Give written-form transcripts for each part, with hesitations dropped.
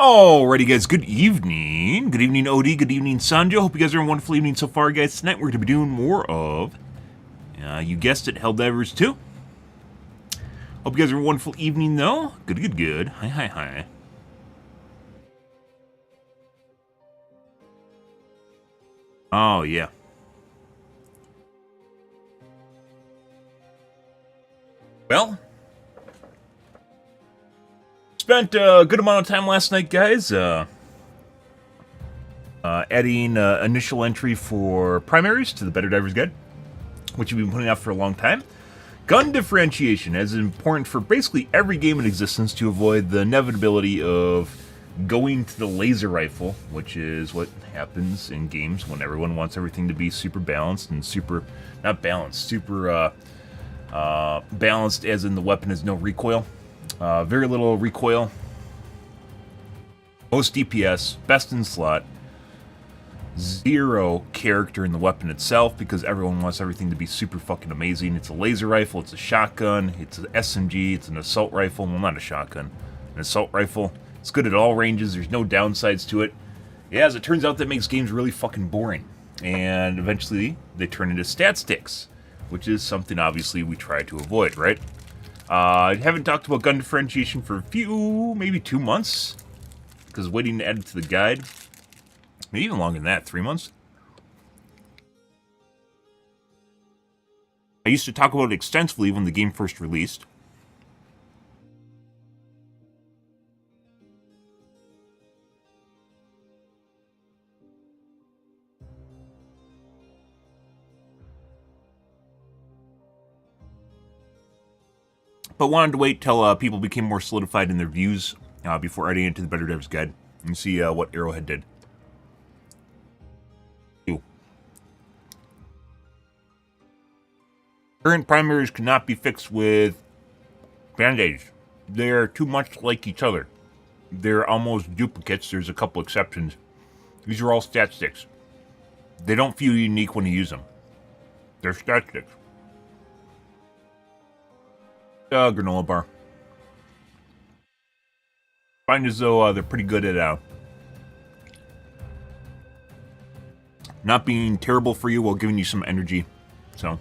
Alrighty, guys, good evening. Good evening, OD. Good evening, Sanjo. Hope you guys are having a wonderful evening so far, guys. Tonight we're going to be doing more of, you guessed it, Helldivers 2. Hope you guys are having a wonderful evening, though. Good. Hi. Oh, yeah. Well, spent a good amount of time last night, guys, adding initial entry for primaries to the BetterDivers guide, which we've been putting out for a long time. Gun differentiation is important for basically every game in existence to avoid the inevitability of going to the laser rifle, which is what happens in games when everyone wants everything to be super balanced and balanced as in the weapon has no recoil. Very little recoil. Most DPS, best in slot. Zero character in the weapon itself because everyone wants everything to be super fucking amazing. It's a laser rifle, it's a shotgun, it's an SMG, it's an assault rifle. Well, not a shotgun. An assault rifle. It's good at all ranges, there's no downsides to it. Yeah, as it turns out, that makes games really fucking boring. And eventually, they turn into stat sticks, which is something obviously we try to avoid, right? I haven't talked about gun differentiation for a few, maybe 2 months, because waiting to add it to the guide. Maybe even longer than that, 3 months. I used to talk about it extensively when the game first released. But wanted to wait till people became more solidified in their views before adding it to the BetterDivers guide and see what Arrowhead did. Current primaries cannot be fixed with band-aids. They're too much like each other. They're almost duplicates. There's a couple exceptions. These are all stat sticks. They don't feel unique when you use them. They're stat sticks. Granola bar. Find as though they're pretty good at not being terrible for you while giving you some energy. So,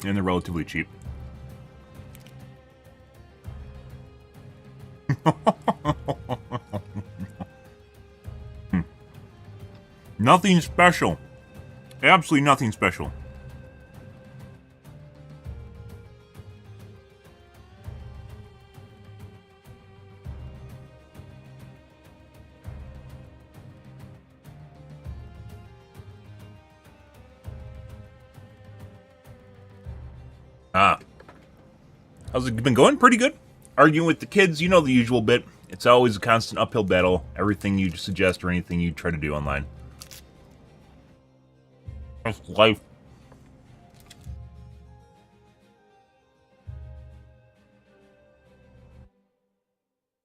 and they're relatively cheap. Nothing special. Absolutely nothing special. How's it been going? Pretty good. Arguing with the kids, you know the usual bit. It's always a constant uphill battle. Everything you suggest or anything you try to do online. That's life.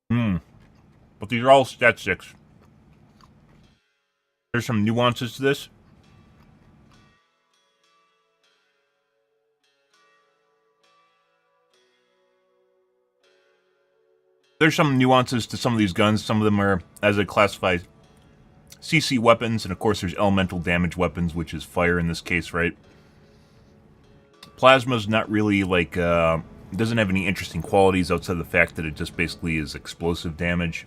But these are all stat sticks. There's some nuances to this. There's some nuances to some of these guns. Some of them are, as I classify, CC weapons, and of course there's elemental damage weapons, which is fire in this case, right? Plasma's not really like, doesn't have any interesting qualities outside of the fact that it just basically is explosive damage.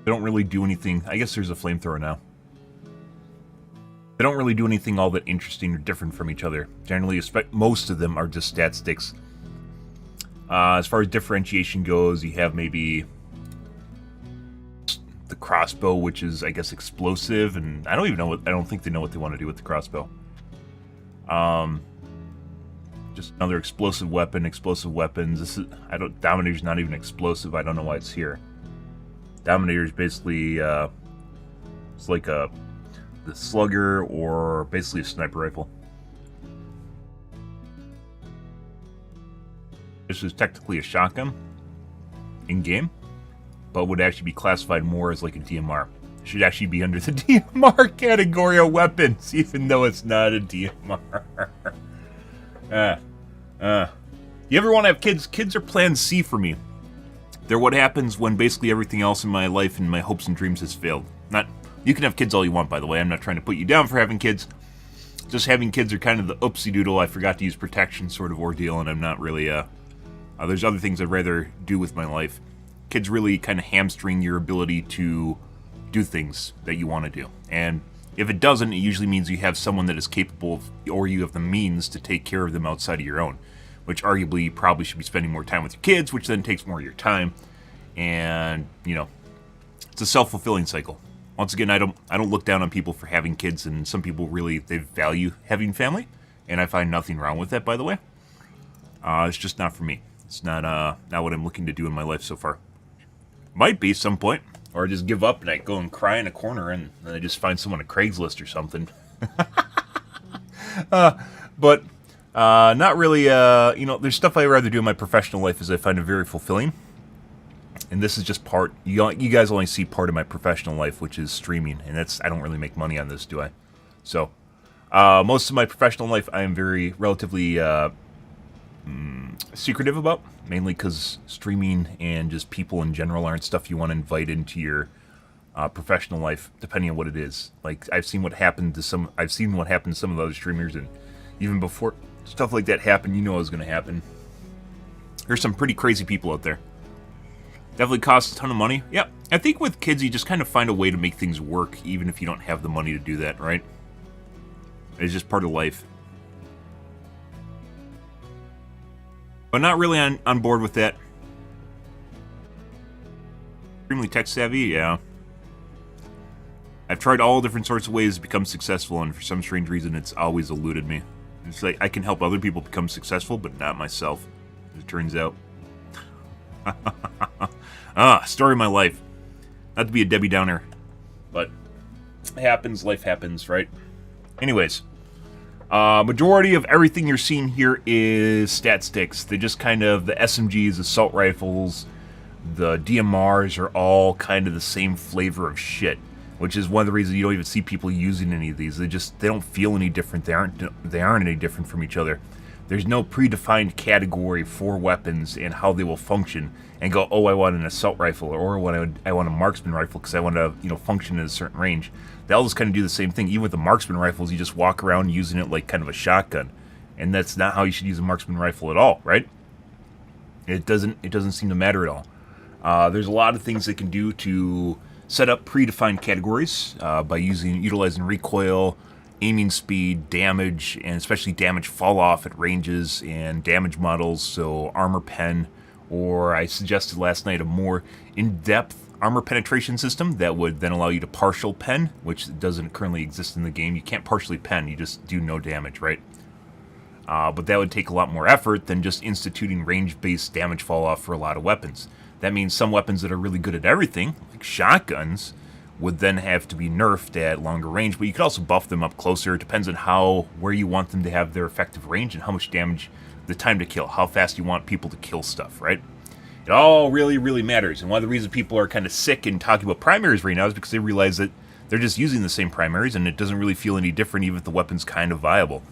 They don't really do anything. I guess there's a flamethrower now. They don't really do anything all that interesting or different from each other. Generally, most of them are just stat sticks. As far as differentiation goes, you have maybe the crossbow, which is, I guess, explosive, and I don't even know what. I don't think they know what they want to do with the crossbow. Just another explosive weapon. Explosive weapons. This is Dominator's not even explosive. I don't know why it's here. Dominator is basically it's like the slugger or basically a sniper rifle. This is technically a shotgun in game, but would actually be classified more as like a DMR. It should actually be under the DMR category of weapons, even though it's not a DMR. You ever want to have kids? Kids are plan C for me. They're what happens when basically everything else in my life and my hopes and dreams has failed. Not, you can have kids all you want, by the way. I'm not trying to put you down for having kids. Just having kids are kind of the oopsie doodle, I forgot to use protection sort of ordeal, and I'm not really, there's other things I'd rather do with my life. Kids really kind of hamstring your ability to do things that you want to do. And if it doesn't, it usually means you have someone that is capable of, or you have the means to take care of them outside of your own. Which arguably you probably should be spending more time with your kids, which then takes more of your time. And, you know, it's a self-fulfilling cycle. Once again, I don't look down on people for having kids, and some people really, they value having family. And I find nothing wrong with that, by the way. It's just not for me. It's not what I'm looking to do in my life so far. Might be some point. Or I just give up and I go and cry in a corner and then I just find someone on Craigslist or something. But not really, you know, there's stuff I'd rather do in my professional life as I find it very fulfilling. And this is just part, you guys only see part of my professional life, which is streaming. And I don't really make money on this, do I? So, most of my professional life I am relatively secretive about. Mainly because streaming and just people in general aren't stuff you want to invite into your professional life, depending on what it is. Like, I've seen what happened to some of the other streamers, and even before stuff like that happened, you know it was going to happen. There's some pretty crazy people out there. Definitely costs a ton of money. Yeah, I think with kids, you just kind of find a way to make things work, even if you don't have the money to do that, right? It's just part of life. But not really on board with that. Extremely tech savvy, yeah. I've tried all different sorts of ways to become successful, and for some strange reason, it's always eluded me. It's like I can help other people become successful, but not myself, as it turns out. Story of my life. Not to be a Debbie Downer, but it happens, life happens, right? Anyways. Majority of everything you're seeing here is stat sticks. They just kind of, the SMGs, assault rifles, the DMRs are all kind of the same flavor of shit, which is one of the reasons you don't even see people using any of these. They don't feel any different. They aren't any different from each other. There's no predefined category for weapons and how they will function and go, oh, I want an assault rifle, or I want a marksman rifle because I want to, you know, function in a certain range. They all just kind of do the same thing. Even with the marksman rifles, you just walk around using it like kind of a shotgun. And that's not how you should use a marksman rifle at all, right? It doesn't seem to matter at all. There's a lot of things they can do to set up predefined categories by utilizing recoil, aiming speed, damage, and especially damage fall off at ranges and damage models, so armor pen, or I suggested last night a more in-depth armor penetration system that would then allow you to partial pen, which doesn't currently exist in the game. You can't partially pen, you just do no damage, right? But that would take a lot more effort than just instituting range-based damage fall-off for a lot of weapons. That means some weapons that are really good at everything, like shotguns, would then have to be nerfed at longer range, but you could also buff them up closer. It depends on where you want them to have their effective range and how much damage, the time to kill, how fast you want people to kill stuff, right? It all really, really matters. And one of the reasons people are kind of sick and talking about primaries right now is because they realize that they're just using the same primaries and it doesn't really feel any different even if the weapon's kind of viable.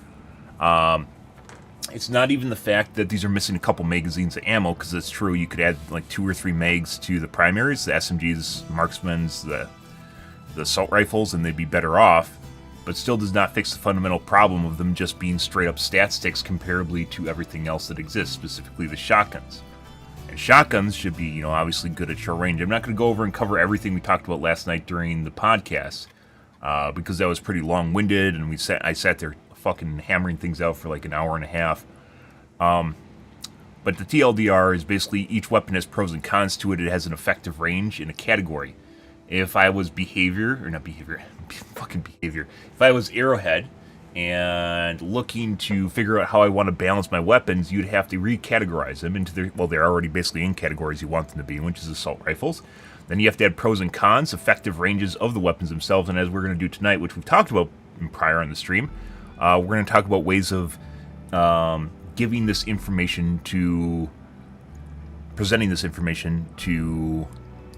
It's not even the fact that these are missing a couple magazines of ammo, because it's true, you could add like 2 or 3 mags to the primaries, the SMGs, marksmen's, the assault rifles, and they'd be better off, but still does not fix the fundamental problem of them just being straight up stat sticks comparably to everything else that exists, specifically the shotguns. And shotguns should be, you know, obviously good at short range. I'm not going to go over and cover everything we talked about last night during the podcast, because that was pretty long-winded, and I sat there fucking hammering things out for like an hour and a half. But the TLDR is basically each weapon has pros and cons to it. It has an effective range in a category. If I was If I was Arrowhead and looking to figure out how I want to balance my weapons, you'd have to recategorize them into they're already basically in categories you want them to be, which is assault rifles. Then you have to add pros and cons, effective ranges of the weapons themselves, and as we're going to do tonight, which we've talked about prior on the stream, we're going to talk about ways of presenting this information to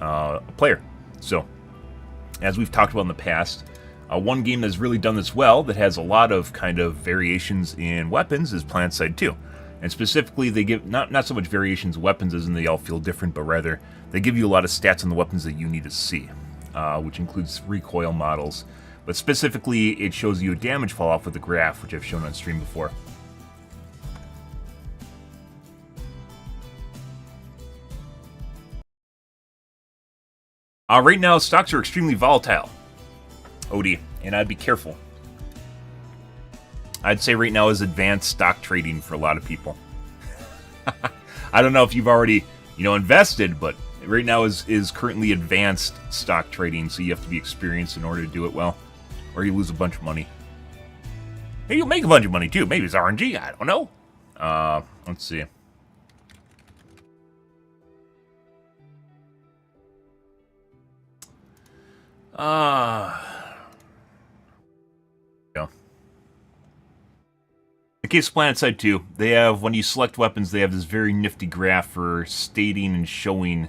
a player. So, as we've talked about in the past, one game that's really done this well, that has a lot of kind of variations in weapons, is PlanetSide 2. And specifically, they give not so much variations of weapons as in they all feel different, but rather they give you a lot of stats on the weapons that you need to see, which includes recoil models. But specifically, it shows you a damage fall off with the graph, which I've shown on stream before. Right now, stocks are extremely volatile, OD, and I'd be careful. I'd say right now is advanced stock trading for a lot of people. I don't know if you've already, invested, but right now is currently advanced stock trading, so you have to be experienced in order to do it well, or you lose a bunch of money. Maybe you'll make a bunch of money too. Maybe it's RNG. I don't know. Let's see. Yeah. In case of PlanetSide 2, they have, when you select weapons, they have this very nifty graph for stating and showing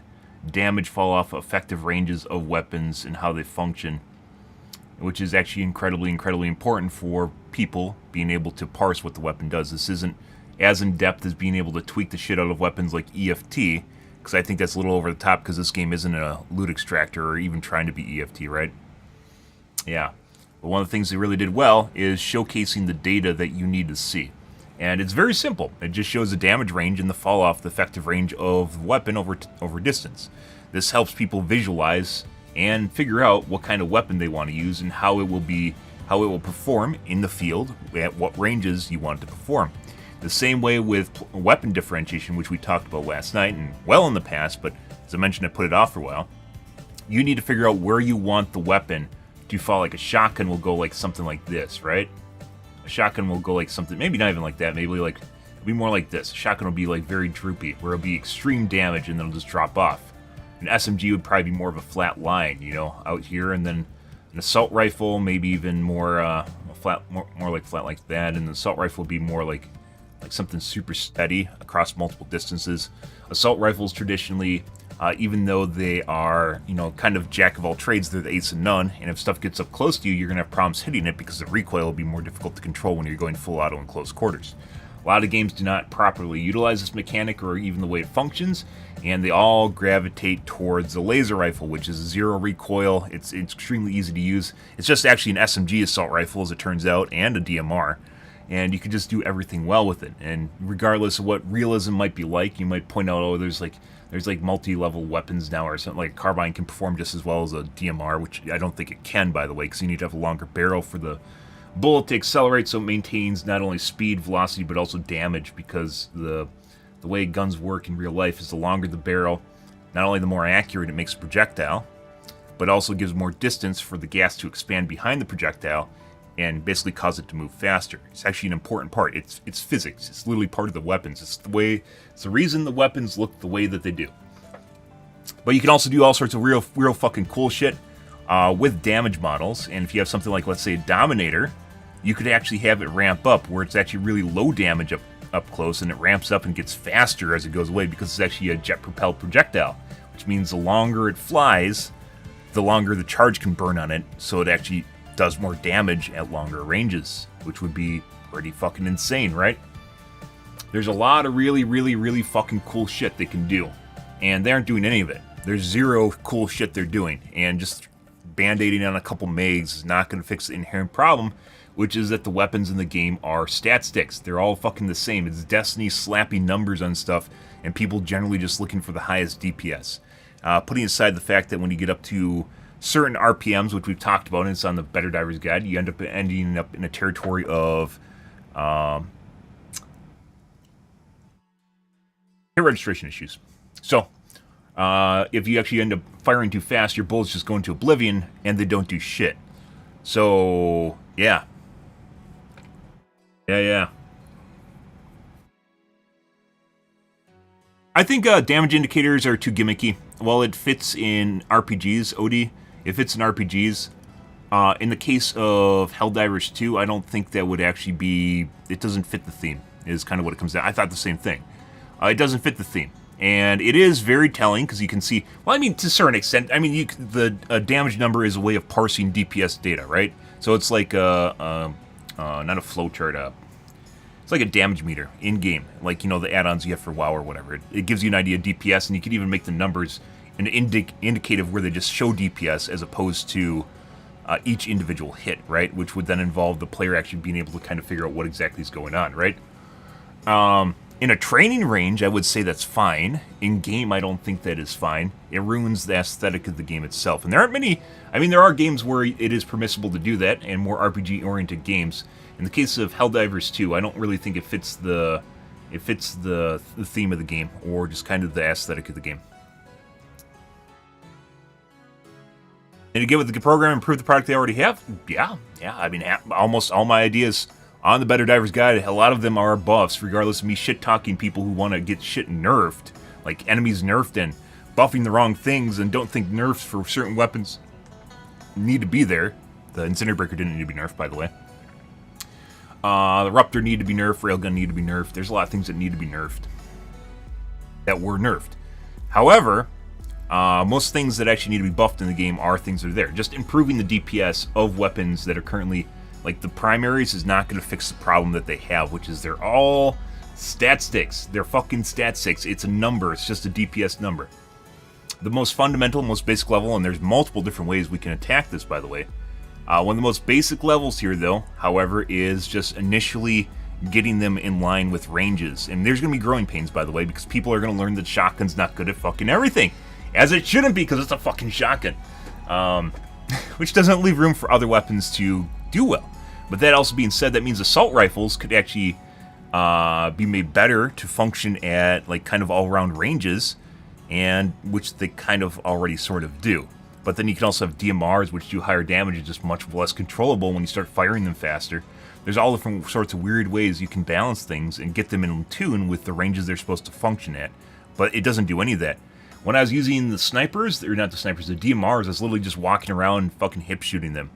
damage fall off effective ranges of weapons and how they function, which is actually incredibly important for people being able to parse what the weapon does. This isn't as in-depth as being able to tweak the shit out of weapons like EFT, because I think that's a little over the top because this game isn't a loot extractor or even trying to be EFT, right? Yeah. But one of the things they really did well is showcasing the data that you need to see. And it's very simple. It just shows the damage range and the fall off, the effective range of the weapon over distance. This helps people visualize and figure out what kind of weapon they want to use and how it will perform in the field, at what ranges you want it to perform. The same way with weapon differentiation, which we talked about last night and well in the past, but as I mentioned, I put it off for a while. You need to figure out where you want the weapon to fall. Like a shotgun will go like something like this, right? A shotgun will go like something, maybe not even like that, maybe like, it'll be more like this. A shotgun will be like very droopy, where it'll be extreme damage and then it'll just drop off. An SMG would probably be more of a flat line, out here, and then an assault rifle, maybe even more more like flat like that, and the assault rifle would be more like something super steady across multiple distances. Assault rifles traditionally, even though they are, kind of jack of all trades, they're the ace of none, and if stuff gets up close to you, you're going to have problems hitting it because the recoil will be more difficult to control when you're going full auto in close quarters. A lot of games do not properly utilize this mechanic or even the way it functions, and they all gravitate towards the laser rifle, which is zero recoil. It's extremely easy to use. It's just actually an SMG assault rifle, as it turns out, and a DMR. And you can just do everything well with it. And regardless of what realism might be like, you might point out, oh, there's like multi-level weapons now, or something. Like a carbine can perform just as well as a DMR, which I don't think it can, by the way, because you need to have a longer barrel for the bullet to accelerate, so it maintains not only speed, velocity, but also damage, because the way guns work in real life is the longer the barrel, not only the more accurate it makes a projectile, but also gives more distance for the gas to expand behind the projectile and basically cause it to move faster. It's actually an important part. It's physics. It's literally part of the weapons. It's the reason the weapons look the way that they do. But you can also do all sorts of real fucking cool shit with damage models. And if you have something like, let's say, a Dominator, you could actually have it ramp up where it's actually really low damage up close, and it ramps up and gets faster as it goes away because it's actually a jet-propelled projectile, which means the longer it flies, the longer the charge can burn on it, so it actually does more damage at longer ranges, which would be pretty fucking insane, right? There's a lot of really fucking cool shit they can do, and they aren't doing any of it. There's zero cool shit they're doing, and just band-aiding on a couple megs is not going to fix the inherent problem, which is that the weapons in the game are stat sticks. They're all fucking the same. It's Destiny slapping numbers on stuff, and people generally just looking for the highest DPS. Putting aside the fact that when you get up to certain RPMs, which we've talked about, and it's on the BetterDivers guide, you end up ending up in a territory of hit registration issues. So, if you actually end up firing too fast, your bullets just go into oblivion, and they don't do shit. So, yeah. Yeah. I think damage indicators are too gimmicky. While it fits in RPGs, OD, it fits in RPGs. In the case of Helldivers 2, I don't think that would actually be... It doesn't fit the theme, is kind of what it comes down. I thought the same thing. It doesn't fit the theme. And it is very telling, because you can see... Well, I mean, to a certain extent, I mean, the damage number is a way of parsing DPS data, right? So it's like not a flowchart, it's like a damage meter in-game, like, you know, the add-ons you have for WoW or whatever. It gives you an idea of DPS, and you can even make the numbers an indicative where they just show DPS as opposed to each individual hit, right? Which would then involve the player actually being able to kind of figure out what exactly is going on, right? In a training range, I would say that's fine. In game, I don't think that is fine. It ruins the aesthetic of the game itself. And there aren't many. I mean, there are games where it is permissible to do that, and more RPG-oriented games. In the case of Helldivers 2, I don't really think it fits the theme of the game, or just kind of the aesthetic of the game. And to get with the program, improve the product they already have? Yeah. I mean, almost all my ideas on the BetterDivers guide, a lot of them are buffs, regardless of me shit-talking people who want to get shit nerfed, like enemies nerfed and buffing the wrong things, and don't think nerfs for certain weapons need to be there. The Incendiary Breaker didn't need to be nerfed, by the way. The Ruptor need to be nerfed, Railgun need to be nerfed. There's a lot of things that need to be nerfed. That were nerfed. However, most things that actually need to be buffed in the game are things that are there. Just improving the DPS of weapons that are currently, like the primaries, is not going to fix the problem that they have, which is they're all stat sticks. They're fucking stat sticks. It's a number. It's just a DPS number. The most fundamental, most basic level, and there's multiple different ways we can attack this, by the way. One of the most basic levels here, though, however, is just initially getting them in line with ranges. And there's going to be growing pains, by the way, because people are going to learn that shotgun's not good at fucking everything. As it shouldn't be, because it's a fucking shotgun. Which doesn't leave room for other weapons to do well. But that also being said, that means assault rifles could actually be made better to function at like kind of all-around ranges, and which they kind of already sort of do. But then you can also have DMRs, which do higher damage and just much less controllable when you start firing them faster. There's all different sorts of weird ways you can balance things and get them in tune with the ranges they're supposed to function at. But it doesn't do any of that. When I was using the snipers, or not the snipers, the DMRs, I was literally just walking around and fucking hip shooting them.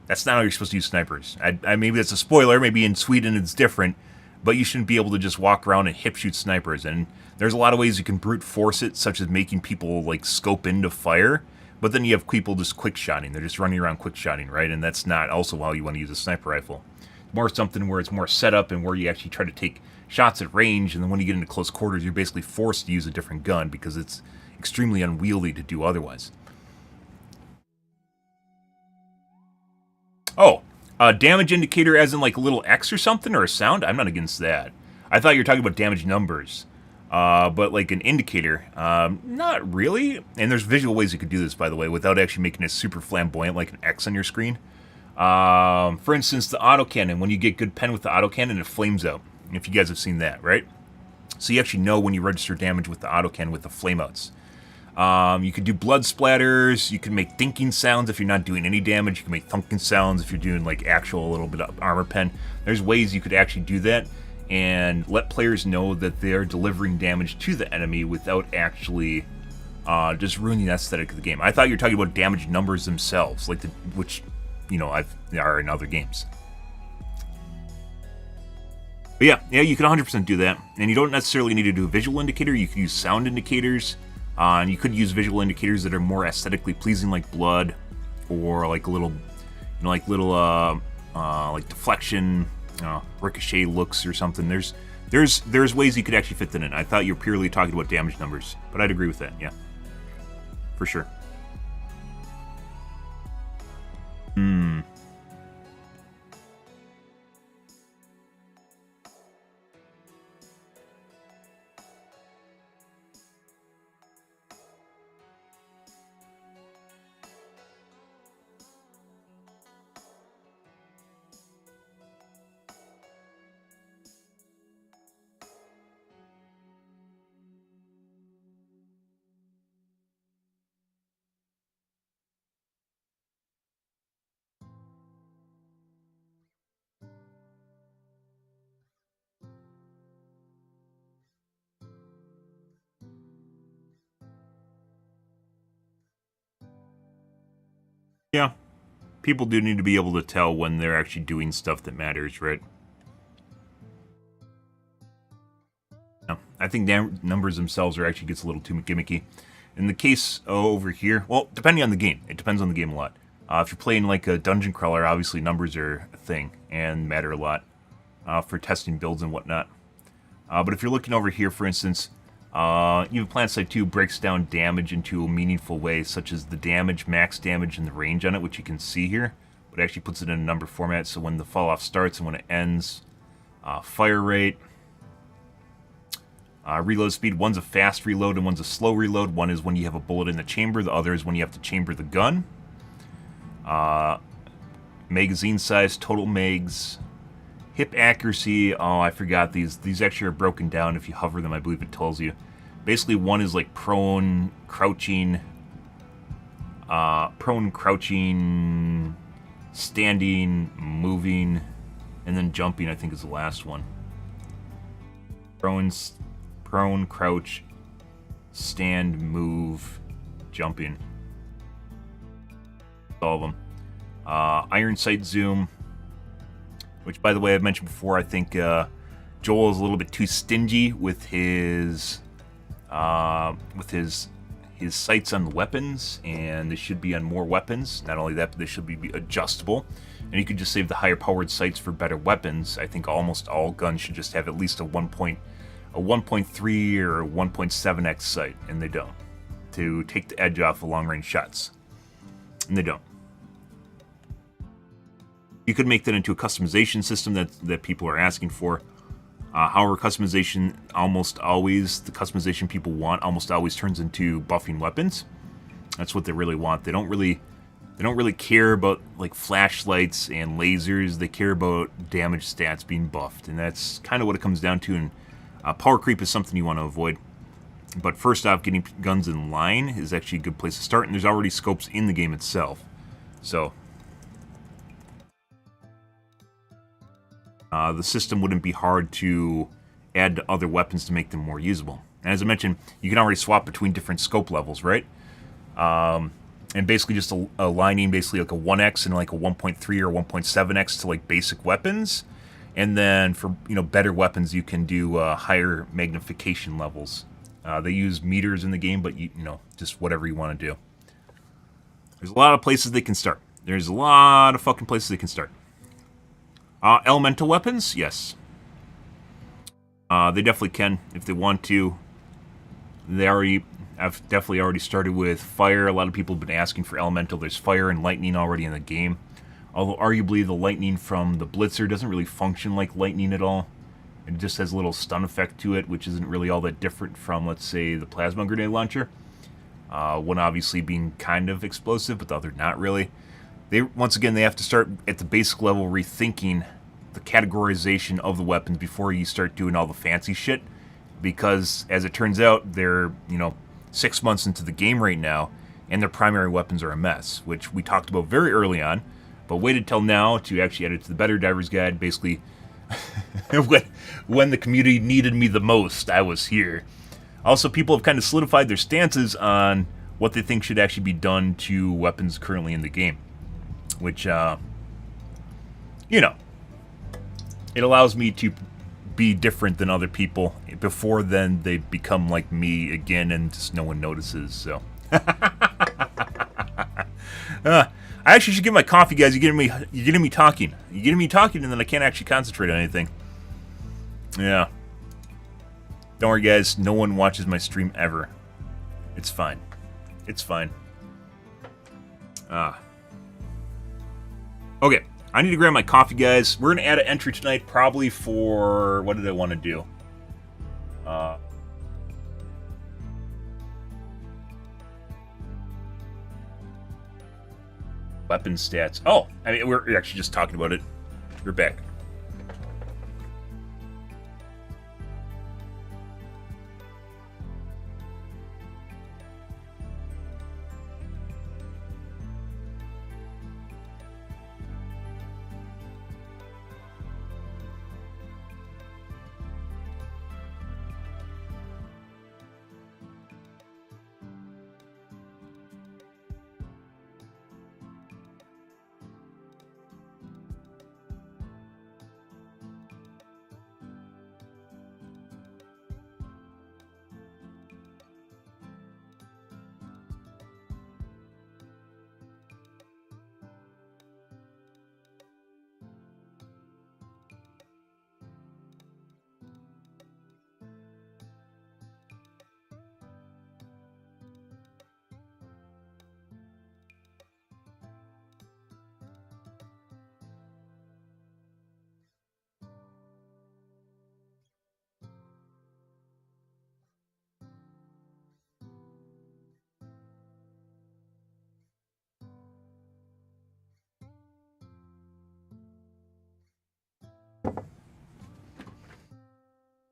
That's not how you're supposed to use snipers. Maybe that's a spoiler, maybe in Sweden it's different, but you shouldn't be able to just walk around and hip shoot snipers. And there's a lot of ways you can brute force it, such as making people like scope into fire, but then you have people just quick shotting. They're just running around quick shotting, right? And that's not also how you want to use a sniper rifle. More something where it's more set up and where you actually try to take shots at range, and then when you get into close quarters, you're basically forced to use a different gun because it's extremely unwieldy to do otherwise. Oh, a damage indicator as in like a little X or something, or a sound? I'm not against that. I thought you were talking about damage numbers. But like an indicator, not really. And there's visual ways you could do this, by the way, without actually making it super flamboyant like an X on your screen. For instance, the autocannon. When you get good pen with the autocannon, it flames out. If you guys have seen that, right? So you actually know when you register damage with the autocannon with the flameouts. You could do blood splatters. You can make thinking sounds if you're not doing any damage. You can make thunking sounds if you're doing like actual little bit of armor pen. There's ways you could actually do that and let players know that they're delivering damage to the enemy without actually just ruining the aesthetic of the game. I thought you were talking about damage numbers themselves, like which, you know, are in other games. But yeah, you can 100% do that, and you don't necessarily need to do a visual indicator. You can use sound indicators, and you could use visual indicators that are more aesthetically pleasing, like blood, or like a little, you know, like deflection, ricochet looks or something. There's ways you could actually fit that in. I thought you were purely talking about damage numbers, but I'd agree with that. Yeah, for sure. Yeah, people do need to be able to tell when they're actually doing stuff that matters, right? Yeah, I think numbers themselves are actually gets a little too gimmicky. In the case over here, well, depending on the game, it depends on the game a lot. If you're playing like a dungeon crawler, obviously numbers are a thing and matter a lot. for testing builds and whatnot. But if you're looking over here, for instance, even PlanetSide 2 breaks down damage into a meaningful way, such as the damage, max damage, and the range on it, which you can see here. But it actually puts it in a number format, so when the fall off starts and when it ends, fire rate, reload speed. One's a fast reload and one's a slow reload. One is when you have a bullet in the chamber. The other is when you have to chamber the gun. Magazine size, total mags, hip accuracy. Oh, I forgot these. These actually are broken down. If you hover them, I believe it tells you. Basically, one is like prone, crouching, standing, moving, and then jumping, I think, is the last one. Prone, crouch, stand, move, jumping. All of them. Iron sight zoom, which, by the way, I've mentioned before. I think Joel is a little bit too stingy with his sights on the weapons, and they should be on more weapons. Not only that, but they should be adjustable, and you could just save the higher powered sights for better weapons. I think almost all guns should just have at least a 1.3 or 1.7x sight, and they don't, to take the edge off of long range shots, and they don't. You could make that into a customization system that people are asking for. However, customization the customization people want almost always turns into buffing weapons. That's what they really want. They don't really care about like flashlights and lasers. They care about damage stats being buffed, and that's kind of what it comes down to. And power creep is something you want to avoid. But first off, getting guns in line is actually a good place to start, and there's already scopes in the game itself. So the system wouldn't be hard to add to other weapons to make them more usable. And as I mentioned, you can already swap between different scope levels, right? And basically just aligning basically like a 1x and like a 1.3 or 1.7x to like basic weapons. And then for better weapons, you can do higher magnification levels. They use meters in the game, but just whatever you want to do. There's a lot of places they can start. There's a lot of fucking places they can start. Elemental weapons, yes. They definitely can if they want to. I've definitely already started with fire. A lot of people have been asking for elemental. There's fire and lightning already in the game. Although arguably the lightning from the Blitzer doesn't really function like lightning at all. It just has a little stun effect to it, which isn't really all that different from, let's say, the plasma grenade launcher. One obviously being kind of explosive, but the other not really. Once again, they have to start at the basic level rethinking the categorization of the weapons before you start doing all the fancy shit. Because, as it turns out, they're, 6 months into the game right now, and their primary weapons are a mess, which we talked about very early on, but waited till now to actually add it to the BetterDivers guide. Basically, when the community needed me the most, I was here. Also, people have kind of solidified their stances on what they think should actually be done to weapons currently in the game. Which, it allows me to be different than other people. Before then, they become like me again, and just no one notices, so. I actually should get my coffee, guys. You're getting me talking. You're getting me talking, and then I can't actually concentrate on anything. Yeah. Don't worry, guys. No one watches my stream ever. It's fine. It's fine. Okay, I need to grab my coffee, guys. We're going to add an entry tonight, probably for... What did I want to do? Weapon stats. Oh, I mean, we're actually just talking about it. We're back.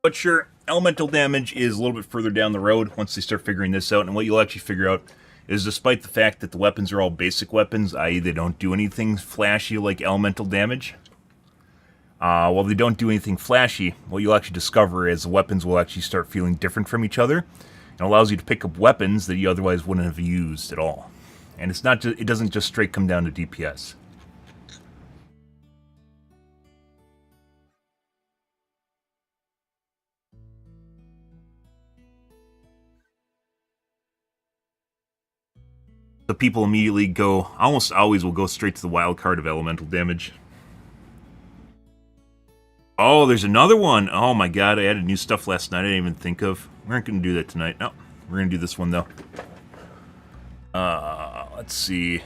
But sure, elemental damage is a little bit further down the road once they start figuring this out, and what you'll actually figure out is despite the fact that the weapons are all basic weapons, i.e. they don't do anything flashy like elemental damage, while they don't do anything flashy, what you'll actually discover is the weapons will actually start feeling different from each other, and allows you to pick up weapons that you otherwise wouldn't have used at all. And it's not just, it doesn't just straight come down to DPS. So people immediately go, almost always will go straight to the wild card of elemental damage. Oh, there's another one. Oh my god, I added new stuff last night I didn't even think of. We aren't going to do that tonight. No, we're going to do this one though. Let's see.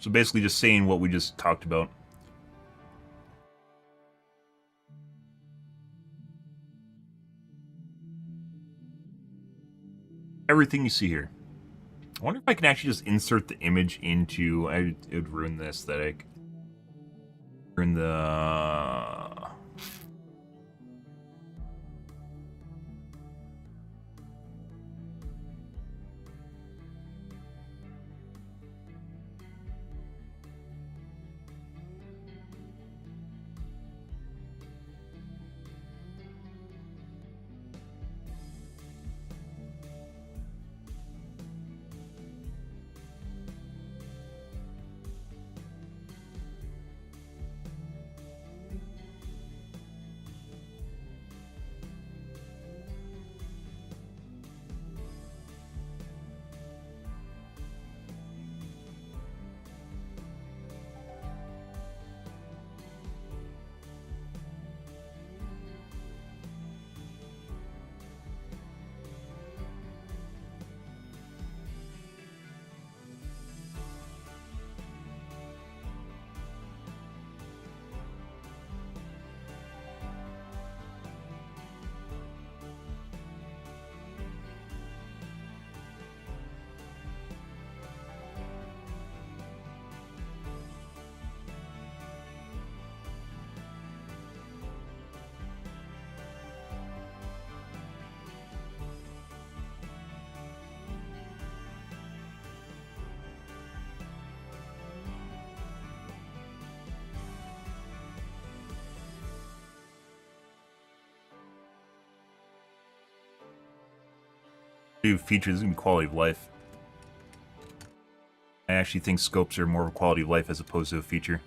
So basically just saying what we just talked about. Everything you see here. I wonder if I can actually just insert the image into... it would ruin the aesthetic. Ruin the... New features, this is going to be quality of life. I actually think scopes are more of a quality of life as opposed to a feature.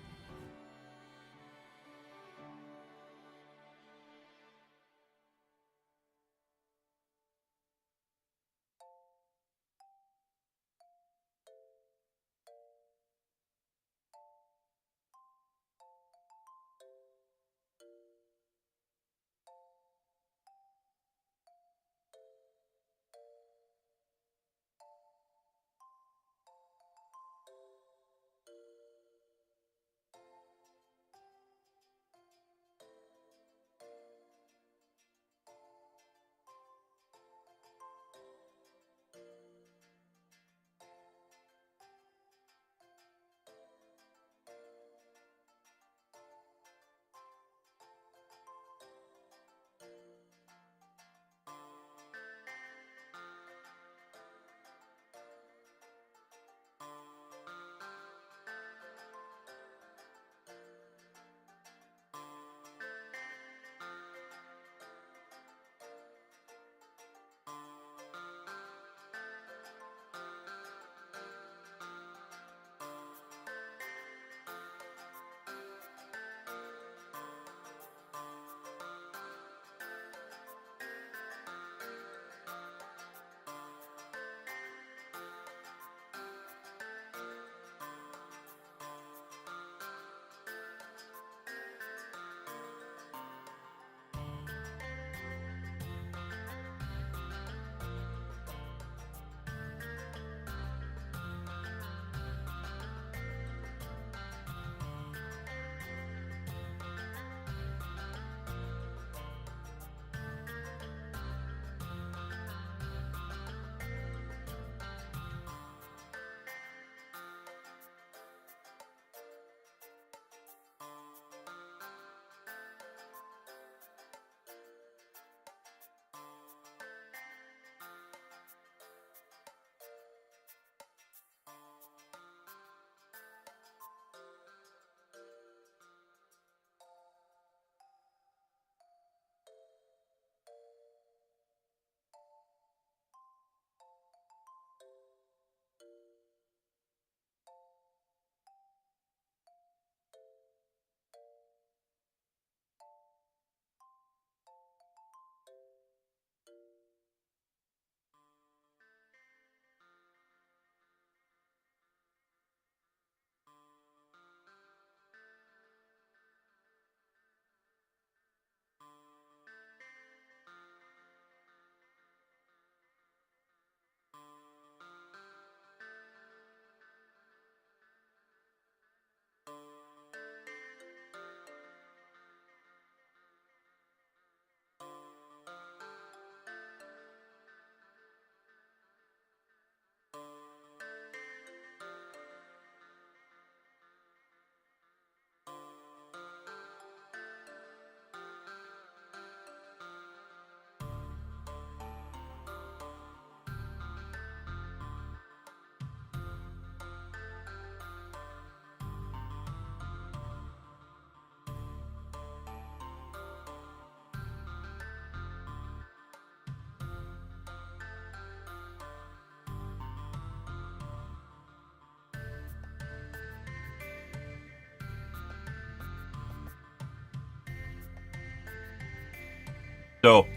So,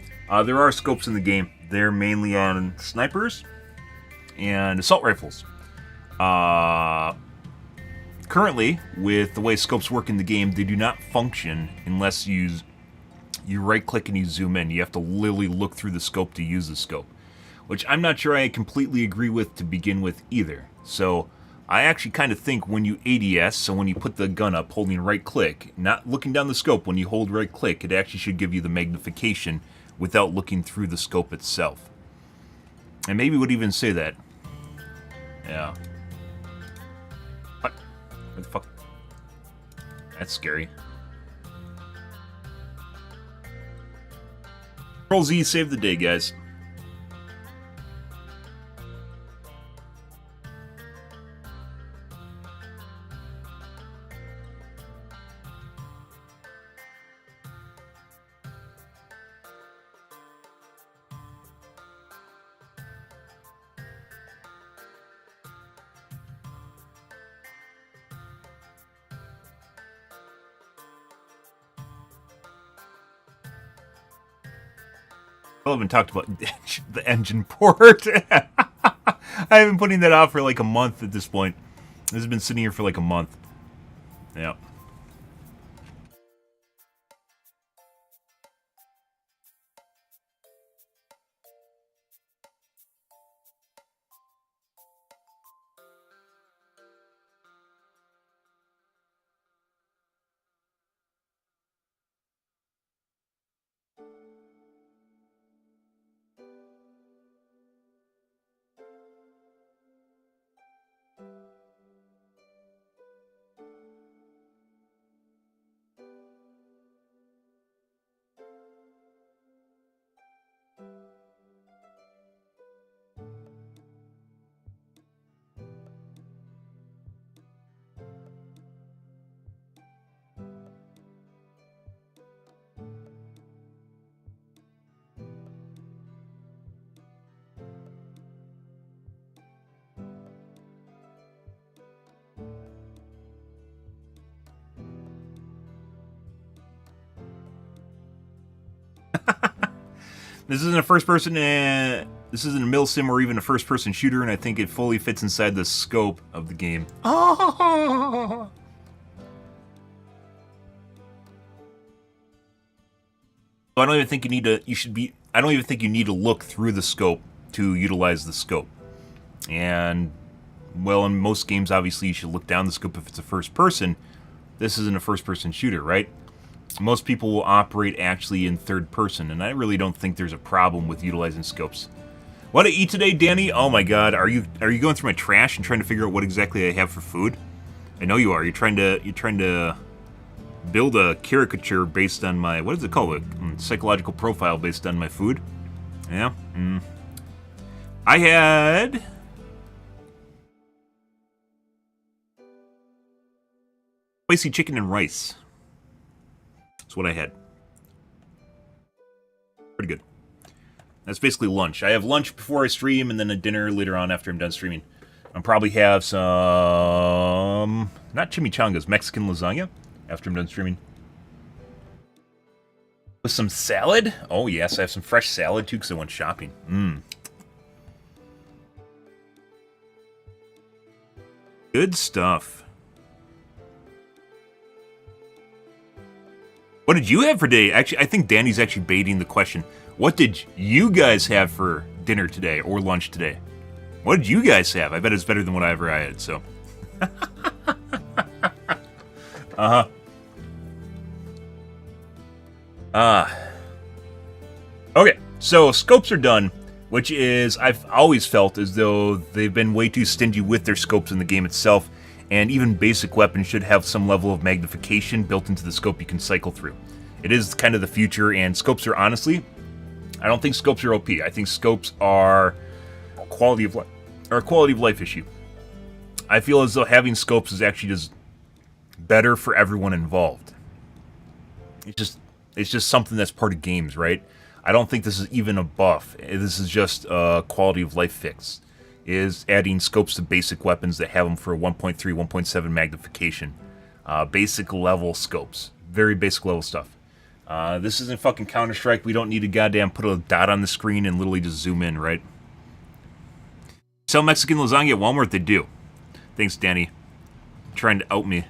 there are scopes in the game. They're mainly on snipers and assault rifles. Currently, with the way scopes work in the game, they do not function unless you right-click and you zoom in. You have to literally look through the scope to use the scope, which I'm not sure I completely agree with to begin with either. So I actually kind of think when you ADS, so when you put the gun up holding right-click, not looking down the scope, when you hold right-click, it actually should give you the magnification without looking through the scope itself. And maybe would even say that. Yeah. What? What the fuck? That's scary. Control Z, save the day, guys. I haven't talked about the engine port. I have been putting that out for like a month at this point. This has been sitting here for like a month. Yeah. This isn't a first-person. This isn't a milsim or even a first-person shooter, and I think it fully fits inside the scope of the game. I don't even think you need to. I don't even think you need to look through the scope to utilize the scope. And well, in most games, obviously, you should look down the scope if it's a first-person. This isn't a first-person shooter, right? Most people will operate actually in third person, and I really don't think there's a problem with utilizing scopes. What to eat today, Danny? Oh my god, are you going through my trash and trying to figure out what exactly I have for food? I know you are. You're trying to build a caricature based on my, what is it called? A psychological profile based on my food. Yeah. I had spicy chicken and rice. That's what I had. Pretty good. That's basically lunch. I have lunch before I stream, and then a dinner later on after I'm done streaming. I'll probably have some, not chimichangas, Mexican lasagna after I'm done streaming. With some salad? Oh yes, I have some fresh salad too because I went shopping. Good stuff. What did you have for day? Actually, I think Danny's actually baiting the question. What did you guys have for dinner today or lunch today? What did you guys have? I bet it's better than whatever I had, so. Okay, so scopes are done, which is, I've always felt as though they've been way too stingy with their scopes in the game itself. And even basic weapons should have some level of magnification built into the scope you can cycle through. It is kind of the future, and scopes are honestly, I don't think scopes are OP. I think scopes are a quality of life issue. I feel as though having scopes is actually just better for everyone involved. It's just something that's part of games, right? I don't think this is even a buff. This is just a quality of life fix. Is adding scopes to basic weapons that have them for 1.3, 1.7 magnification. Basic level scopes. Very basic level stuff. This isn't fucking Counter-Strike. We don't need to goddamn put a dot on the screen and literally just zoom in, right? Sell Mexican lasagna at Walmart? They do. Thanks, Danny. Trying to out me.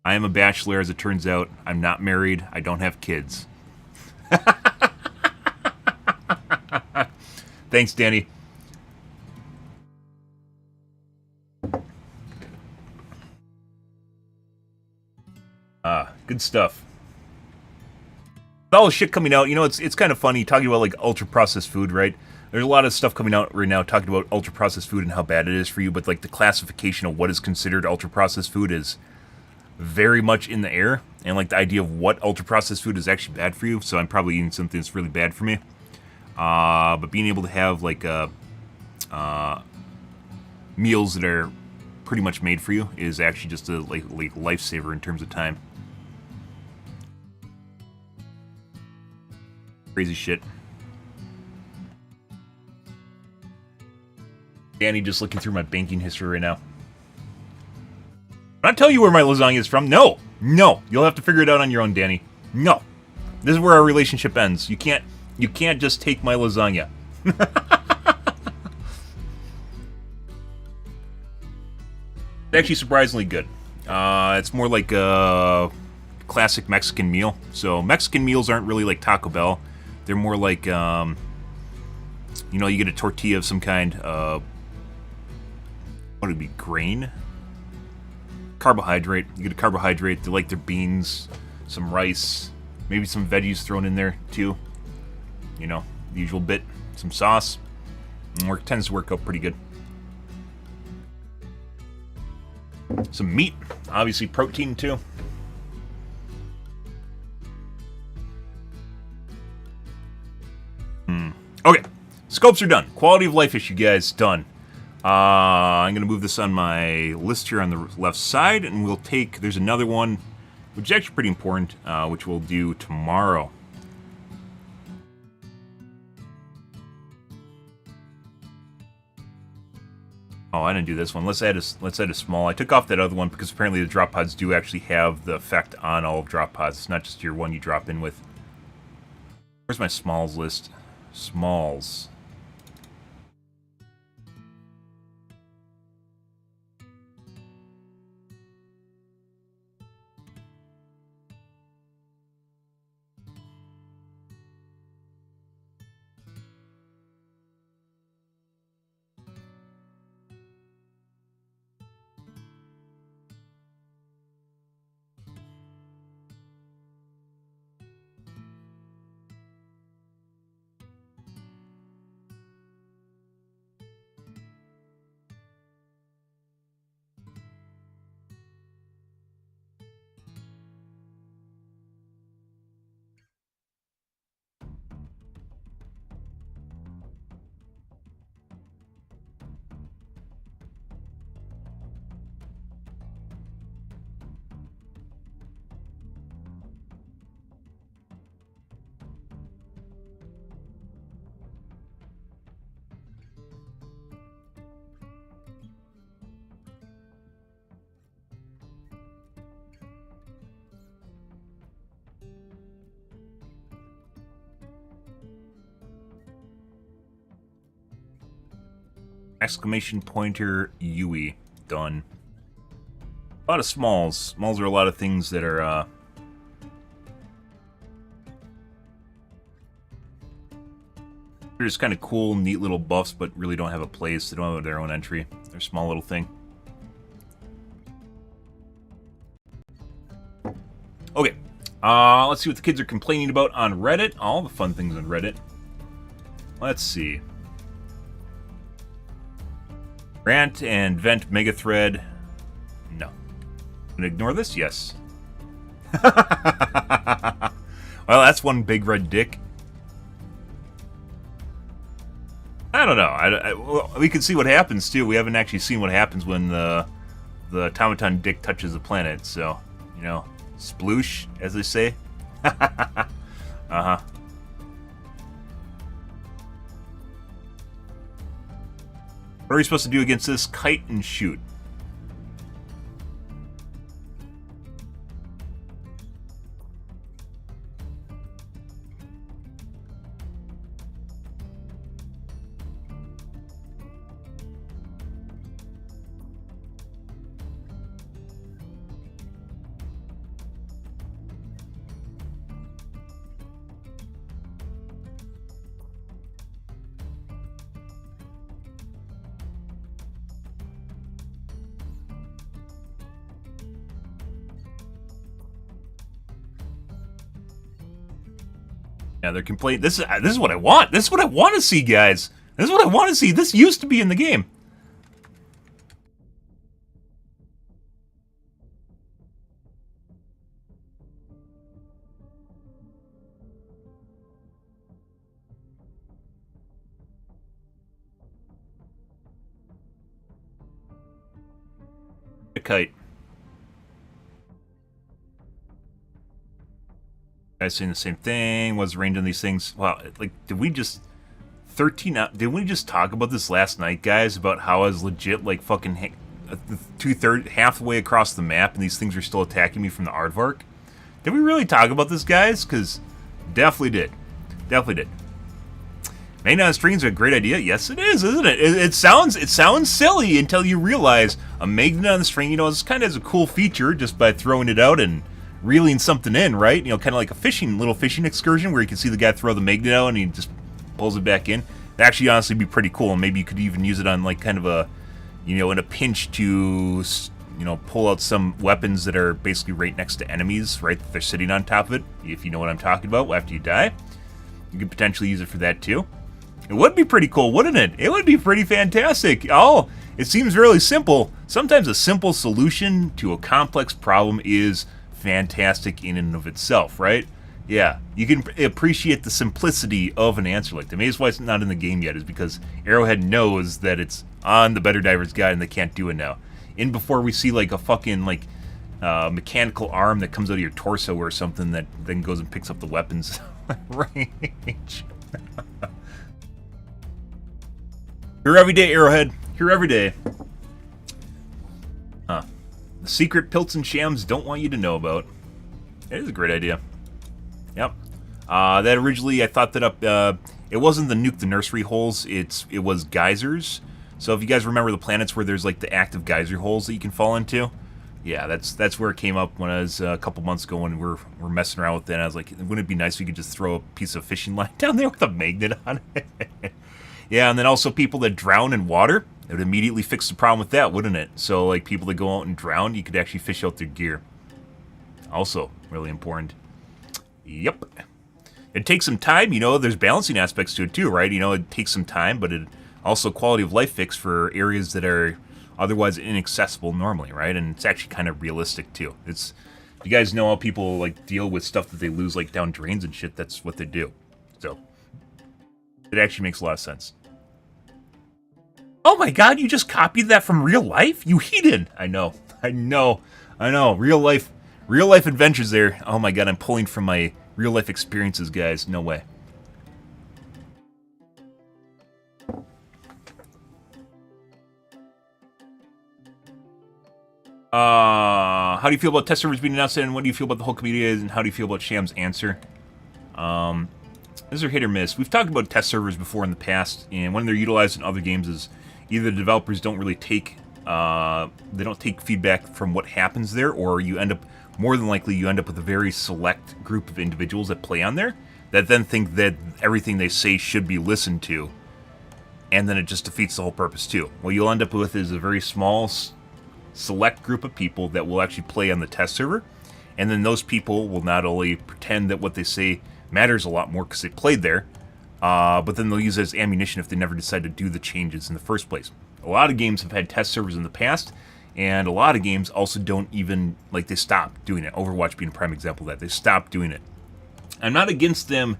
I am a bachelor, as it turns out. I'm not married. I don't have kids. Thanks, Danny. Good stuff. All the shit coming out, you know, it's kind of funny talking about like ultra processed food, right? There's a lot of stuff coming out right now talking about ultra processed food and how bad it is for you, but like the classification of what is considered ultra processed food is very much in the air, and like the idea of what ultra processed food is actually bad for you. So I'm probably eating something that's really bad for me. But being able to have like meals that are pretty much made for you is actually just a like lifesaver in terms of time. Crazy shit. Danny just looking through my banking history right now. I'll tell you where my lasagna is from. No. No. You'll have to figure it out on your own, Danny. No. This is where our relationship ends. You can't just take my lasagna. It's actually surprisingly good. It's more like a classic Mexican meal. So Mexican meals aren't really like Taco Bell. They're more like, you know, you get a tortilla of some kind. What would it be? Grain? Carbohydrate. You get a carbohydrate. They like their beans, some rice, maybe some veggies thrown in there too. You know, the usual bit. Some sauce. And tends to work out pretty good. Some meat. Obviously protein too. Okay, scopes are done. Quality of life issue, guys, done. I'm going to move this on my list here on the left side, and we'll take, there's another one, which is actually pretty important, which we'll do tomorrow. Oh, I didn't do this one. Let's add a small. I took off that other one because apparently the drop pods do actually have the effect on all of drop pods. It's not just your one you drop in with. Where's my smalls list? Smalls. Exclamation pointer Yui. Done. A lot of smalls. Smalls are a lot of things that are, they're just kind of cool, neat little buffs, but really don't have a place. They don't have their own entry. They're a small little thing. Okay. Let's see what the kids are complaining about on Reddit. All the fun things on Reddit. Let's see. Rant and vent mega thread. No. Gonna ignore this? Yes. Well, that's one big red dick. I don't know. Well, we can see what happens too. We haven't actually seen what happens when the automaton dick touches the planet. So, you know, sploosh, as they say. Uh-huh. What are we supposed to do against this? Kite and shoot. Yeah, they're complaining. This is what I want. This is what I want to see, guys. This is what I want to see. This used to be in the game. A kite. Guys saying the same thing. What's the range on these things? Wow, like, did we just 13 out? Did we just talk about this last night, guys? About how I was legit like fucking halfway across the map, and these things are still attacking me from the aardvark. Did we really talk about this, guys? Because definitely did, definitely did. Magnet on strings are a great idea. Yes, it is, isn't it? It sounds silly until you realize a magnet on the string. You know, it's kind of has a cool feature just by throwing it out and reeling something in, right? You know, kind of like a little fishing excursion where you can see the guy throw the magnet out and he just pulls it back in. It'd actually honestly be pretty cool, and maybe you could even use it on like kind of a, you know, in a pinch to, you know, pull out some weapons that are basically right next to enemies, right? That they're sitting on top of it. If you know what I'm talking about, after you die, you could potentially use it for that too. It would be pretty cool, wouldn't it? It would be pretty fantastic. Oh, it seems really simple. Sometimes a simple solution to a complex problem is fantastic in and of itself, right? Yeah, you can appreciate the simplicity of an answer like that. Maybe that's why it's not in the game yet, is because Arrowhead knows that it's on the BetterDivers guide and they can't do it now. In before we see like a fucking like mechanical arm that comes out of your torso or something that then goes and picks up the weapons range. Here every day, Arrowhead. Here every day. Huh. The secret Pilts and Shams don't want you to know about. It is a great idea. Yep. That originally, I thought that up. It wasn't the nuke the nursery holes. It was geysers. So if you guys remember the planets where there's like the active geyser holes that you can fall into, yeah, that's where it came up when I was a couple months ago when we're messing around with it. And I was like, wouldn't it be nice if you could just throw a piece of fishing line down there with a magnet on it? Yeah, and then also people that drown in water, it would immediately fix the problem with that, wouldn't it? So like people that go out and drown, you could actually fish out their gear. Also, really important. Yep. It takes some time, you know, there's balancing aspects to it too, right? You know, it takes some time, but it also quality of life fix for areas that are otherwise inaccessible normally, right? And it's actually kind of realistic too. It's, you guys know how people like deal with stuff that they lose like down drains and shit, that's what they do. So, it actually makes a lot of sense. Oh my god, you just copied that from real life? You heathen! I know. Real life adventures there. Oh my god, I'm pulling from my real life experiences, guys. No way. How do you feel about test servers being announced, and what do you feel about the whole community, and how do you feel about Sham's answer? These are hit or miss. We've talked about test servers before in the past, and when they're utilized in other games is either the developers don't really take feedback from what happens there, or you end up, more than likely, you end up with a very select group of individuals that play on there that then think that everything they say should be listened to, and then it just defeats the whole purpose too. What you'll end up with is a very small, select group of people that will actually play on the test server, and then those people will not only pretend that what they say matters a lot more because they played there, but then they'll use it as ammunition if they never decide to do the changes in the first place. A lot of games have had test servers in the past, and a lot of games also don't even, like, they stop doing it. Overwatch being a prime example of that. They stopped doing it. I'm not against them,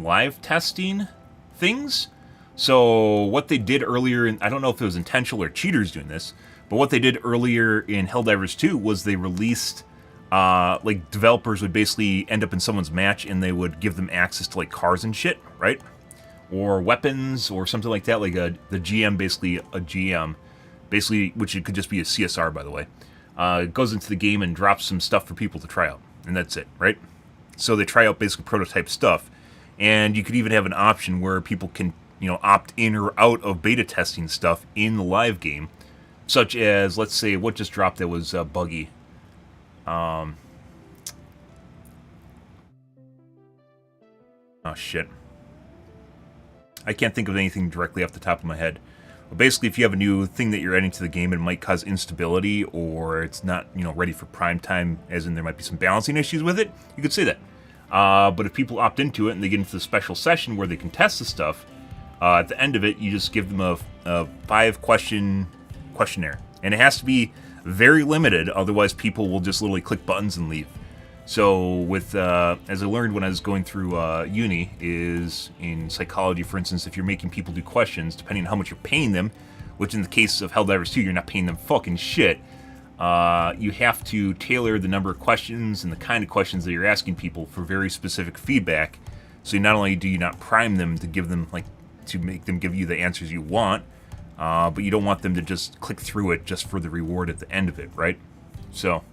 live testing things. So what they did earlier, I don't know if it was intentional or cheaters doing this, but what they did earlier in Helldivers 2 was they released, like, developers would basically end up in someone's match and they would give them access to, like, cars and shit, right? Or weapons or something like that, like the GM, basically a GM, basically, which it could just be a CSR, by the way, goes into the game and drops some stuff for people to try out, and that's it, right? So they try out basically prototype stuff, and you could even have an option where people can, you know, opt in or out of beta testing stuff in the live game, such as, let's say, what just dropped that was buggy. Oh shit. I can't think of anything directly off the top of my head. But basically, if you have a new thing that you're adding to the game and it might cause instability, or it's not, ready for prime time, as in there might be some balancing issues with it, you could say that. But if people opt into it and they get into the special session where they can test the stuff, at the end of it, you just give them a 5-question questionnaire. And it has to be very limited, otherwise people will just literally click buttons and leave. So with, as I learned when I was going through uni, is in psychology, for instance, if you're making people do questions, depending on how much you're paying them, which in the case of Helldivers 2, you're not paying them fucking shit, you have to tailor the number of questions and the kind of questions that you're asking people for very specific feedback. So not only do you not prime them to give them, to make them give you the answers you want, but you don't want them to just click through it just for the reward at the end of it, right? So...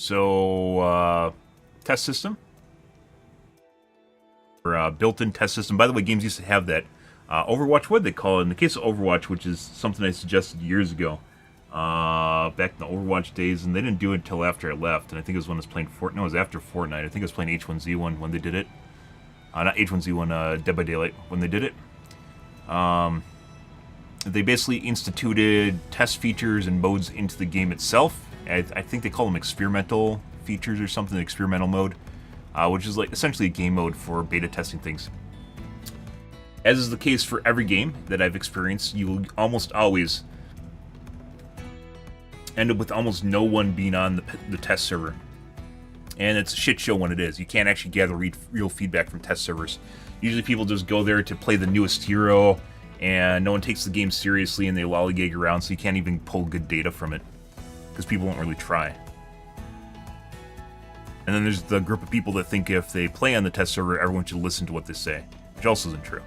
So, test system. Or built-in test system. By the way, games used to have that. Overwatch, what did they call it? In the case of Overwatch, which is something I suggested years ago, back in the Overwatch days, and they didn't do it until after I left, and I think it was when I was playing Fortnite. No, it was after Fortnite. I think I was playing H1Z1 when they did it. Not H1Z1, Dead by Daylight, when they did it. They basically instituted test features and modes into the game itself. I think they call them experimental features or something, experimental mode, which is like essentially a game mode for beta testing things. As is the case for every game that I've experienced, you will almost always end up with almost no one being on the test server. And it's a shit show when it is. You can't actually gather real feedback from test servers. Usually people just go there to play the newest hero, and no one takes the game seriously, and they lollygag around, so you can't even pull good data from it, because people won't really try. And then there's the group of people that think if they play on the test server, everyone should listen to what they say, which also isn't true.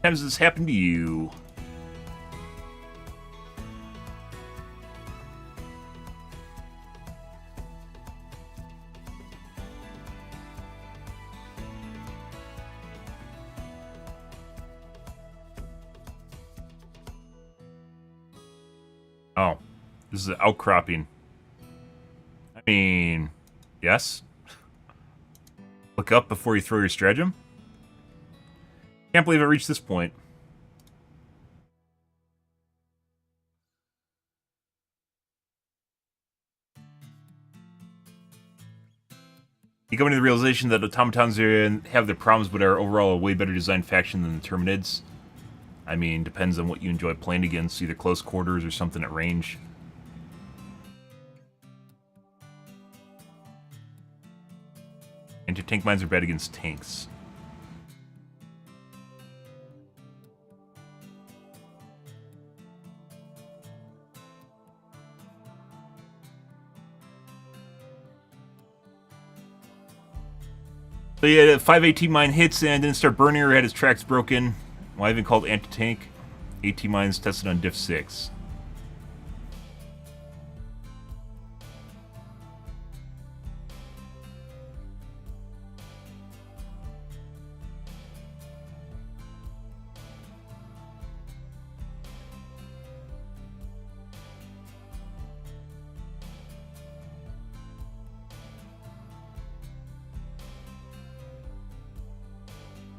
How does this happen to you? Oh, this is an outcropping. I mean, yes. Look up before you throw your stratagem. Can't believe I reached this point. You come to the realization that automatons have their problems, but are overall a way better designed faction than the Terminids. I mean, depends on what you enjoy playing against, either close quarters or something at range. Anti-tank mines are bad against tanks. So yeah, 5 AT mine hits and didn't start burning or had his tracks broken. Why even called anti-tank? AT mines tested on diff 6.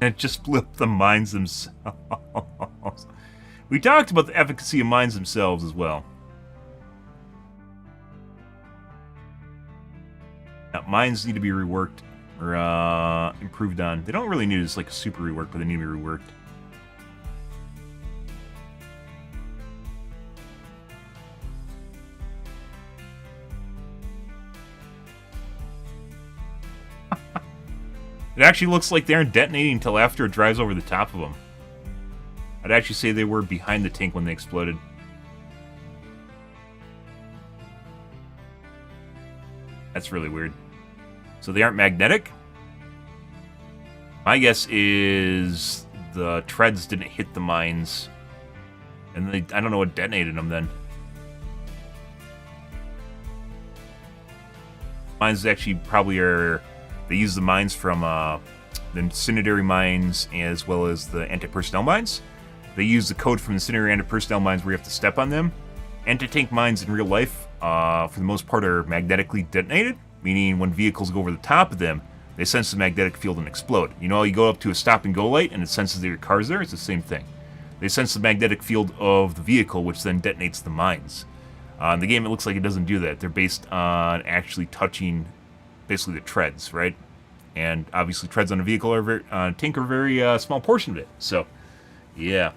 And it just flipped the mines themselves. We talked about the efficacy of mines themselves as well. Now, mines need to be reworked or improved on. They don't really need just like a super rework, but they need to be reworked. It actually looks like they aren't detonating until after it drives over the top of them. I'd actually say they were behind the tank when they exploded. That's really weird. So they aren't magnetic? My guess is the treads didn't hit the mines. And I don't know what detonated them then. Mines actually probably are... They use the mines from the incendiary mines as well as the anti-personnel mines. They use the code from the incendiary anti-personnel mines where you have to step on them. Anti-tank mines in real life, for the most part, are magnetically detonated, meaning when vehicles go over the top of them, they sense the magnetic field and explode. You know, you go up to a stop-and-go light and it senses that your car's there, it's the same thing. They sense the magnetic field of the vehicle, which then detonates the mines. In the game, it looks like it doesn't do that. They're based on actually touching basically the treads, right? And obviously treads on a vehicle are a tank are a very small portion of it. So, yeah.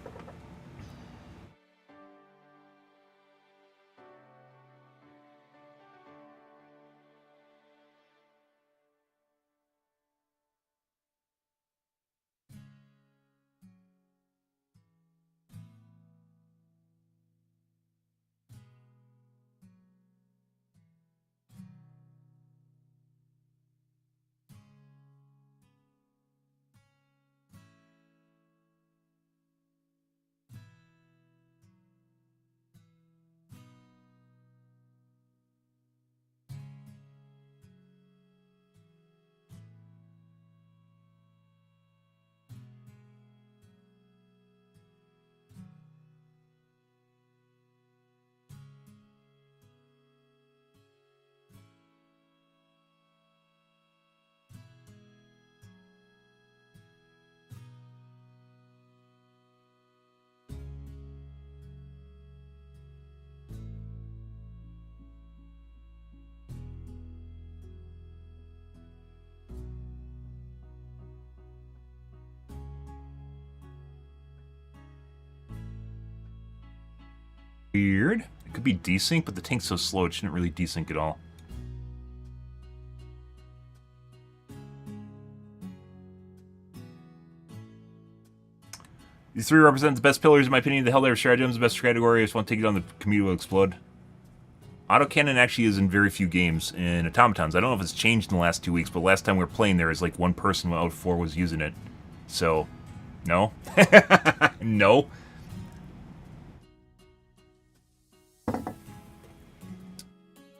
Weird. It could be desync, but the tank's so slow it shouldn't really desync at all. These three represent the best pillars, in my opinion. The Helldivers stratagems, the best category. I just want to take it on the community will explode. Autocannon actually is in very few games in automatons. I don't know if it's changed in the last 2 weeks, but last time we were playing there was like one person out of 4 was using it. So, no. No.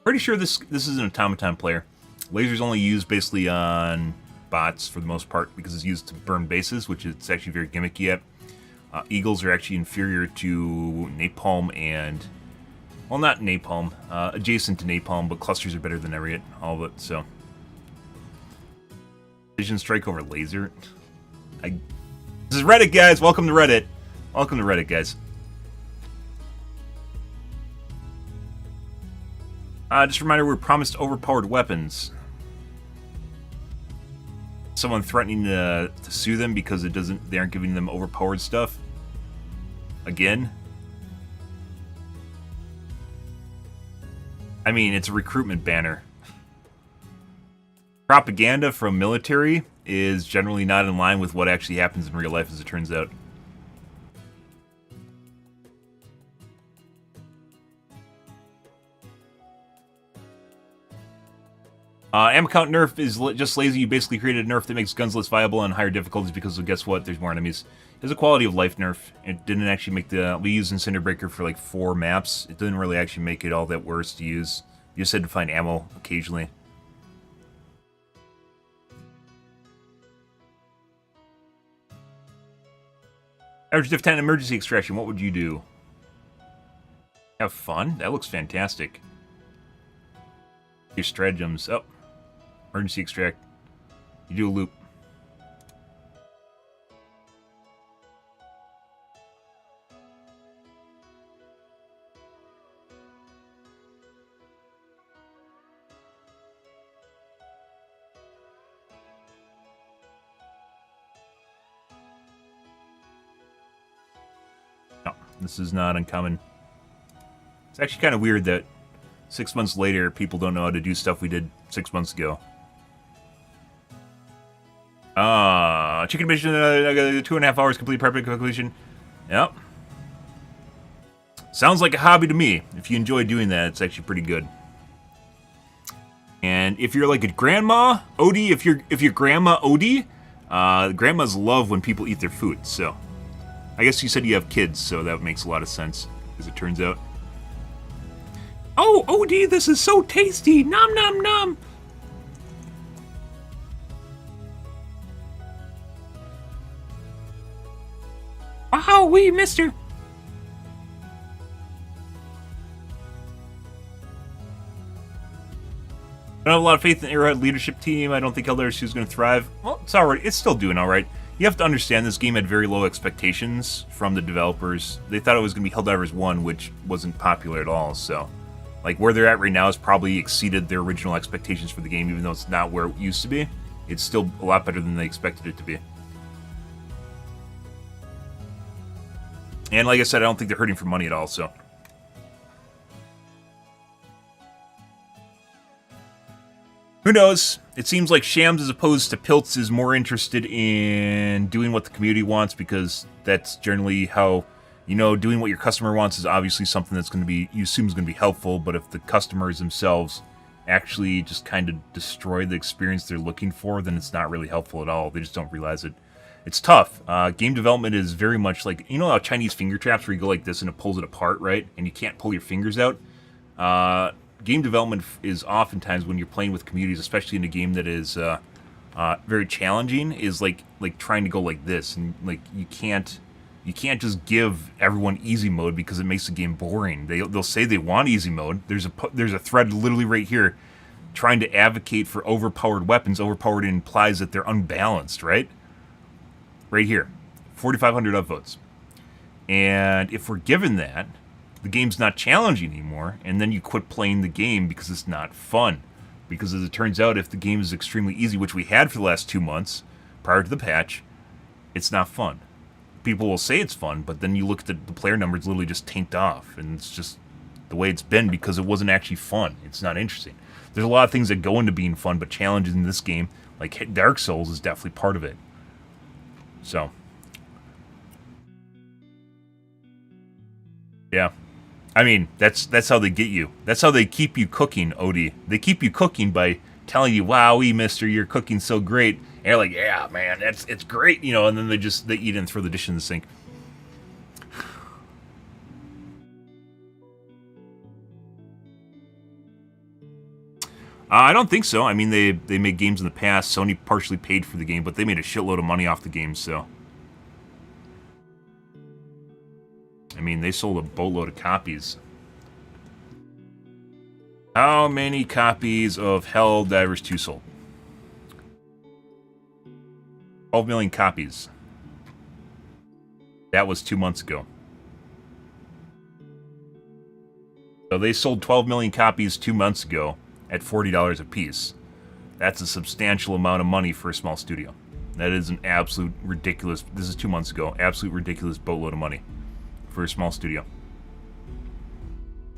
Pretty sure this is an automaton player. Laser's only used basically on bots for the most part because it's used to burn bases, which it's actually very gimmicky at. Eagles are actually inferior to napalm and, well, not napalm, adjacent to napalm, but clusters are better than every all of it. So, vision strike over laser. This is Reddit, guys. Welcome to Reddit. Welcome to Reddit, guys. Just a reminder, we're promised overpowered weapons. Someone threatening to sue them because they aren't giving them overpowered stuff. Again. I mean, it's a recruitment banner. Propaganda from military is generally not in line with what actually happens in real life, as it turns out. Ammo count nerf is just lazy. You basically created a nerf that makes guns less viable on higher difficulties because, guess what? There's more enemies. It's a quality of life nerf. It didn't actually make we used Incinderbreaker for like 4 maps. It didn't really actually make it all that worse to use. You just had to find ammo occasionally. Average diff 10 emergency extraction. What would you do? Have fun? That looks fantastic. Your stratagems. Oh. Emergency extract. You do a loop. No, this is not uncommon. It's actually kind of weird that 6 months later, people don't know how to do stuff we did 6 months ago. Chicken mission, 2.5 hours, complete perfect completion. Yep. Sounds like a hobby to me. If you enjoy doing that, it's actually pretty good. And if you're like a grandma, Odie, if you're grandma Odie, grandmas love when people eat their food, so. I guess you said you have kids, so that makes a lot of sense, as it turns out. Oh, Odie, this is so tasty! Nom nom nom! Wow, wee, mister! I don't have a lot of faith in the Arrowhead leadership team. I don't think Helldivers 2 is going to thrive. Well, it's alright. It's still doing alright. You have to understand this game had very low expectations from the developers. They thought it was going to be Helldivers 1, which wasn't popular at all, so. Like, where they're at right now has probably exceeded their original expectations for the game, even though it's not where it used to be. It's still a lot better than they expected it to be. And like I said, I don't think they're hurting for money at all, so. Who knows? It seems like Shams, as opposed to Piltz, is more interested in doing what the community wants, because that's generally how, you know, doing what your customer wants is obviously something that's going to be, you assume is going to be helpful, but if the customers themselves actually just kind of destroy the experience they're looking for, then it's not really helpful at all. They just don't realize it. It's tough. Game development is very much like, you know how Chinese finger traps where you go like this and it pulls it apart, right? And you can't pull your fingers out? Game development is oftentimes, when you're playing with communities, especially in a game that is very challenging, is like trying to go like this, and like you can't just give everyone easy mode because it makes the game boring. They'll say they want easy mode. There's a thread literally right here trying to advocate for overpowered weapons. Overpowered implies that they're unbalanced, right? Right here, 4,500 upvotes. And if we're given that, the game's not challenging anymore, and then you quit playing the game because it's not fun. Because as it turns out, if the game is extremely easy, which we had for the last 2 months, prior to the patch, it's not fun. people will say it's fun, but then you look at the player numbers literally just tanked off, and it's just the way it's been because it wasn't actually fun. It's not interesting. There's a lot of things that go into being fun, but challenges in this game, like Dark Souls, is definitely part of it. So, yeah. I mean, that's how they get you. That's how they keep you cooking, Odie. They keep you cooking by telling you, "Wowee, mister, you're cooking so great." And you're like, "Yeah, man, it's great," you know, and then they eat and throw the dish in the sink. I don't think so. I mean, they made games in the past. Sony partially paid for the game, but they made a shitload of money off the game, so. I mean, they sold a boatload of copies. How many copies of Helldivers 2 sold? 12 million copies. That was 2 months ago. So they sold 12 million copies 2 months ago at $40 a piece. That's a substantial amount of money for a small studio. That is an absolute ridiculous, this is 2 months ago, absolute ridiculous boatload of money for a small studio.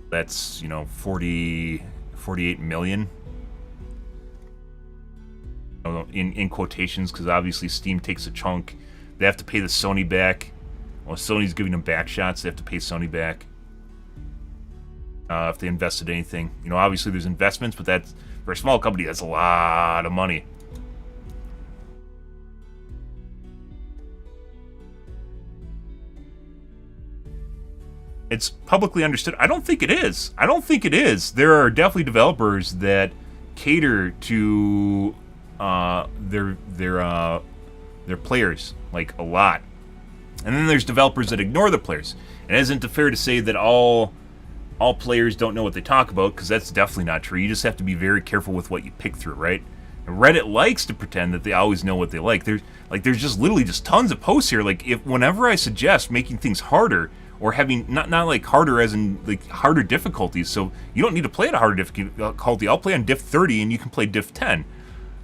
That's, you know, 48 million. In quotations, because obviously Steam takes a chunk. They have to pay the Sony back. Well, Sony's giving them back shots. They have to pay Sony back if they invested anything. You know, obviously there's investments, but that's, for a small company, that's a lot of money. It's publicly understood. I don't think it is. I don't think it is. There are definitely developers that cater to their players, like, a lot. And then there's developers that ignore the players. And it isn't fair to say that all players don't know what they talk about, because that's definitely not true. You just have to be very careful with what you pick through, right? And Reddit likes to pretend that they always know what they like. There's just literally just tons of posts here. Like, whenever I suggest making things harder, or having, not like harder as in like harder difficulties, so you don't need to play at a harder difficulty. I'll play on diff 30 and you can play diff 10.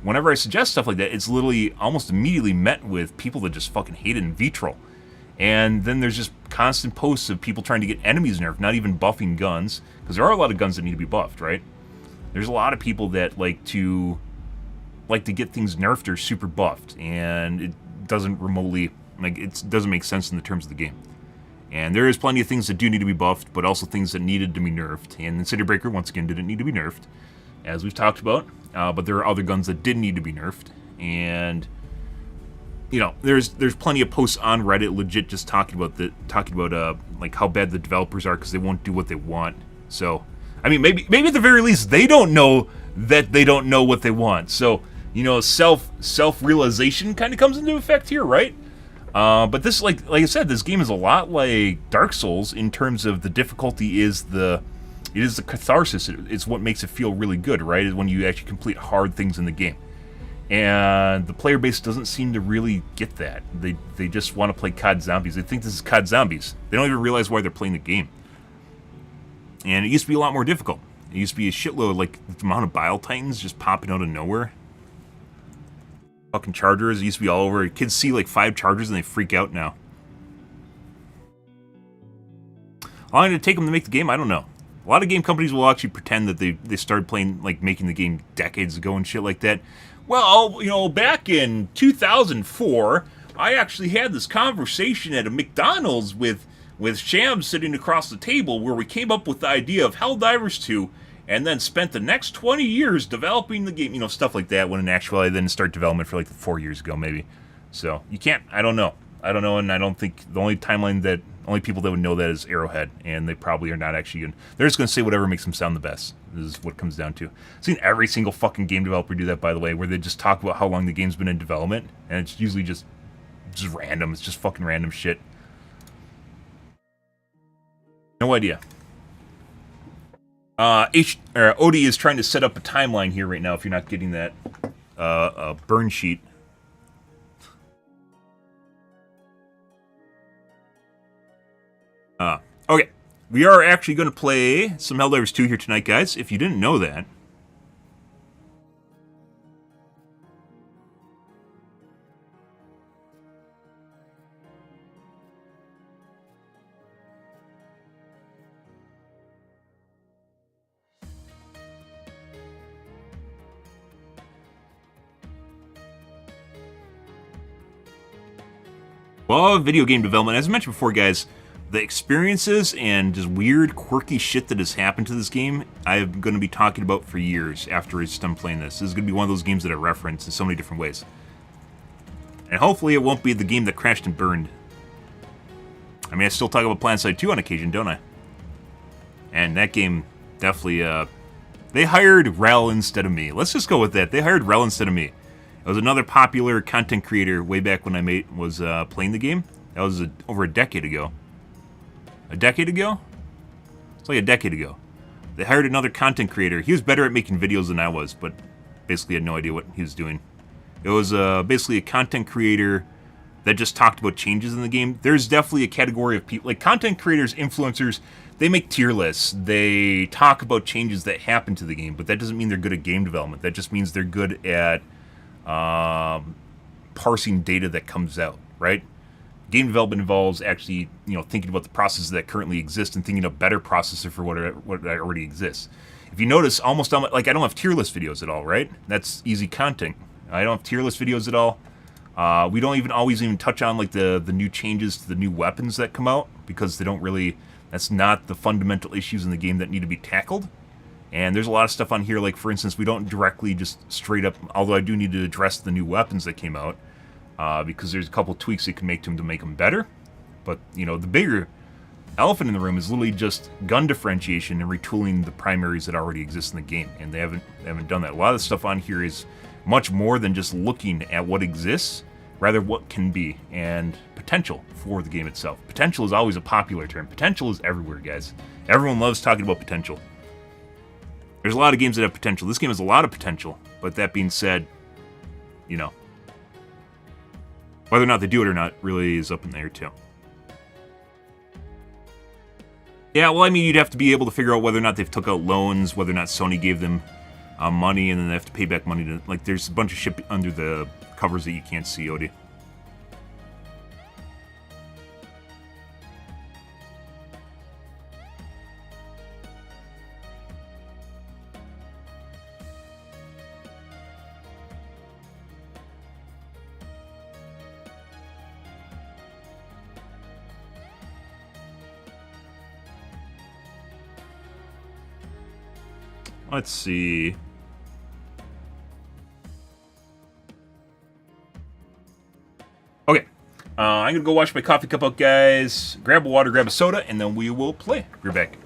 Whenever I suggest stuff like that, it's literally almost immediately met with people that just fucking hate it in vitro. And then there's just constant posts of people trying to get enemies nerfed, not even buffing guns, because there are a lot of guns that need to be buffed, right? There's a lot of people that like to get things nerfed or super buffed, and it doesn't remotely, like, it doesn't make sense in the terms of the game. And there is plenty of things that do need to be buffed, but also things that needed to be nerfed. And the City Breaker, once again, didn't need to be nerfed, as we've talked about. But there are other guns that did need to be nerfed. And, you know, there's plenty of posts on Reddit legit just talking about like how bad the developers are because they won't do what they want. So, I mean, maybe at the very least they don't know that they don't know what they want. So, you know, self-realization kind of comes into effect here, right? But this, like I said, this game is a lot like Dark Souls in terms of the difficulty is the catharsis. It's what makes it feel really good, right? Is when you actually complete hard things in the game. And the player base doesn't seem to really get that. They just want to play COD Zombies. They think this is COD Zombies. They don't even realize why they're playing the game. And it used to be a lot more difficult. It used to be a shitload, like the amount of Bile Titans just popping out of nowhere. Fucking chargers, it used to be all over. Kids see like 5 chargers and they freak out now. How long did it take them to make the game? I don't know. A lot of game companies will actually pretend that they started playing, like, making the game decades ago and shit like that. Well, you know, back in 2004, I actually had this conversation at a McDonald's with Sham sitting across the table where we came up with the idea of Helldivers 2 and then spent the next 20 years developing the game, you know, stuff like that, when in actuality they didn't start development for like 4 years ago, maybe. So, you can't, I don't know, and I don't think, the only people that would know that is Arrowhead, and they probably are not actually going to, they're just going to say whatever makes them sound the best, is what it comes down to. I've seen every single fucking game developer do that, by the way, where they just talk about how long the game's been in development, and it's usually just random, it's just fucking random shit. No idea. Odie is trying to set up a timeline here right now, if you're not getting that burn sheet. Okay. We are actually going to play some Helldivers 2 here tonight, guys, if you didn't know that. Love video game development. As I mentioned before, guys, the experiences and just weird, quirky shit that has happened to this game, I'm going to be talking about for years after it's done playing this. This is going to be one of those games that I reference in so many different ways. And hopefully it won't be the game that crashed and burned. I mean, I still talk about PlanetSide 2 on occasion, don't I? And that game definitely, they hired Rel instead of me. Let's just go with that. They hired Rel instead of me. It was another popular content creator way back when I was playing the game. That was over a decade ago. A decade ago? It's like a decade ago. They hired another content creator. He was better at making videos than I was, but basically had no idea what he was doing. It was basically a content creator that just talked about changes in the game. There's definitely a category of people, like content creators, influencers, they make tier lists. They talk about changes that happen to the game, but that doesn't mean they're good at game development. That just means they're good at parsing data that comes out, right? Game development involves actually, thinking about the processes that currently exist and thinking of better processes for what already exists. If you notice, almost all I don't have tier list videos at all, right? That's easy content. I don't have tier list videos at all. We don't even always touch on like the new changes to the new weapons that come out because they don't really. That's not the fundamental issues in the game that need to be tackled. And there's a lot of stuff on here, like, for instance, we don't directly just straight up, although I do need to address the new weapons that came out, because there's a couple tweaks you can make to make them better. But, the bigger elephant in the room is literally just gun differentiation and retooling the primaries that already exist in the game, and they haven't done that. A lot of the stuff on here is much more than just looking at what exists, rather what can be, and potential for the game itself. Potential is always a popular term. Potential is everywhere, guys. Everyone loves talking about potential. There's a lot of games that have potential. This game has a lot of potential, but that being said, whether or not they do it or not really is up in the air too. Yeah, well, I mean, you'd have to be able to figure out whether or not they've took out loans, whether or not Sony gave them money, and then they have to pay back money to, like, there's a bunch of shit under the covers that you can't see, Odie. Let's see. Okay. I'm going to go wash my coffee cup out, guys. Grab a water, grab a soda, and then we will play. We're back.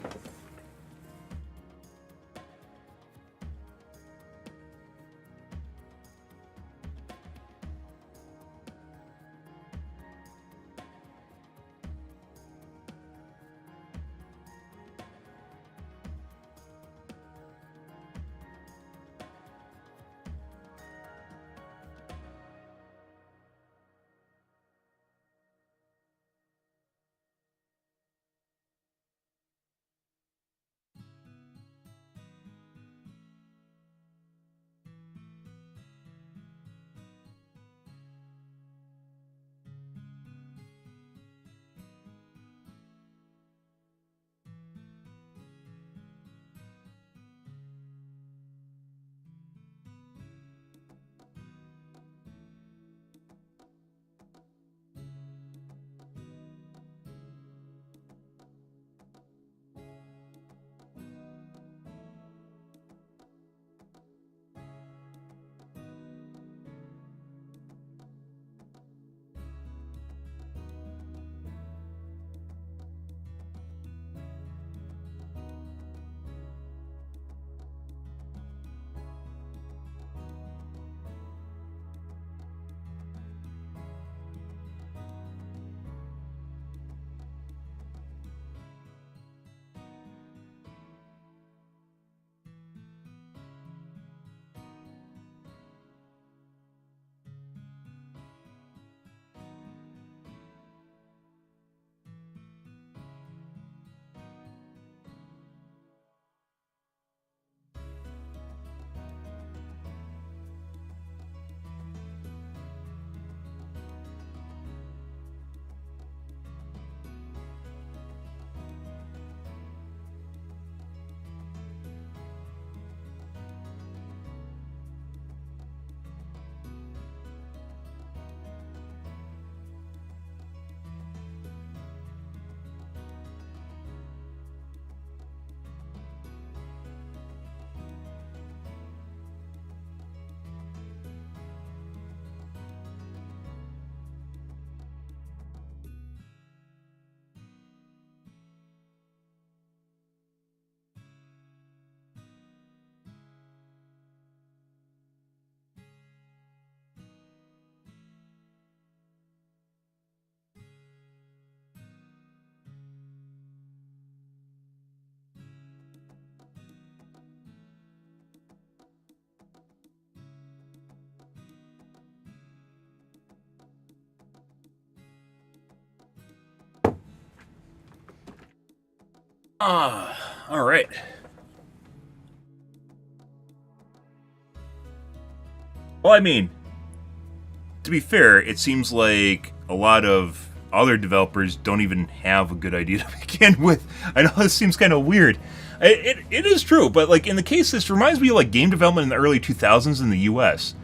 All right. Well, I mean, to be fair, it seems like a lot of other developers don't even have a good idea to begin with. I know this seems kind of weird. It is true, but like in the case, this reminds me of like game development in the early 2000s in the U.S.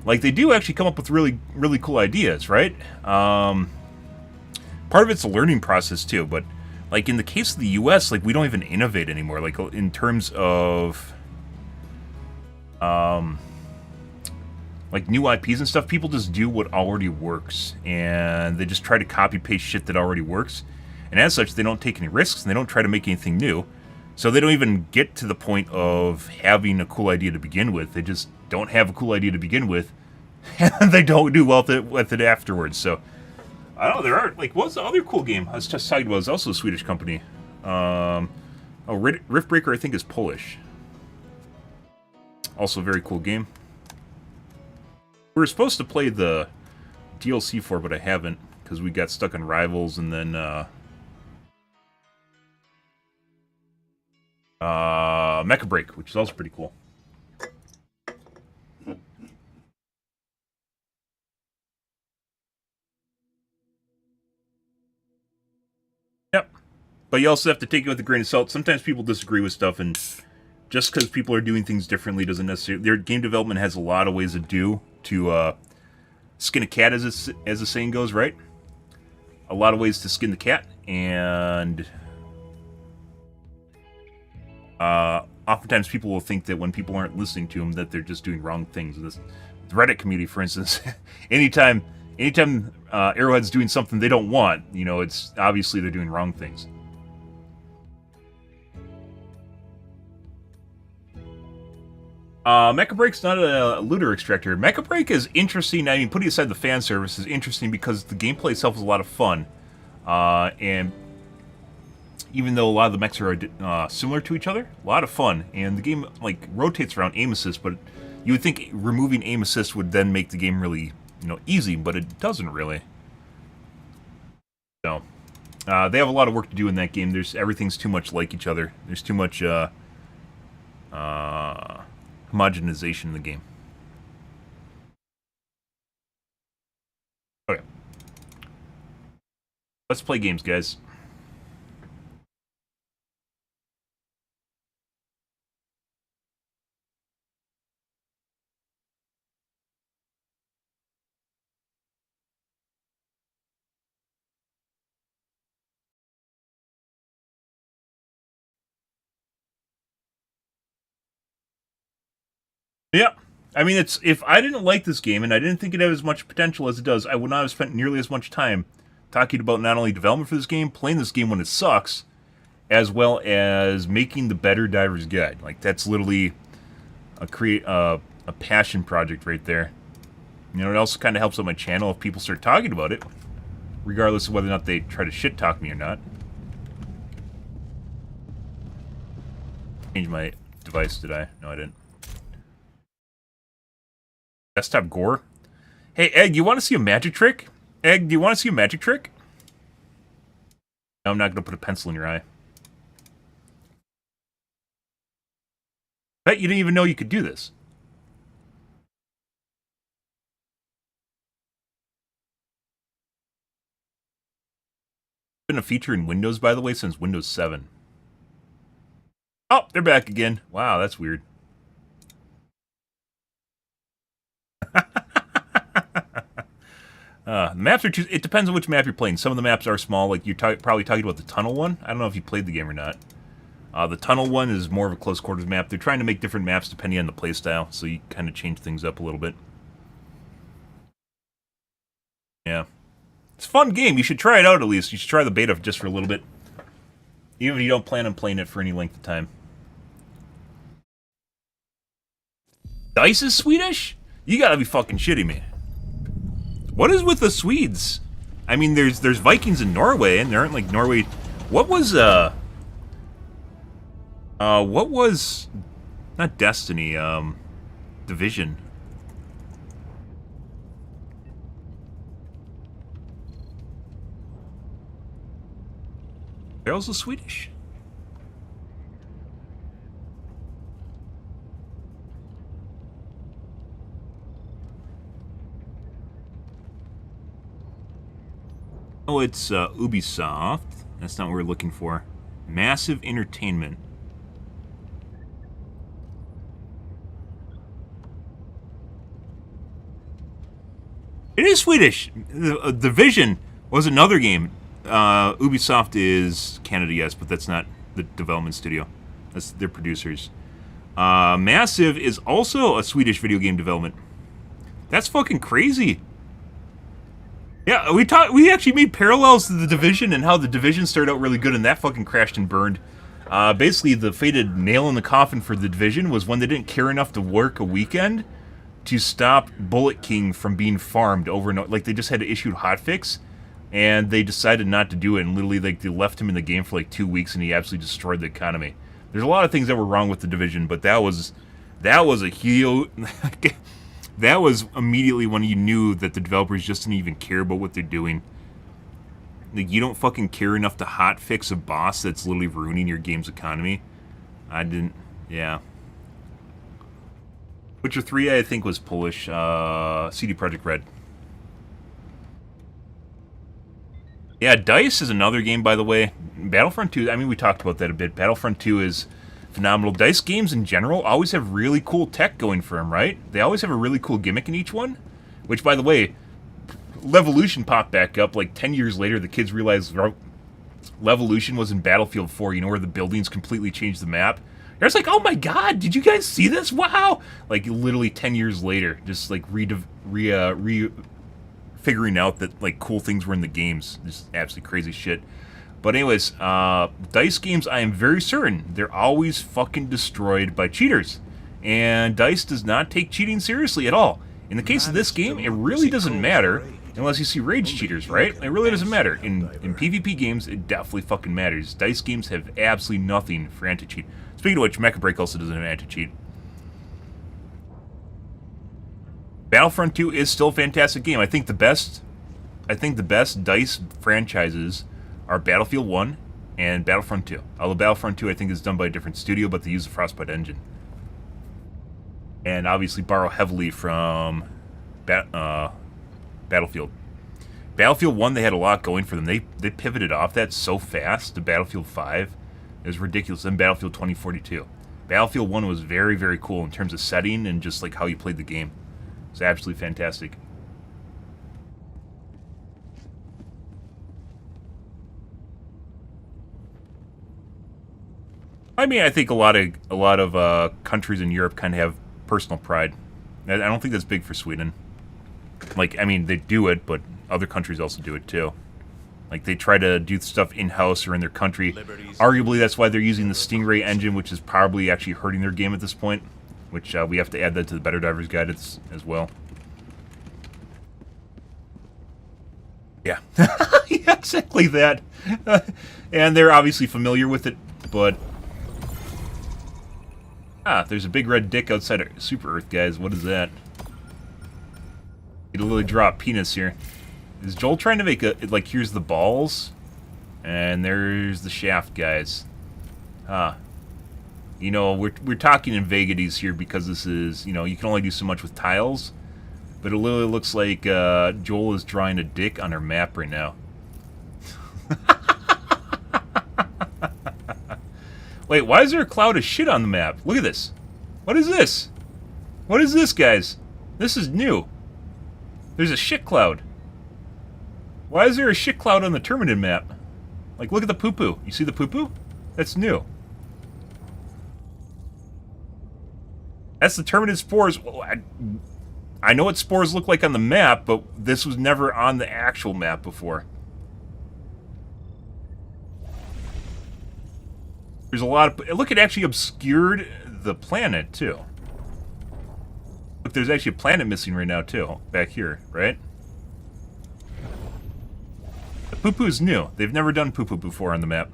Like they do actually come up with really cool ideas, right? Part of it's a learning process too, but like in the case of the U.S., like we don't even innovate anymore. Like in terms of like new IPs and stuff, people just do what already works, and they just try to copy paste shit that already works. And as such, they don't take any risks and they don't try to make anything new. So they don't even get to the point of having a cool idea to begin with. They just don't have a cool idea to begin with, and they don't do well with it afterwards. So I don't know. There are like, what's the other cool game I was just talking about? It's also a Swedish company. Riftbreaker, I think, is Polish. Also a very cool game. We were supposed to play the DLC for it, but I haven't, because we got stuck on Rivals, and then Mecha Break, which is also pretty cool. Yep. But you also have to take it with a grain of salt. Sometimes people disagree with stuff, and just because people are doing things differently doesn't necessarily... Their game development has a lot of ways to skin a cat, as the saying goes, right? A lot of ways to skin the cat, and oftentimes people will think that when people aren't listening to them, that they're just doing wrong things. The Reddit community, for instance, anytime Arrowhead's doing something they don't want, you know, it's obviously they're doing wrong things. Mecha Break's not a looter extractor. Mecha Break is interesting. I mean, putting aside the fan service, is interesting because the gameplay itself is a lot of fun. And even though a lot of the mechs are similar to each other, a lot of fun. And the game like rotates around aim assist, but you would think removing aim assist would then make the game really, you know, easy, but it doesn't really. So they have a lot of work to do in that game. Everything's too much like each other. There's too much homogenization in the game. Okay. Let's play games, guys. Yeah. I mean, if I didn't like this game and I didn't think it had as much potential as it does, I would not have spent nearly as much time talking about not only development for this game, playing this game when it sucks, as well as making the BetterDivers guide. Like, that's literally a passion project right there. You know, it also kind of helps out my channel if people start talking about it, regardless of whether or not they try to shit talk me or not. Change my device, did I? No, I didn't. Desktop gore? Hey, Egg, you want to see a magic trick? Egg, do you want to see a magic trick? No, I'm not going to put a pencil in your eye. Bet you didn't even know you could do this. Been a feature in Windows, by the way, since Windows 7. Oh, they're back again. Wow, that's weird. The maps are it depends on which map you're playing. Some of the maps are small, like you're probably talking about the tunnel one. I don't know if you played the game or not. The tunnel one is more of a close quarters map. They're trying to make different maps depending on the playstyle, so you kind of change things up a little bit. Yeah. It's a fun game. You should try it out at least. You should try the beta just for a little bit. Even if you don't plan on playing it for any length of time. Dice is Swedish? You gotta be fucking shitting me. What is with the Swedes? I mean, there's Vikings in Norway, and there aren't like Norway. What was not Destiny? Division. They're also Swedish. Oh, it's Ubisoft. That's not what we're looking for. Massive Entertainment. It is Swedish. Division was another game. Ubisoft is Canada, yes, but that's not the development studio. That's their producers. Massive is also a Swedish video game development. That's fucking crazy. Yeah, we actually made parallels to the Division and how the Division started out really good and that fucking crashed and burned. Basically, the fated nail in the coffin for the Division was when they didn't care enough to work a weekend to stop Bullet King from being farmed over and over. Like, they just had to issue a hotfix, and they decided not to do it, and literally, like, they left him in the game for like 2 weeks, and he absolutely destroyed the economy. There's a lot of things that were wrong with the Division, but that was a huge... That was immediately when you knew that the developers just didn't even care about what they're doing. Like, you don't fucking care enough to hotfix a boss that's literally ruining your game's economy. I didn't... Yeah. Witcher 3, I think, was Polish. CD Projekt Red. Yeah, DICE is another game, by the way. Battlefront 2, I mean, we talked about that a bit. Battlefront 2 is phenomenal. DICE games in general always have really cool tech going for them, right? They always have a really cool gimmick in each one. Which, by the way, Levolution popped back up like 10 years later. The kids realized Levolution was in Battlefield 4, you know, where the buildings completely changed the map. I was like, oh my god, did you guys see this? Wow! Like, literally 10 years later, just like figuring out that like cool things were in the games. Just absolutely crazy shit. But anyways, DICE games, I am very certain they're always fucking destroyed by cheaters. And DICE does not take cheating seriously at all. In the case of this game, it really doesn't matter unless you see rage cheaters, right? It really doesn't matter. In PvP games, it definitely fucking matters. DICE games have absolutely nothing for anti-cheat. Speaking of which, Mecha Break also doesn't have anti-cheat. Battlefront 2 is still a fantastic game. I think the best DICE franchises are Battlefield 1 and Battlefront 2. Although Battlefront 2, I think, is done by a different studio, but they use the Frostbite engine. And obviously borrow heavily from Battlefield. Battlefield 1, they had a lot going for them. They pivoted off that so fast to Battlefield 5. It was ridiculous. Then Battlefield 2042. Battlefield 1 was very, very cool in terms of setting and just like how you played the game. It's absolutely fantastic. I mean, I think a lot of countries in Europe kind of have personal pride. I don't think that's big for Sweden. Like, I mean, they do it, but other countries also do it too. Like, they try to do stuff in-house or in their country. Arguably, that's why they're using the Stingray engine, which is probably actually hurting their game at this point. Which we have to add that to the BetterDivers guide as well. Yeah. Yeah, exactly that. And they're obviously familiar with it, but... there's a big red dick outside of Super Earth, guys. What is that? Need to literally draw a penis here. Is Joel trying to make a... Like, here's the balls. And there's the shaft, guys. You know, we're talking in vagaries here because this is... You know, you can only do so much with tiles. But it literally looks like Joel is drawing a dick on her map right now. Wait, why is there a cloud of shit on the map? Look at this. What is this? What is this, guys? This is new. There's a shit cloud. Why is there a shit cloud on the Terminid map? Like, look at the poo-poo. You see the poo-poo? That's new. That's the Terminid spores. Well, I know what spores look like on the map, but this was never on the actual map before. There's a lot of... Look, it actually obscured the planet, too. Look, there's actually a planet missing right now, too. Back here, right? The poo-poo is new. They've never done poo-poo before on the map.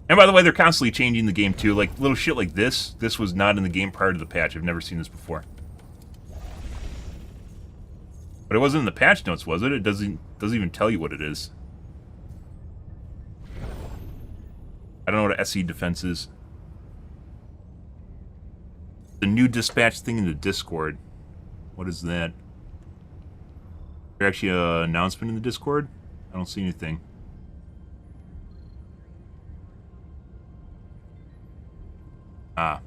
And by the way, they're constantly changing the game, too. Like, little shit like this. This was not in the game prior to the patch. I've never seen this before. But it wasn't in the patch notes, was it? It doesn't even tell you what it is. I don't know what an SE defense is. The new dispatch thing in the Discord. What is that? there actually an announcement in the Discord? I don't see anything. Ah.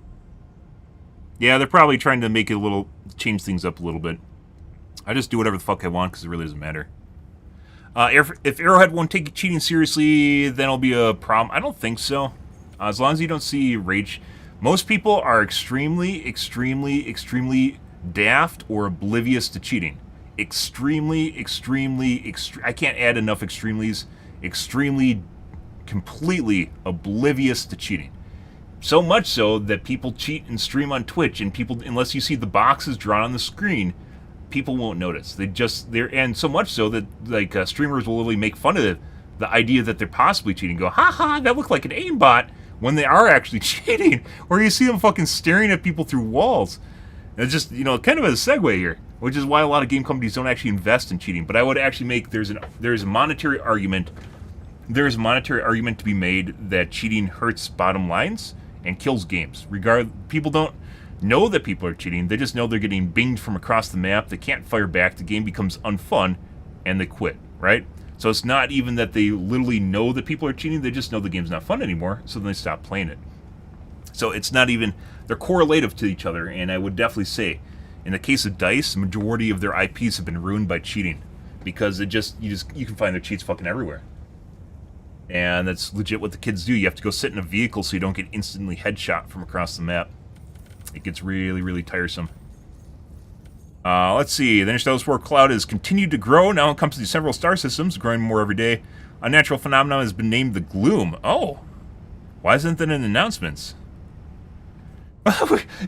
Yeah, they're probably trying to make it a little... change things up a little bit. I just do whatever the fuck I want because it really doesn't matter. If Arrowhead won't take cheating seriously, then it'll be a problem. I don't think so. As long as you don't see rage... Most people are extremely, extremely, extremely daft or oblivious to cheating. Extremely, I can't add enough extremelies. Extremely, completely oblivious to cheating. So much so that people cheat and stream on Twitch, and people, unless you see the boxes drawn on the screen, people won't notice. And so much so that like streamers will literally make fun of the idea that they're possibly cheating. Go, haha, that looked like an aimbot, when they are actually cheating. Or you see them fucking staring at people through walls. And it's just, you know, kind of a segue here, which is why a lot of game companies don't actually invest in cheating. But I would actually make there's a monetary argument. There is a monetary argument to be made that cheating hurts bottom lines and kills games. People don't know that people are cheating. They just know they're getting binged from across the map. They can't fire back. The game becomes unfun, and they quit, right? So it's not even that they literally know that people are cheating. They just know the game's not fun anymore, so then they stop playing it. So it's not even... They're correlative to each other, and I would definitely say, in the case of DICE, the majority of their IPs have been ruined by cheating. Because you can find their cheats fucking everywhere. And that's legit what the kids do. You have to go sit in a vehicle so you don't get instantly headshot from across the map. It gets really, really tiresome. Let's see. The Interstellar Spore Cloud has continued to grow. Now it comes to several star systems, growing more every day. A natural phenomenon has been named the Gloom. Oh. Why isn't that in announcements?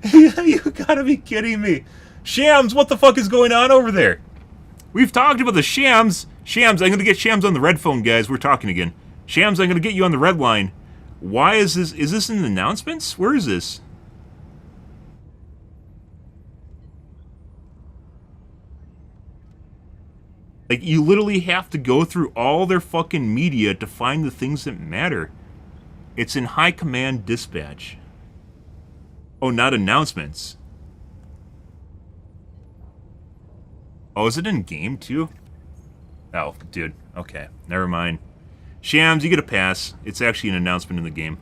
You gotta be kidding me. Shams, what the fuck is going on over there? We've talked about the Shams. Shams, I'm gonna get Shams on the red phone, guys. We're talking again. Shams, I'm gonna get you on the red line. Why is this? Is this in the announcements? Where is this? Like, you literally have to go through all their fucking media to find the things that matter. It's in High Command Dispatch. Oh, not announcements. Oh, is it in game too? Oh, dude. Okay, never mind. Shams, you get a pass. It's actually an announcement in the game.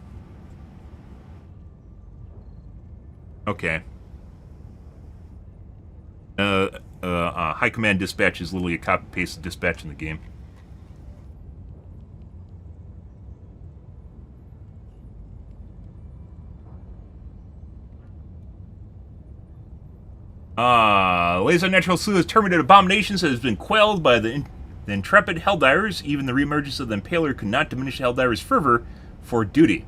Okay. High Command Dispatch is literally a copy-paste dispatch in the game. Laser Natural Sleuth's terminated abominations has been quelled by the intrepid Helldivers. Even the reemergence of the Impaler could not diminish Helldivers' fervor for duty.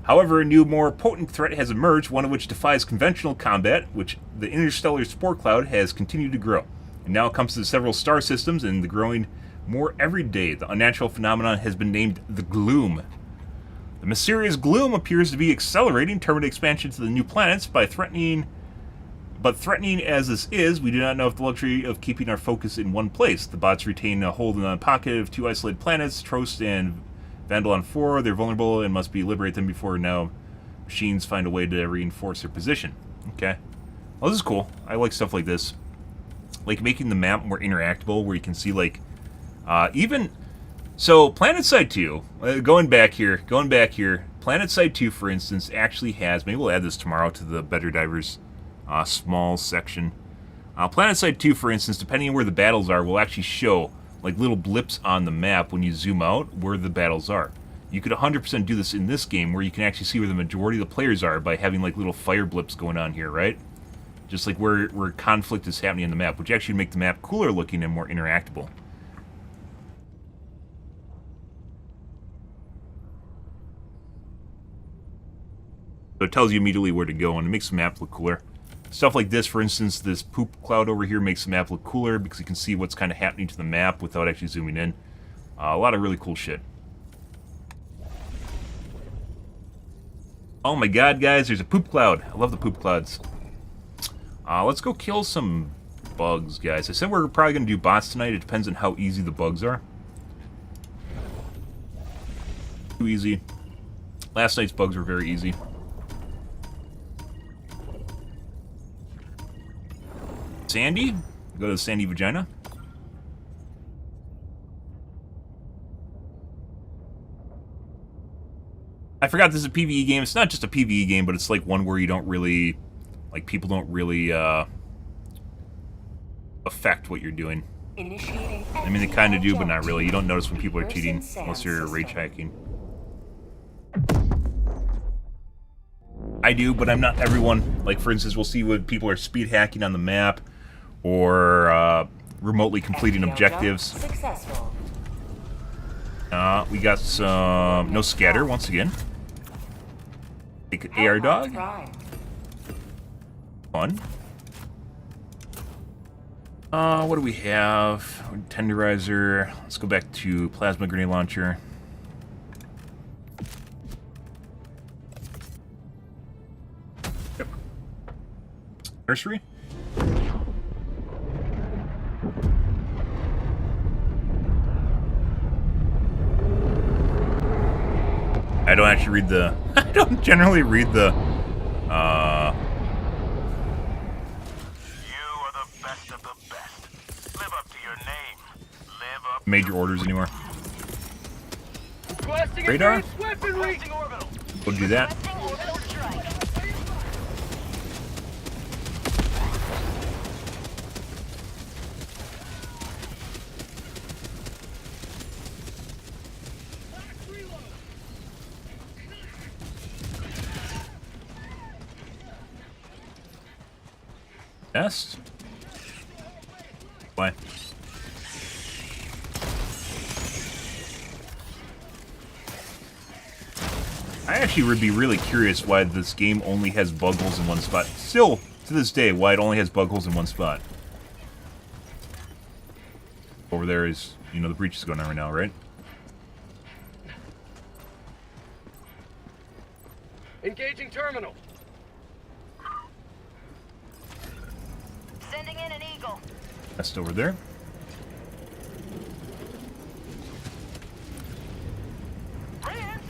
However, a new, more potent threat has emerged, one of which defies conventional combat, which the Interstellar Spore Cloud has continued to grow. And now it comes to several star systems, and the growing more every day. The unnatural phenomenon has been named the Gloom. The mysterious Gloom appears to be accelerating terminal expansion to the new planets by threatening as this is, we do not know if the luxury of keeping our focus in one place. The bots retain a hold on a pocket of two isolated planets, Trost and Vandalon 4. They're vulnerable and must be liberate them before now machines find a way to reinforce their position. Okay. Well, this is cool. I like stuff like this. Like making the map more interactable, where you can see, like, so PlanetSide 2, going back here, PlanetSide 2, for instance, actually has, maybe we'll add this tomorrow to the BetterDivers small section. PlanetSide 2, for instance, depending on where the battles are, will actually show like little blips on the map when you zoom out where the battles are. You could 100% do this in this game, where you can actually see where the majority of the players are by having like little fire blips going on here, right? Just like where conflict is happening in the map, which actually make the map cooler looking and more interactable. So it tells you immediately where to go, and it makes the map look cooler. Stuff like this, for instance, this poop cloud over here makes the map look cooler because you can see what's kind of happening to the map without actually zooming in. A lot of really cool shit. Oh my god, guys, there's a poop cloud. I love the poop clouds. Let's go kill some bugs, guys. I said we're probably going to do bots tonight. It depends on how easy the bugs are. Too easy. Last night's bugs were very easy. Sandy? Go to the Sandy Vagina. I forgot this is a PvE game. It's not just a PvE game, but it's like one where you don't really, like, people don't really affect what you're doing. I mean, they kind of do, but not really. You don't notice when people are cheating unless you're rage hacking. I do, but I'm not everyone. Like, for instance, we'll see when people are speed hacking on the map or remotely completing objectives. We got some... no scatter, once again. Take AR dog. Fun. What do we have? Tenderizer. Let's go back to plasma grenade launcher. Yep. Nursery. I don't actually read the... I don't generally read the... You are the best of the best. Live up to your name. Live up major orders anymore. Requesting Radar? weaponry. We'll do that. Nest? Why? I actually would be really curious why this game only has bug holes in one spot. Still, to this day, why it only has bug holes in one spot. Over there is, you know, the breach is going on right now, right? Engaging terminal. Sending in an eagle. Nest over there.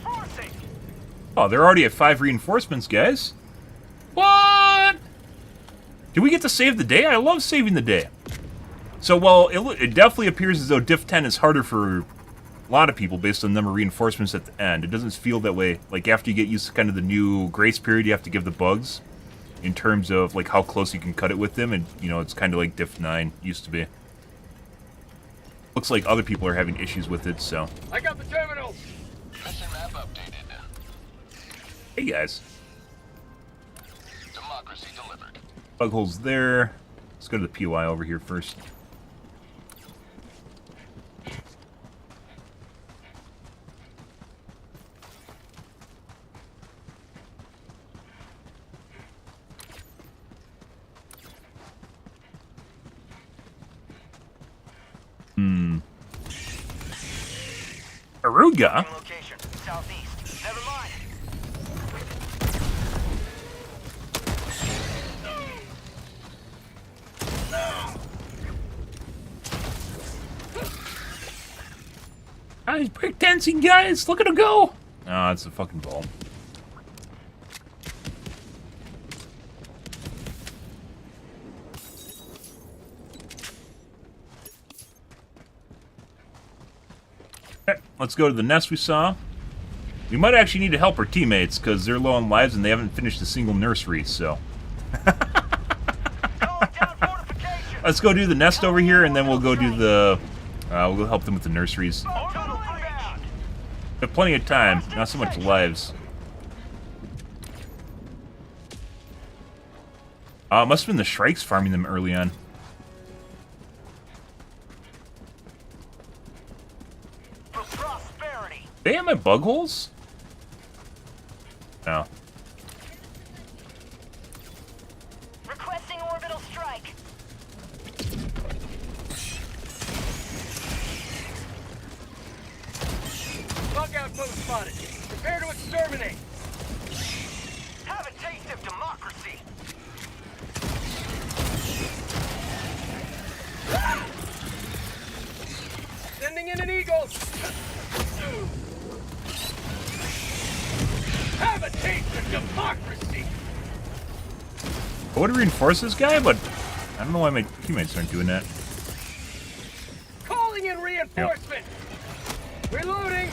reinforcing. Oh, they're already at 5 reinforcements, guys. What? Do we get to save the day? I love saving the day. So, well, it definitely appears as though Diff 10 is harder for a lot of people based on the number of reinforcements at the end. It doesn't feel that way. Like, after you get used to kind of the new grace period you have to give the bugs in terms of, like, how close you can cut it with them. And, you know, it's kind of like Diff 9 used to be. Looks like other people are having issues with it, so. I got the terminal. Mission map updated. Hey, guys. Democracy delivered. Bug holes there. Let's go to the POI over here first. Aruga? Location, southeast. Never mind. Ah, he's breakdancing, guys! Look at him go! Ah, it's a fucking ball. Okay, let's go to the nest we saw. We might actually need to help our teammates, because they're low on lives and they haven't finished a single nursery, so... Let's go do the nest over here, and then we'll go do the... we'll go help them with the nurseries. We have plenty of time, not so much lives. It must have been the Shrikes farming them early on. For prosperity. They have my bug holes? No. Requesting orbital strike. Bug outpost spotted. Prepare to exterminate. Have a taste of democracy. Sending in an eagle. Have a taste of democracy. I would reinforce this guy, but I don't know why my teammates aren't doing that. Calling in reinforcement. Reloading.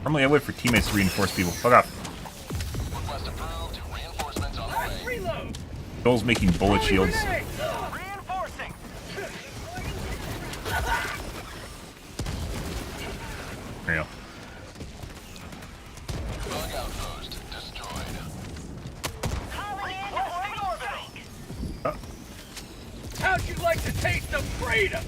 Normally I wait for teammates to reinforce people. Fuck off. Request approved. Reinforcements on the way. Reload. Joel's making bullet shields. Reinforcing. There you go. Bug outpost destroyed. Calling in orbital strike. How'd you like to taste of freedom?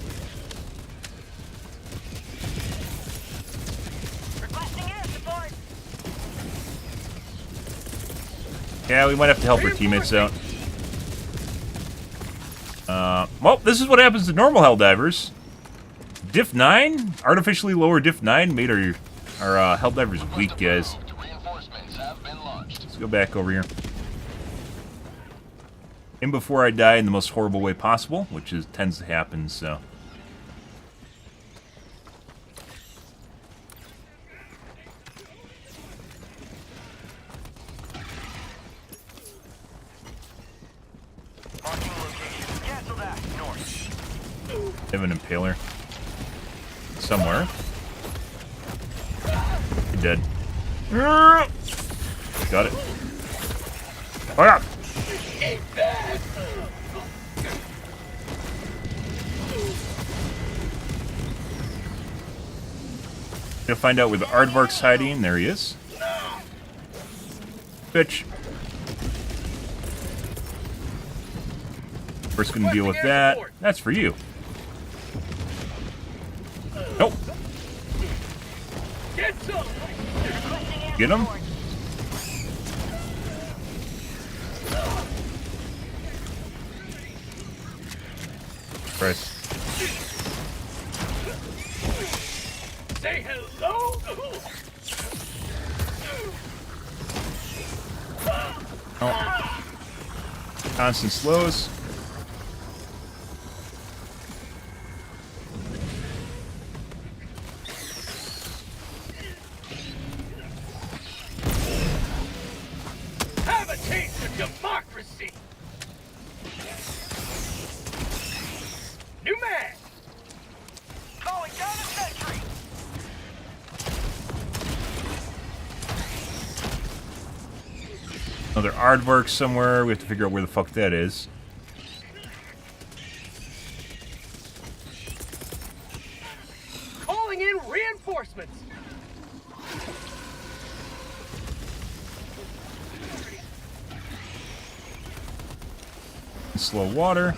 Requesting air support. Yeah, we might have to help our teammates out. Well, this is what happens to normal Helldivers. Diff 9? Artificially lower Diff 9 made our Helldivers weak, guys. Reinforcements have been launched. Let's go back over here. In before I die in the most horrible way possible, which tends to happen, so... Marking location. Cancel that. North. I have an impaler. Somewhere. You're dead. Got it. Oh yeah! Gonna find out where the Aardvark's hiding. There he is. Bitch. First gonna deal with that. That's for you. Nope. Get some. Requesting air Get him. support. Christ. Say hello. Oh. Constant slows. Have a taste of democracy. New man. Calling down a sentry. Another Aardvark somewhere. We have to figure out where the fuck that is. Calling in reinforcements. Slow water.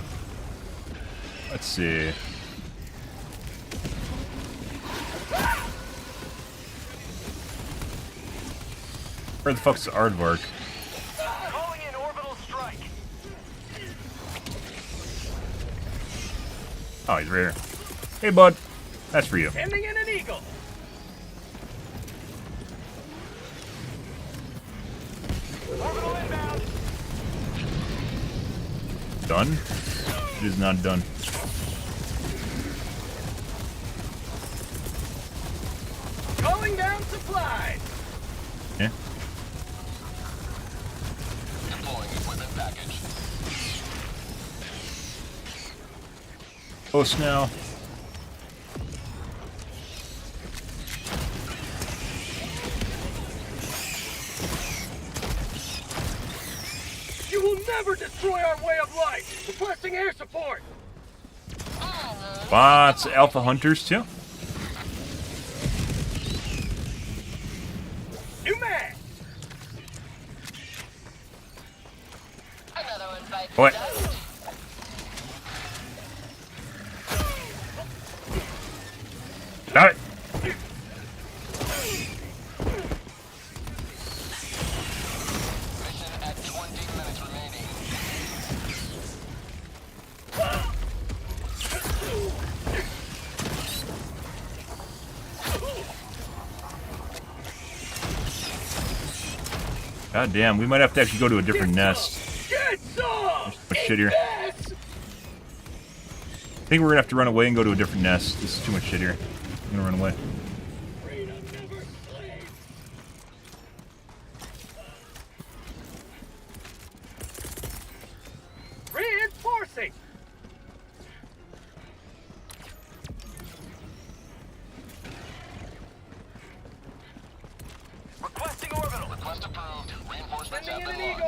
Let's see. Where the fuck's the Aardvark? Calling in orbital strike. Oh, he's right here. Hey, bud. That's for you. Sending in an eagle. Orbital inbound. Done? It is not done. Calling down supplies. Yeah. Deploying equipment package. Close now. You will never destroy our way of life. Requesting air support. Lots of Alpha Hunters, too. New man. Another one bites What? the dust. Got it. Mission at 20 minutes remaining. God damn, we might have to actually go to a different nest. Get some. Much shit here. Yes. I think we're gonna have to run away and go to a different nest. This is too much shit here. I'm gonna run away. Freedom never slaves. Reinforcing.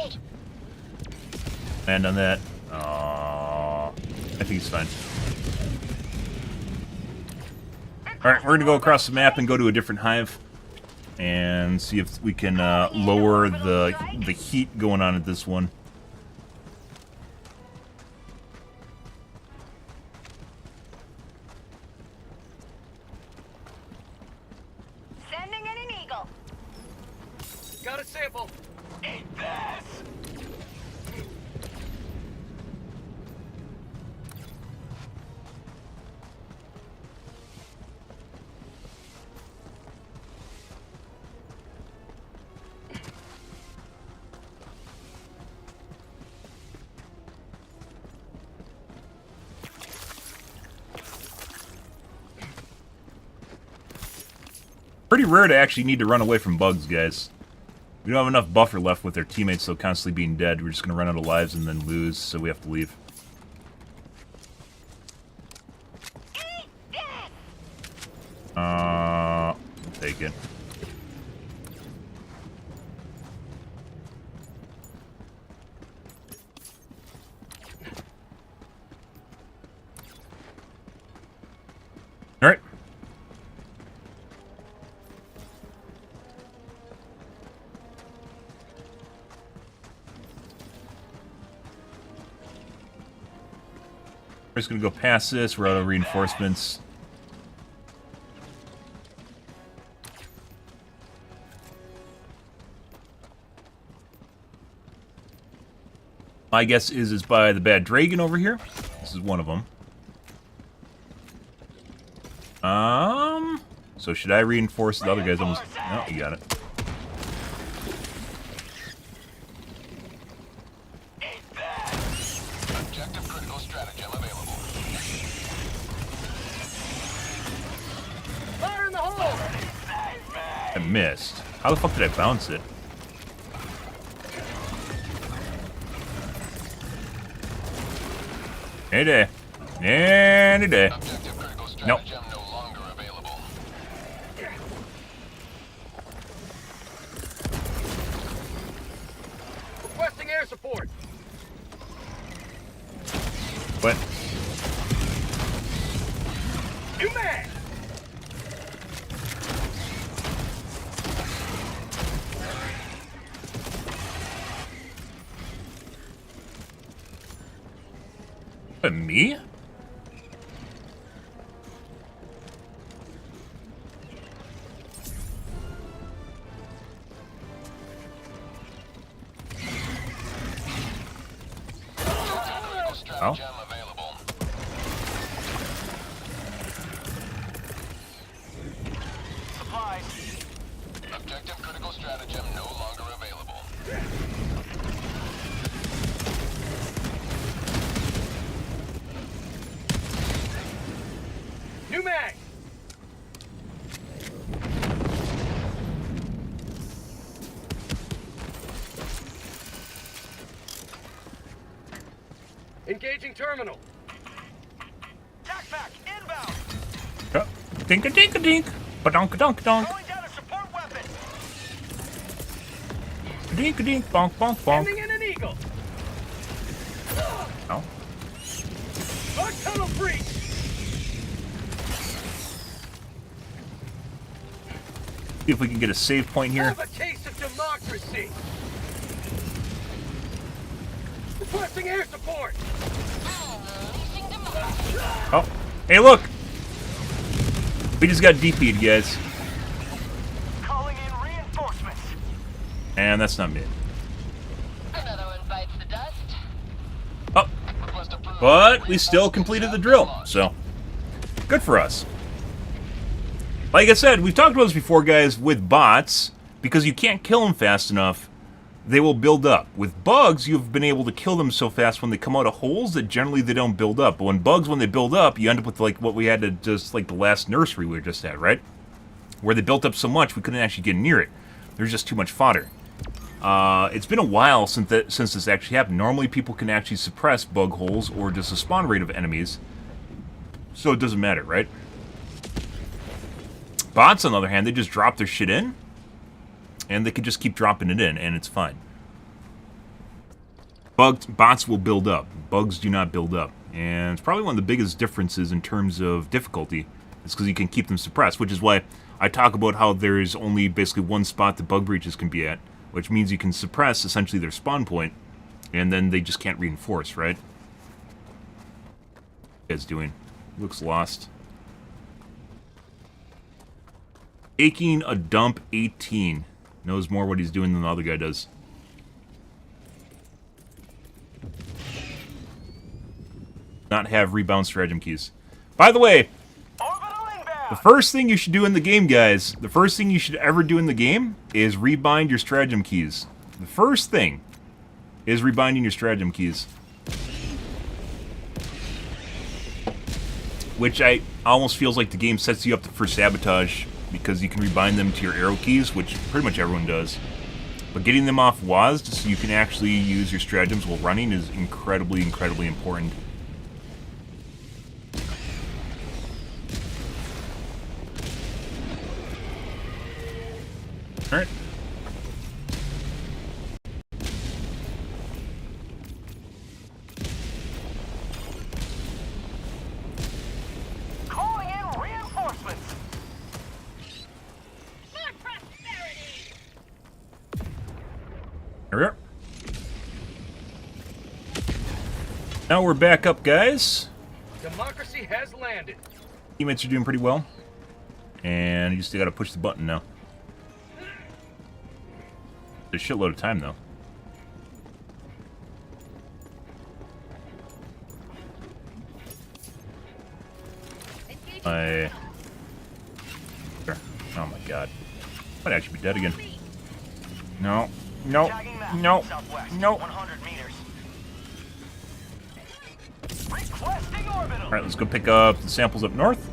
me. And on that. I think he's fine. Alright, we're gonna go across the map and go to a different hive. And see if we can lower the heat going on at this one. Sending in an eagle. Got a sample. Eat this! Pretty rare to actually need to run away from bugs, guys. We don't have enough buffer left with their teammates still constantly being dead. We're just going to run out of lives and then lose, so we have to leave. Eat this! Take it. Alright. We're just going to go past this. We're out of reinforcements. My guess is by the bad dragon over here. This is one of them. So should I reinforce the other guys? Almost. No, you got it. Objective critical stratagem available. Fire in the hole! I missed. How the fuck did I bounce it? Any day. Any day. Objective critical Nope. stratagem no longer available. Requesting air support. What? You man! Me? Oh. Stratagem available. Supplies. Objective critical stratagem no longer available. New mag! Engaging terminal. Backpack inbound. Dink-a-dink-a-dink. Ba-donk-a-donk-a-donk. Going down a support weapon. Dink-a-dink, bonk, bonk, bonk. Sending in an eagle. Oh. Dark tunnel breach. See if we can get a save point here. Have a taste of democracy. Requesting air support. Unleashing democracy. Oh. Hey, look! We just got DP'd, guys. Calling in reinforcements. And that's not me. Another one bites the dust. Oh. Request approved. But we still completed the drill, so good for us. Like I said, we've talked about this before, guys, with bots, because you can't kill them fast enough, they will build up. With bugs, you've been able to kill them so fast when they come out of holes that generally they don't build up. But when bugs, when they build up, you end up with like what we had to just, like the last nursery we were just at, right? Where they built up so much we couldn't actually get near it. There's just too much fodder. It's been a while since this actually happened. Normally people can actually suppress bug holes or just the spawn rate of enemies. So it doesn't matter, right? Bots, on the other hand, they just drop their shit in, and they can just keep dropping it in, and it's fine. bots will build up. Bugs do not build up. And it's probably one of the biggest differences in terms of difficulty. It's because you can keep them suppressed, which is why I talk about how there's only basically one spot that bug breaches can be at, which means you can suppress essentially their spawn point, and then they just can't reinforce, right? What you guys doing? Looks lost. Taking a dump 18. Knows more what he's doing than the other guy does. Not have rebound stratagem keys. By the way, the first thing you should do in the game, guys, the first thing you should ever do in the game is rebind your stratagem keys. The first thing is rebinding your stratagem keys. Which I almost feels like the game sets you up for sabotage because you can rebind them to your arrow keys, which pretty much everyone does. But getting them off WAS just so you can actually use your stratagems while running is incredibly, incredibly important. Alright. Calling in reinforcements. More prosperity! There we are. Now we're back up, guys. Democracy has landed. Teammates are doing pretty well. And you just gotta push the button now. A shitload of time, though. Sure. Oh my god. Might actually be dead again. No. No. No. No. 100 meters. Requesting orbital. Alright, let's go pick up the samples up north.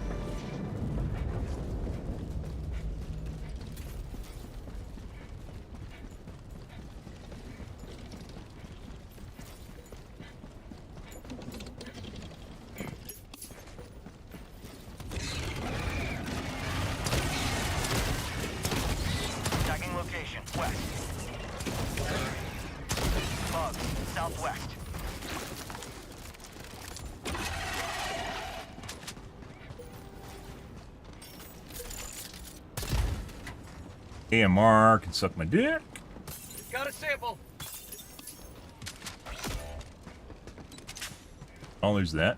Tagging location west. Bugs southwest. AMR can suck my dick. Got a sample. Oh, there's that.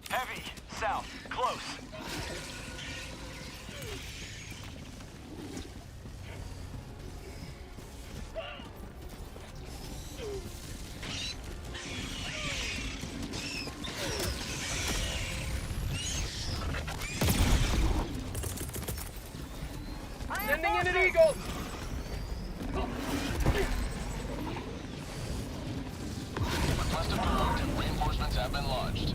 Heavy south close. Sending in an eagle. Request approved. Reinforcements have been launched.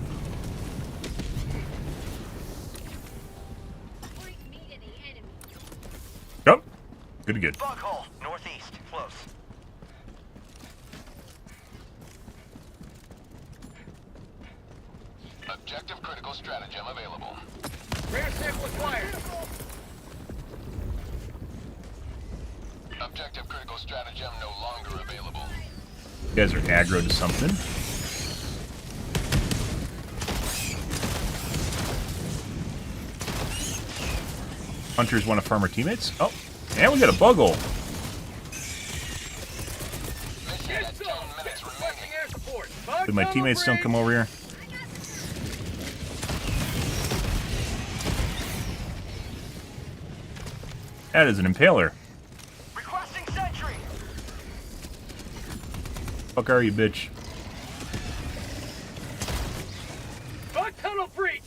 Point me to the enemy. Yep. Good to good. Bug hole northeast close. Objective critical stratagem available. Rare sample acquired. Objective critical stratagem no longer available. You guys are aggro to something. Hunters want to farm our teammates. Oh, and we got a bug hole. Mission Get at some. 10 minutes Requesting remaining. air support. Bug Did my tunnel teammates don't breach. come over here? That is an impaler. Requesting sentry. Fuck are you, bitch? Bug tunnel breach.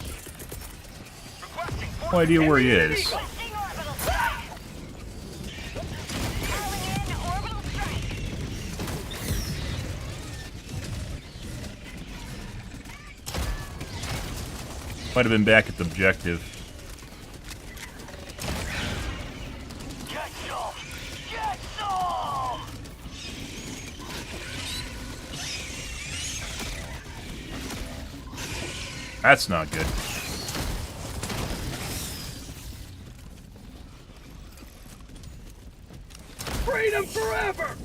Requesting No idea where he is. Requesting orbital strike! Calling in orbital strike! Might have been back at the objective. Get some. Get some. That's not good. Freedom forever!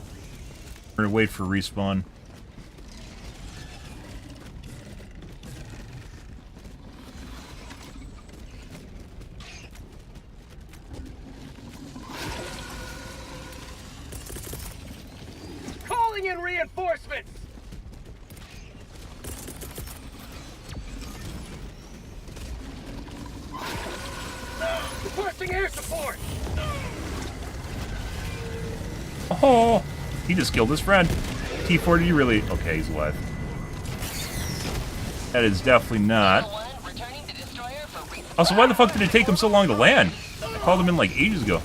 We're gonna wait for respawn. Calling in reinforcements! Requesting air support! Oh, he just killed his friend. T4, did you really? Okay, he's alive. That is definitely not. Also, why the fuck did it take him so long to land? I called him in like ages ago.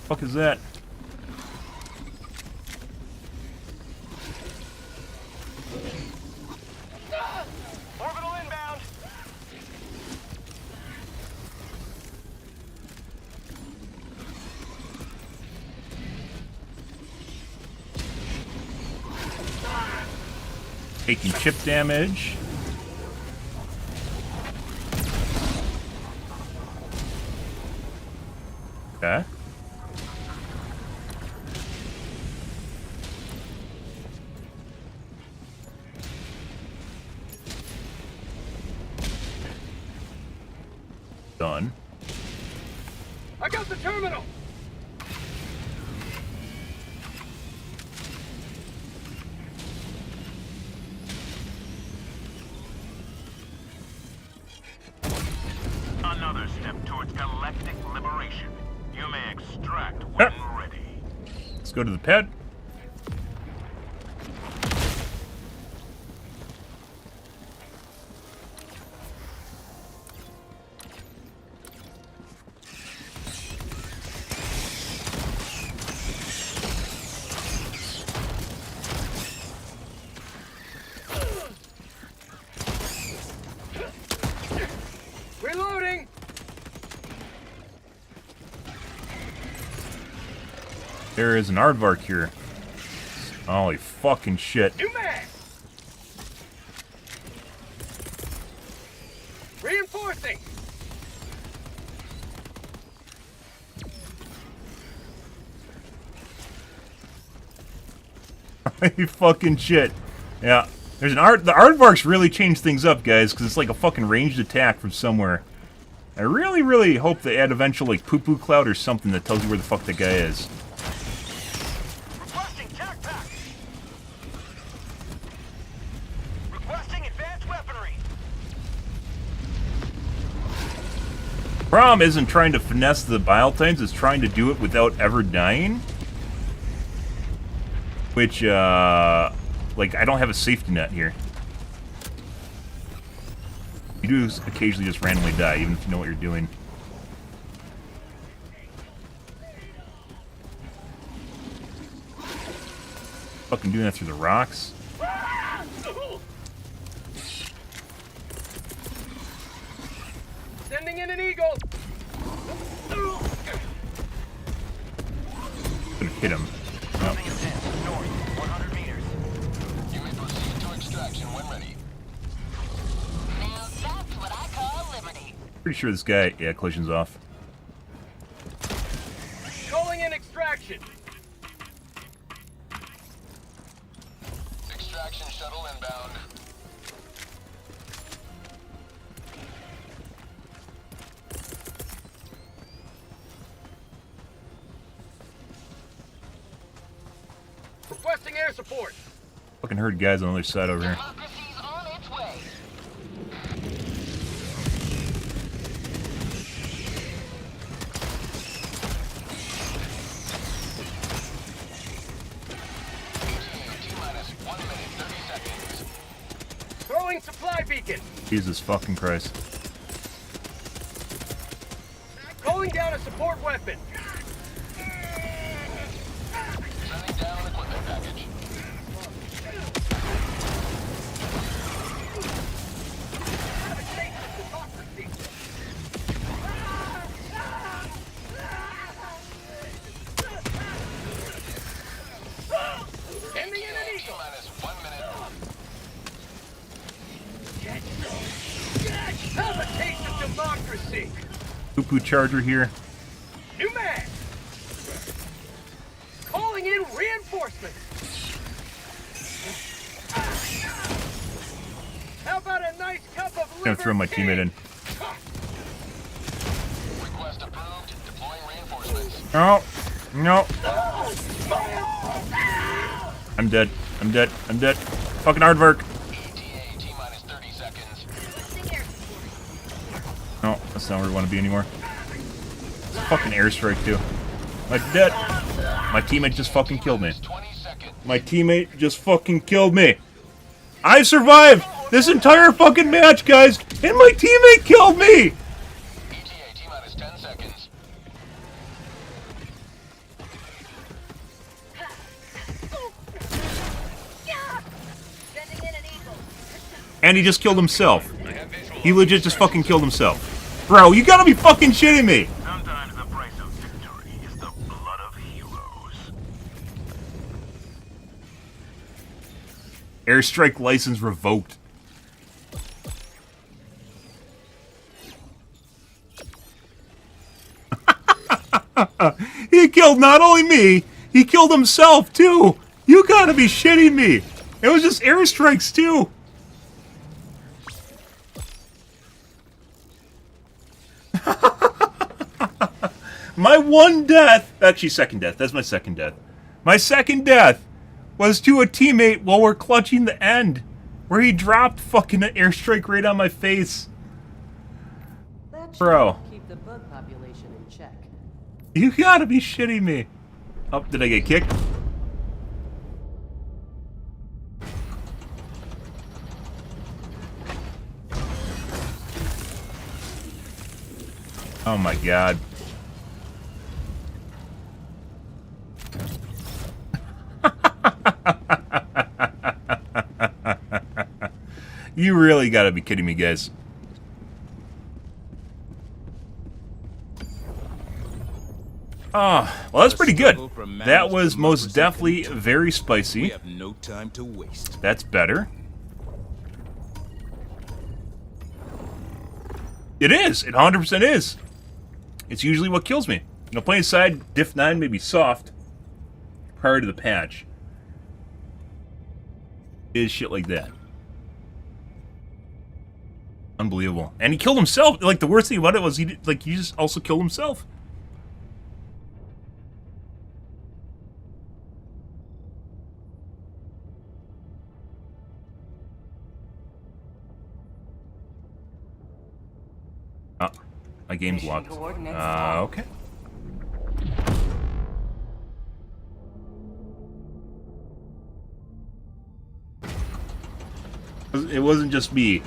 Fuck is that? Orbital inbound. Taking chip damage. Okay. Done. I got the terminal! Another step towards galactic liberation. You may extract when ready. Let's go to the pad. Reloading! There is an aardvark here. Holy fucking shit. New mag! Reinforcing! Holy fucking shit. Yeah. There's an the aardvarks really changed things up, guys, because it's like a fucking ranged attack from somewhere. I really, really hope they add eventual like poo-poo cloud or something that tells you where the fuck the guy is. Requesting tac pack. Requesting advanced weaponry. Problem isn't trying to finesse the bile times, it's trying to do it without ever dying. Which, like, I don't have a safety net here. You do occasionally just randomly die, even if you know what you're doing. Fucking doing that through the rocks. Sending in an eagle! Gonna hit him. No. North, 100 meters. You may proceed to extraction when ready. Now that's what I call liberty. Pretty sure this guy, yeah, collision's off. Calling in extraction! Extraction shuttle inbound. Requesting air support! Fucking heard guys on the other side over here. Democracy's on its way. T-minus 1 minute, 30 seconds. Throwing supply beacon! Jesus fucking Christ. Calling down a support weapon! Sending down an equipment package. Sending in an eagle! T-minus 1 minute. Poo-poo charger here. New mag! Calling in reinforcements! How about a nice cup of Gonna throw my teammate in. Request approved. Deploying reinforcements. No. No. I'm dead. I'm dead. I'm dead. Fucking aardvark. ETA T-minus 30 seconds. No, that's not where we want to be anymore. It's a fucking airstrike too. I'm dead. My teammate just fucking killed me. 20 seconds. My teammate just fucking killed me. I survived this entire fucking match, guys, and my teammate killed me. ETA T-minus 10 seconds. Sending in an eagle. And he just killed himself. He legit just fucking killed himself. Bro, you gotta be fucking shitting me. Sometimes the price of victory is the blood of heroes. Airstrike license revoked. He killed not only me, he killed himself too. You gotta be shitting me. It was just airstrikes too. My one death, actually second death, that's my second death. My second death was to a teammate while we're clutching the end, where he dropped fucking an airstrike right on my face. That should Bro. keep the bug population in check. You gotta be shitting me. Oh, did I get kicked? Oh my god. You really gotta be kidding me, guys. Oh, well, that's pretty good. That was most definitely very spicy. We have no time to waste. That's better. It is. It 100% is. It's usually what kills me. You know, playing side Diff 9 may be soft prior to the patch. Is shit like that. Unbelievable. And he killed himself. Like, the worst thing about it was he just also killed himself. Oh, my game's locked. Okay. It wasn't just me.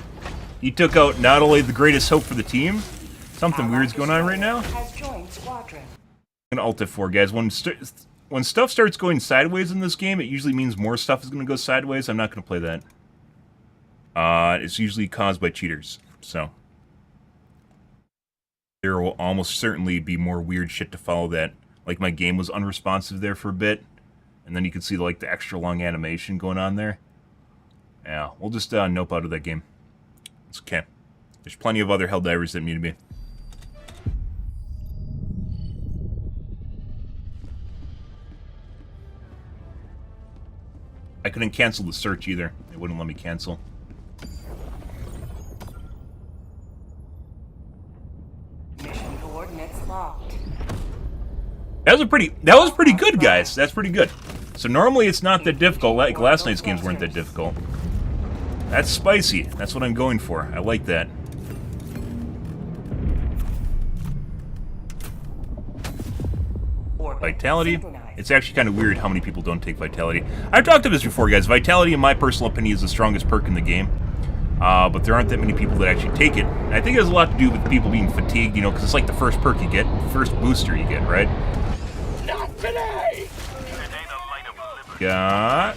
He took out not only the greatest hope for the team. Something weird's going on right now. Has joined squadron. I'm gonna Alt F4, guys. When stuff starts going sideways in this game, it usually means more stuff is gonna go sideways. I'm not gonna play that. It's usually caused by cheaters, so there will almost certainly be more weird shit to follow that. Like, my game was unresponsive there for a bit, and then you can see like the extra long animation going on there. Yeah, we'll just nope out of that game. It's okay. There's plenty of other Helldivers that need to be. I couldn't cancel the search either. It wouldn't let me cancel. Mission coordinates locked. That was pretty good, guys. That's pretty good. So normally it's not that difficult. Like last night's games weren't that difficult. That's spicy. That's what I'm going for. I like that. Vitality. It's actually kind of weird how many people don't take Vitality. I've talked about this before, guys. Vitality, in my personal opinion, is the strongest perk in the game. But there aren't that many people that actually take it. And I think it has a lot to do with people being fatigued, you know, because it's like the first perk you get, the first booster you get, right? Not today! Got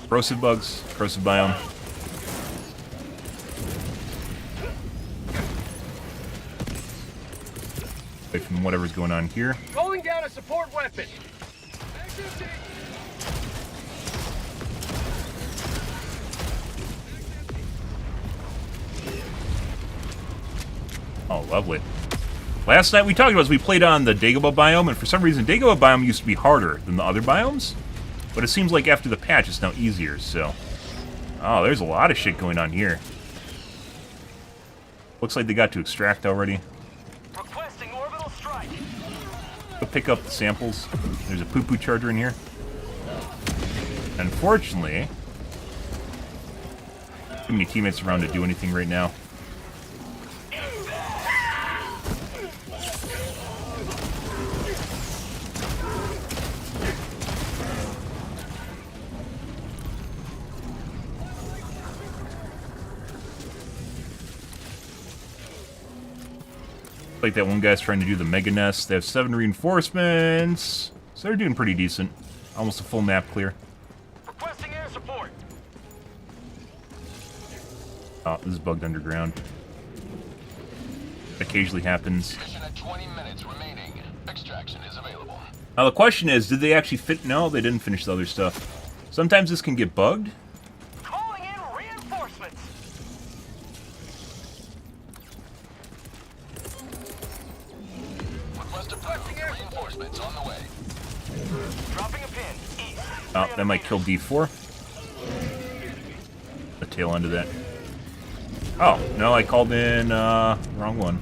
corrosive bugs, corrosive biome. Away from whatever's going on here. Calling down a support weapon. Oh, lovely. Last night we talked about this. We played on the Dagobah biome, and for some reason Dagobah biome used to be harder than the other biomes. But it seems like after the patch it's now easier, so... Oh, there's a lot of shit going on here. Looks like they got to extract already. Requesting orbital strike. Go pick up the samples. There's a poo-poo charger in here. Unfortunately... too many teammates around to do anything right now. Like that one guy's trying to do the mega nest. They have 7 reinforcements, so they're doing pretty decent. Almost a full map clear. Requesting air support. Oh, this is bugged underground. Occasionally happens. Mission at 20 minutes remaining. Extraction is available. Now the question is, did they actually fit? No, they didn't finish the other stuff. Sometimes this can get bugged. Calling in reinforcements. Request approved. Reinforcements on the way. Dropping a pin. East. Oh, that might kill D4. The tail end of that. Oh, no, I called in, wrong one.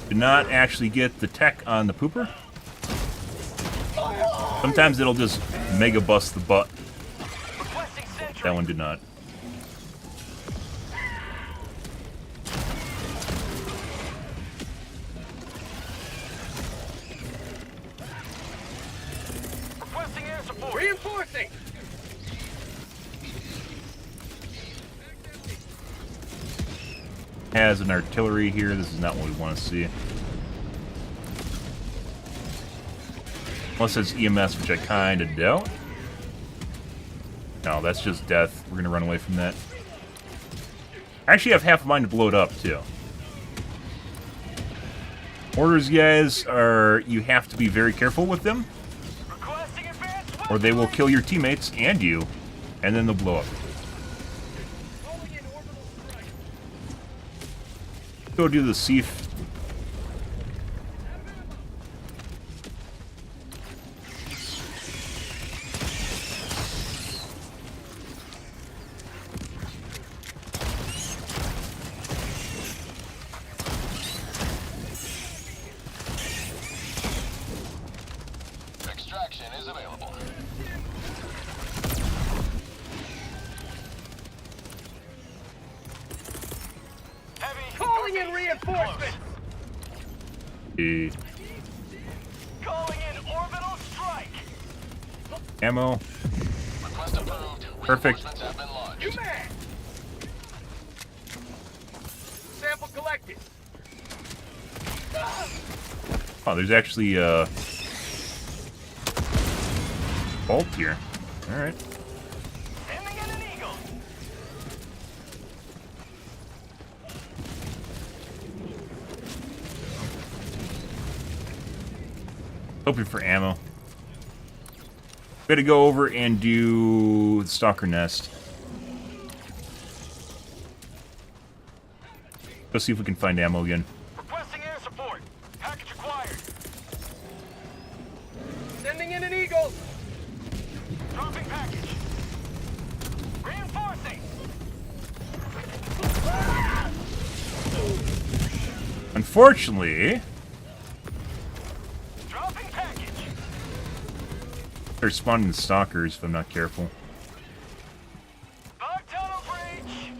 Did not actually get the tech on the pooper. Sometimes it'll just mega bust the butt. Requesting sentry. That one did not. Requesting air support. Reinforcing! Has an artillery here. This is not what we want to see. Unless it's EMS, which I kind of doubt. No, that's just death. We're going to run away from that. I actually have half a mind to blow it up, too. Orders, guys, are... you have to be very careful with them, Requesting advanced or they will kill your teammates and you, and then they'll blow up. Calling in orbital strike. Go do the Seif. Extraction is available. Heavy. Calling in northeast. reinforcements! The Calling in orbital strike. ammo. Request approved. Perfect. Reinforcements have been launched. You man! Sample collected. Oh, there's actually a vault here. Alright. Sending in an eagle. Hoping for ammo. Gotta go over and do the Stalker Nest. Go see if we can find ammo again. Requesting air support. Package acquired. Sending in an eagle. Dropping package. Reinforcing. Unfortunately, Dropping package. they're spawning the Stalkers if I'm not careful. Bug tunnel breach.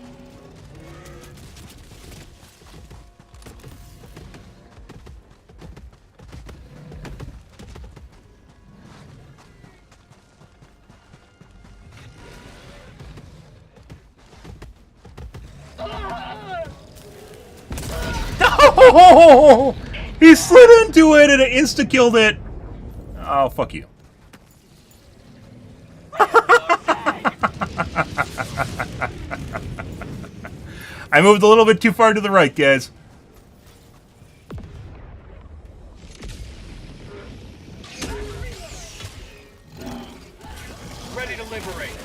Oh! He slid into it and it insta-killed it! Oh, fuck you. I moved a little bit too far to the right, guys. to liberate.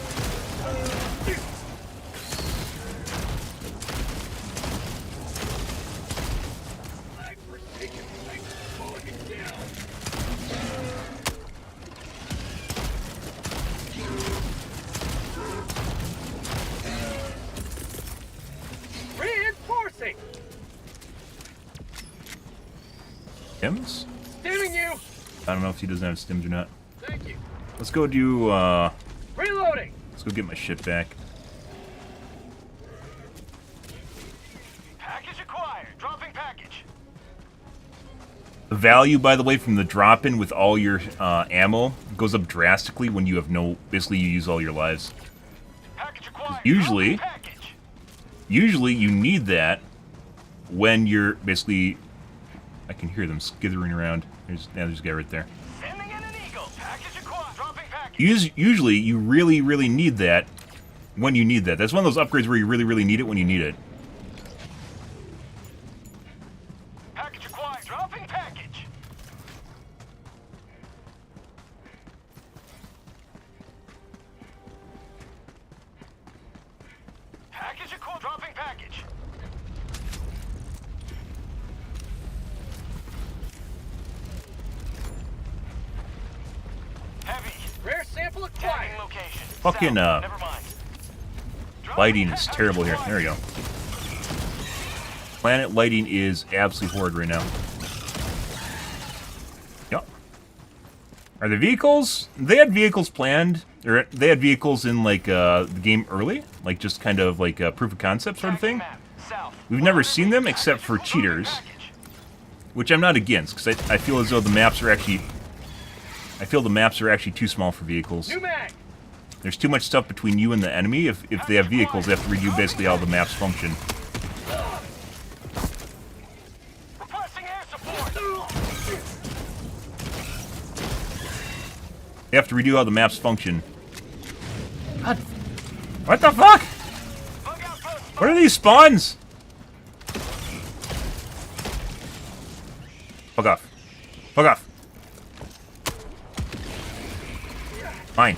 I've forsaken my falling down. Reinforcing. Stims? Stimming you. I don't know if he doesn't have stims or not. Thank you. Let's go do, Reloading. let's go get my shit back. Package acquired. Dropping package. The value, by the way, from the drop-in with all your ammo goes up drastically when you have no... Basically, you use all your lives. Package acquired. Usually- Dropping package. Usually, you need that when you're basically... I can hear them skithering around. There's a guy right there. Sending in an eagle. Package acquired. Dropping package. Usually, you really, really need that when you need that. That's one of those upgrades where you really, really need it when you need it. Package acquired. Dropping package. Package acquired. Dropping package. Heavy. Rare sample acquired. Tagging location. Fucking, South. Never mind. Lighting is terrible here. There we go. Planet lighting is absolutely horrid right now. Yep. Are the vehicles? They had vehicles planned, or they had vehicles in like the game early, like just kind of like a proof of concept sort of thing. Map. South. We've never seen them except for cheaters, which I'm not against because I feel as though the maps are actually. I feel the maps are actually too small for vehicles. New mag. There's too much stuff between you and the enemy. If they have vehicles, they have to redo basically how the maps function. Requesting air support. They have to redo how the maps function. God. What the fuck? Bug outpost. What are these spawns? Fuck off. Fuck off. Fine.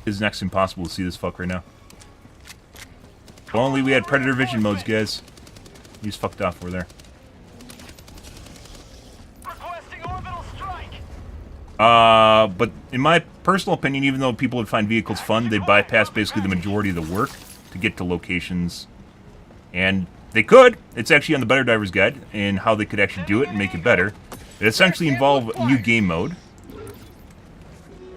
It's next to impossible to see this fuck right now. If only we had predator vision modes, guys. He's fucked off over there. Requesting orbital strike. But in my personal opinion, even though people would find vehicles fun, they bypass basically the majority of the work to get to locations. And they could. It's actually on the BetterDivers guide and how they could actually do it and make it better. It essentially involve a new game mode.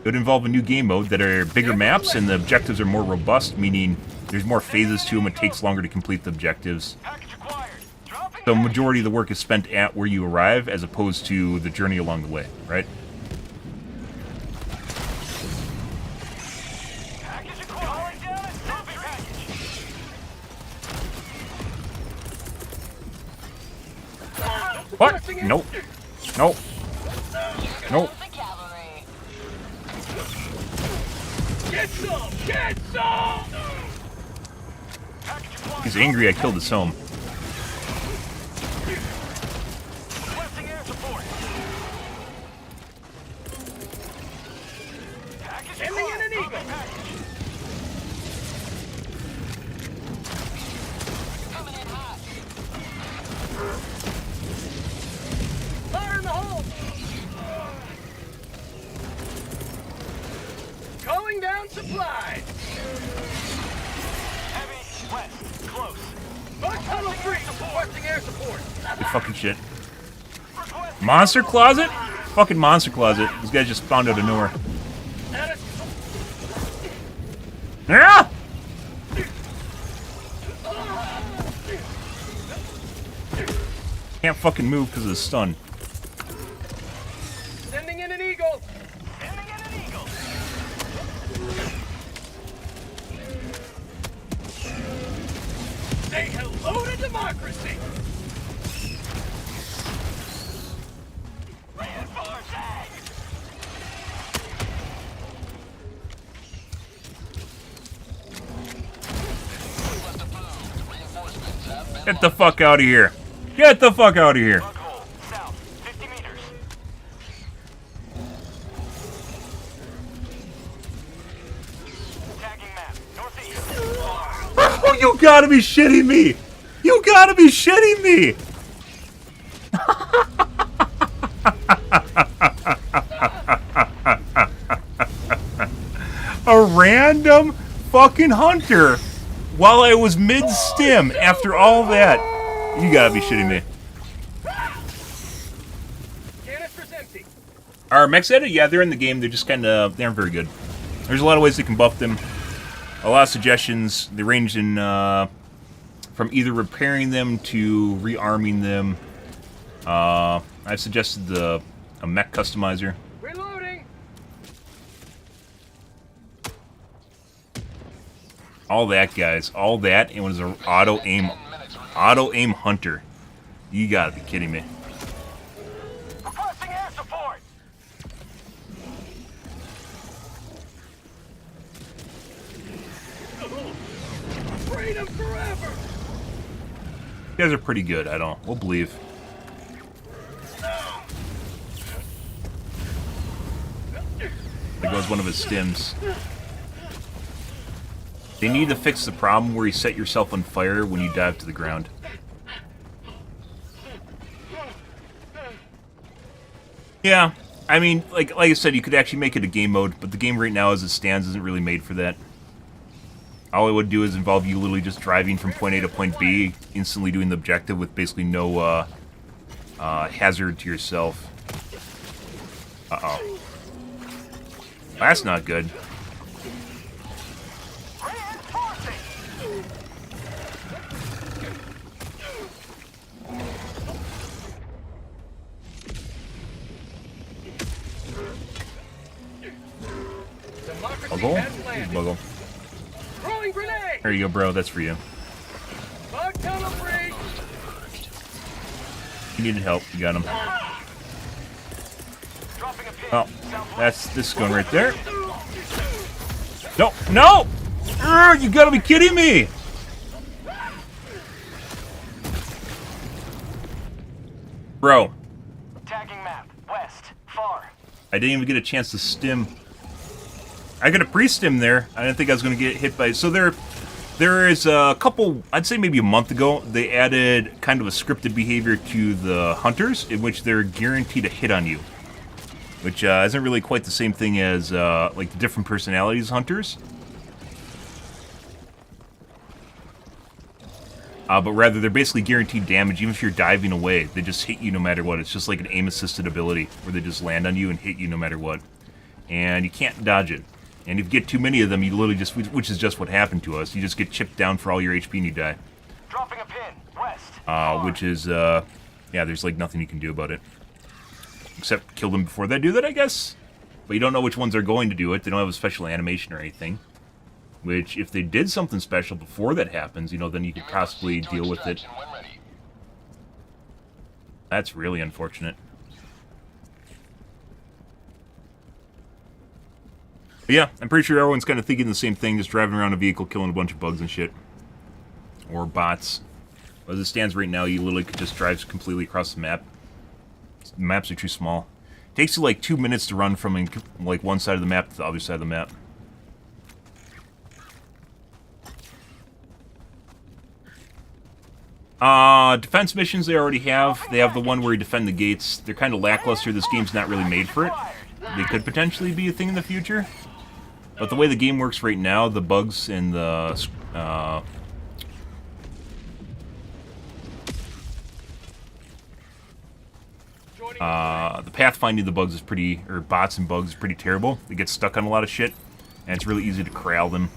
It would involve a new game mode that are bigger maps and the objectives are more robust, meaning there's more phases to them. It takes longer to complete the objectives. Package acquired. Dropping So majority of the work is spent at where you arrive as opposed to the journey along the way, right? package acquired. Calling down a dropping package. What? Requesting air- Nope. Nope. Nope. The cavalry. Get some! Get some! Package acquired. He's angry I killed his home. Requesting air support. Package Sending in acquired. an eagle. Dropping package. Coming in hot. Fire in the hole! Calling down supplies! Heavy. West. Close. Bug tunnel free! Requesting air support! Good fucking shit. Requesting Monster closet? Fucking monster closet. This guy just spawned out of nowhere. At us. Ah! Can't fucking move because of the stun. Sending in an eagle! Sending in an eagle. Say hello to democracy! Reinforcing. Must have moved. Reinforcements have been Get the fuck out of here. Get the fuck out of here. Bug hole, south, 50 meters. Tagging map, northeast. Oh, you gotta be shitting me! You gotta be shitting me! A random fucking hunter while I was mid-stim after all that. You gotta be shitting me. Canister's empty. Our mechs edit? Yeah, they're in the game. They're just kind of... They aren't very good. There's a lot of ways they can buff them. A lot of suggestions. They range in... from either repairing them to rearming them. I've suggested a mech customizer. Reloading. All that, guys. All that. It was an auto-aim hunter. You gotta be kidding me. Requesting air support. Freedom forever. You guys are pretty good. We'll believe. There goes one of his stims. They need to fix the problem where you set yourself on fire when you dive to the ground. Yeah, I mean, like I said, you could actually make it a game mode, but the game right now as it stands isn't really made for that. All it would do is involve you literally just driving from point A to point B, instantly doing the objective with basically no hazard to yourself. Uh-oh. That's not good. Buggle? Here's Buggle. Throwing grenade. There you go, bro. That's for you. Bug tunnel breach. You needed help. You got him. Dropping a pin. Oh, this is going right there. No, no! You gotta be kidding me! Bro, Tagging map, west, far. I didn't even get a chance to stim. I could have pre-stim there. I didn't think I was going to get hit by... So there is a couple... I'd say maybe a month ago, they added kind of a scripted behavior to the hunters, in which they're guaranteed a hit on you. Which isn't really quite the same thing as like the different personalities hunters. But rather, they're basically guaranteed damage, even if you're diving away. They just hit you no matter what. It's just like an aim-assisted ability, where they just land on you and hit you no matter what. And you can't dodge it. And if you get too many of them, you literally just, which is just what happened to us, you just get chipped down for all your HP and you die. Dropping a pin, west. Which is, yeah, there's like nothing you can do about it. Except kill them before they do that, I guess. But you don't know which ones are going to do it. They don't have a special animation or anything. Which, if they did something special before that happens, you know, then you could possibly deal with it. That's really unfortunate. But yeah, I'm pretty sure everyone's kind of thinking the same thing, just driving around a vehicle, killing a bunch of bugs and shit. Or bots. As it stands right now, you literally could just drive completely across the map. The maps are too small. It takes you like 2 minutes to run from like one side of the map to the other side of the map. Defense missions they already have. They have the one where you defend the gates. They're kind of lackluster. This game's not really made for it. They could potentially be a thing in the future. But the way the game works right now, the bugs and the... the pathfinding of the bugs is pretty... Or bots and bugs is pretty terrible. They get stuck on a lot of shit. And it's really easy to corral them.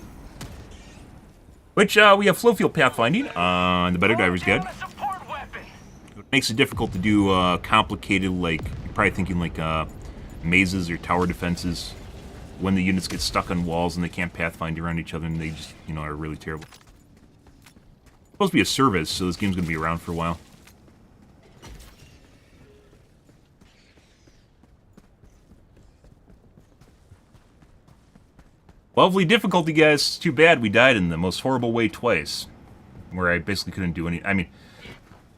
Which, we have flow field pathfinding on the BetterDivers guide. It makes it difficult to do complicated, like, you're probably thinking like mazes or tower defenses when the units get stuck on walls and they can't pathfind around each other and they just, you know, are really terrible. It's supposed to be a service, so this game's going to be around for a while. Lovely difficulty, guys. It's too bad we died in the most horrible way twice. Where I basically couldn't do any... I mean,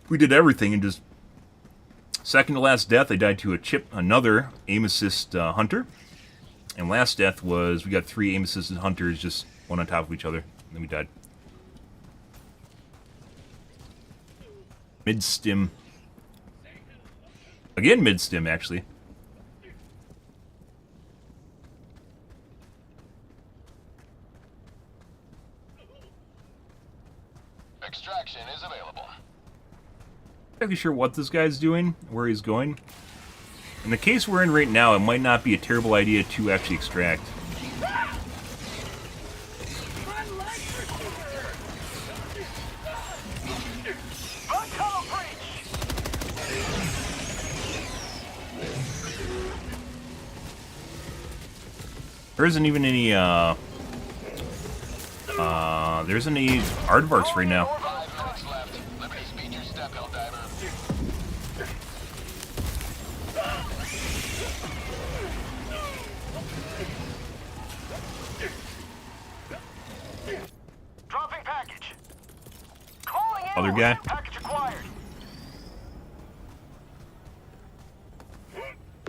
We did everything and just... Second to last death, I died to another aim assist hunter. And last death was, we got 3 aim assisted hunters just one on top of each other. And then we died. Mid-stim. Again, mid-stim, actually. Extraction is available. Not exactly sure what this guy's doing, where he's going. In the case we're in right now, it might not be a terrible idea to actually extract. There isn't even any, there isn't any aardvarks right now. 5 minutes left. Liberty speed your step, Helldiver. Dropping package. Calling in Other on guy? package acquired.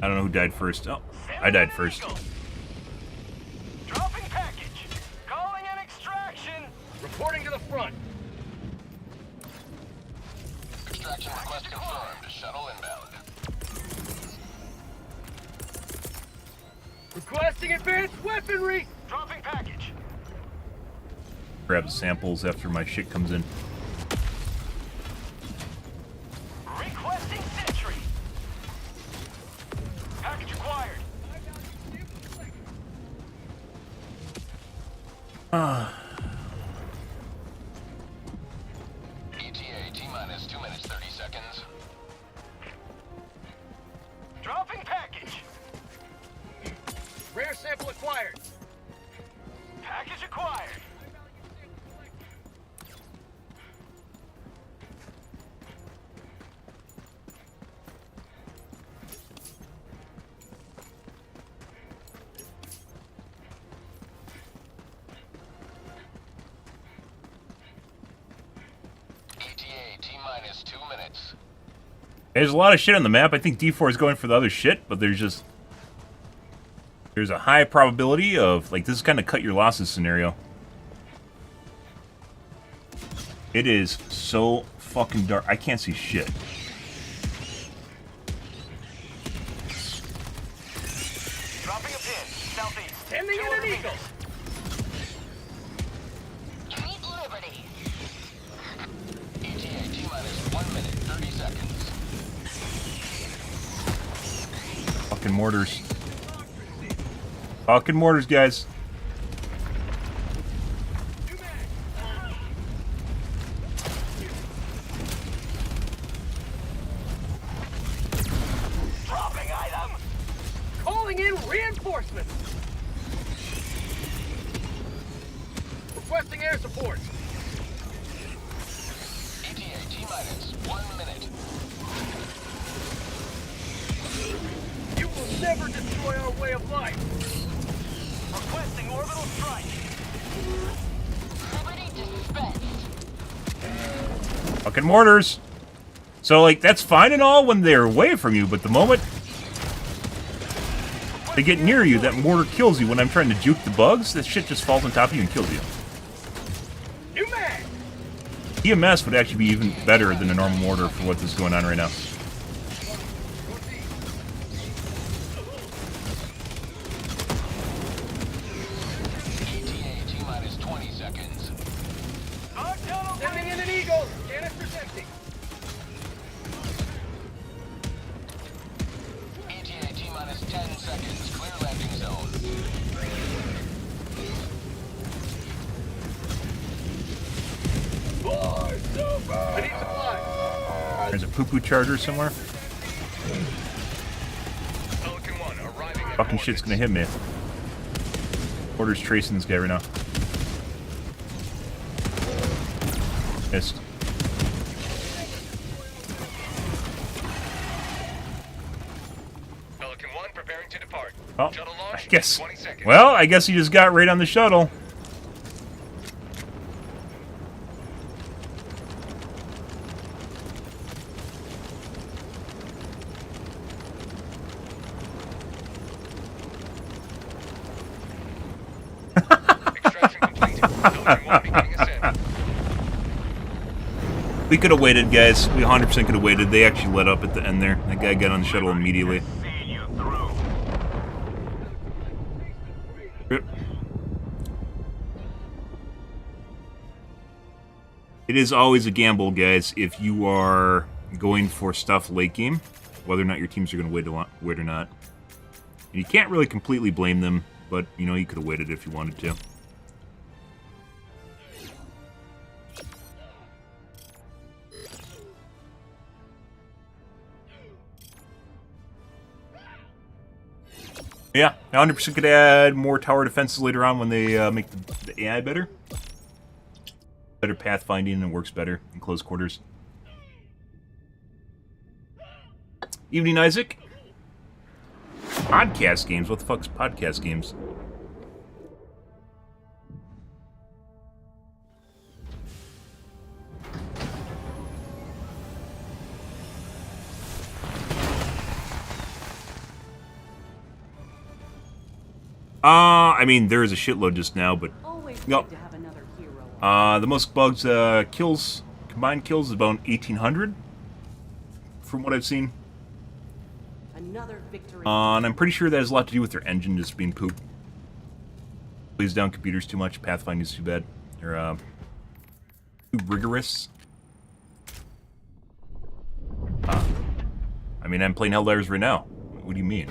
I don't know who died first. Oh, I died first. Dropping package. Calling in extraction. Reporting to the front. Extraction request confirmed. Shuttle inbound. Requesting advanced weaponry. Dropping package. Grab the samples after my shit comes in. Requesting sentry. Package acquired. ETA T-minus 2 minutes 30 seconds. Dropping package. Rare sample acquired. Package acquired. ETA T-minus 2 minutes. There's a lot of shit on the map. I think D4 is going for the other shit, but there's a high probability of, like, this is kind of cut your losses scenario. It is so fucking dark. I can't see shit. Dropping a pin. Southeast. Sending in an eagle. Sweet Liberty. ETA T-minus 1 minute 30 seconds. Fucking mortars. Fucking mortars, guys. Dropping item. Calling in reinforcements. Requesting air support. ETA T-minus 1 minute. You will never destroy our way of life. Requesting orbital strike. Liberty dispensed. Fucking mortars. So, like, that's fine and all when they're away from you, but the moment they get near you, that mortar kills you. When I'm trying to juke the bugs, that shit just falls on top of you and kills you. New mag. EMS would actually be even better than a normal mortar for what is going on right now. ETA T-minus 20 seconds. Bug tunnel Sending in an eagle. Canister's empty. ETA T-minus 10 seconds. Clear landing zone. I need supplies. There's a poo-poo charger somewhere. Pelican 1 arriving at Fucking shit's gonna hit me. Mortar's tracing this guy right now. Missed. Pelican 1 preparing to depart. Oh, Shuttle I launch. guess. 20 seconds. Well, I guess he just got right on the shuttle. We could have waited, guys. We 100% could have waited. They actually let up at the end there. That guy got on the shuttle immediately. See you through. Yep. It is always a gamble, guys, if you are going for stuff late game, whether or not your teams are going to wait or not. And you can't really completely blame them, but, you know, you could have waited if you wanted to. Yeah, 100% could add more tower defenses later on when they make the AI better. Better pathfinding and works better in close quarters. Evening, Isaac. Podcast games? What the fuck's podcast games? I mean, there is a shitload just now, but Always no. good to have another hero. The most bugs, kills, combined kills is about 1,800, from what I've seen. Another victory. And I'm pretty sure that has a lot to do with their engine just being poop. Plays down computers too much, pathfinding is too bad. They're, too rigorous. I mean, I'm playing Helldivers right now. What do you mean?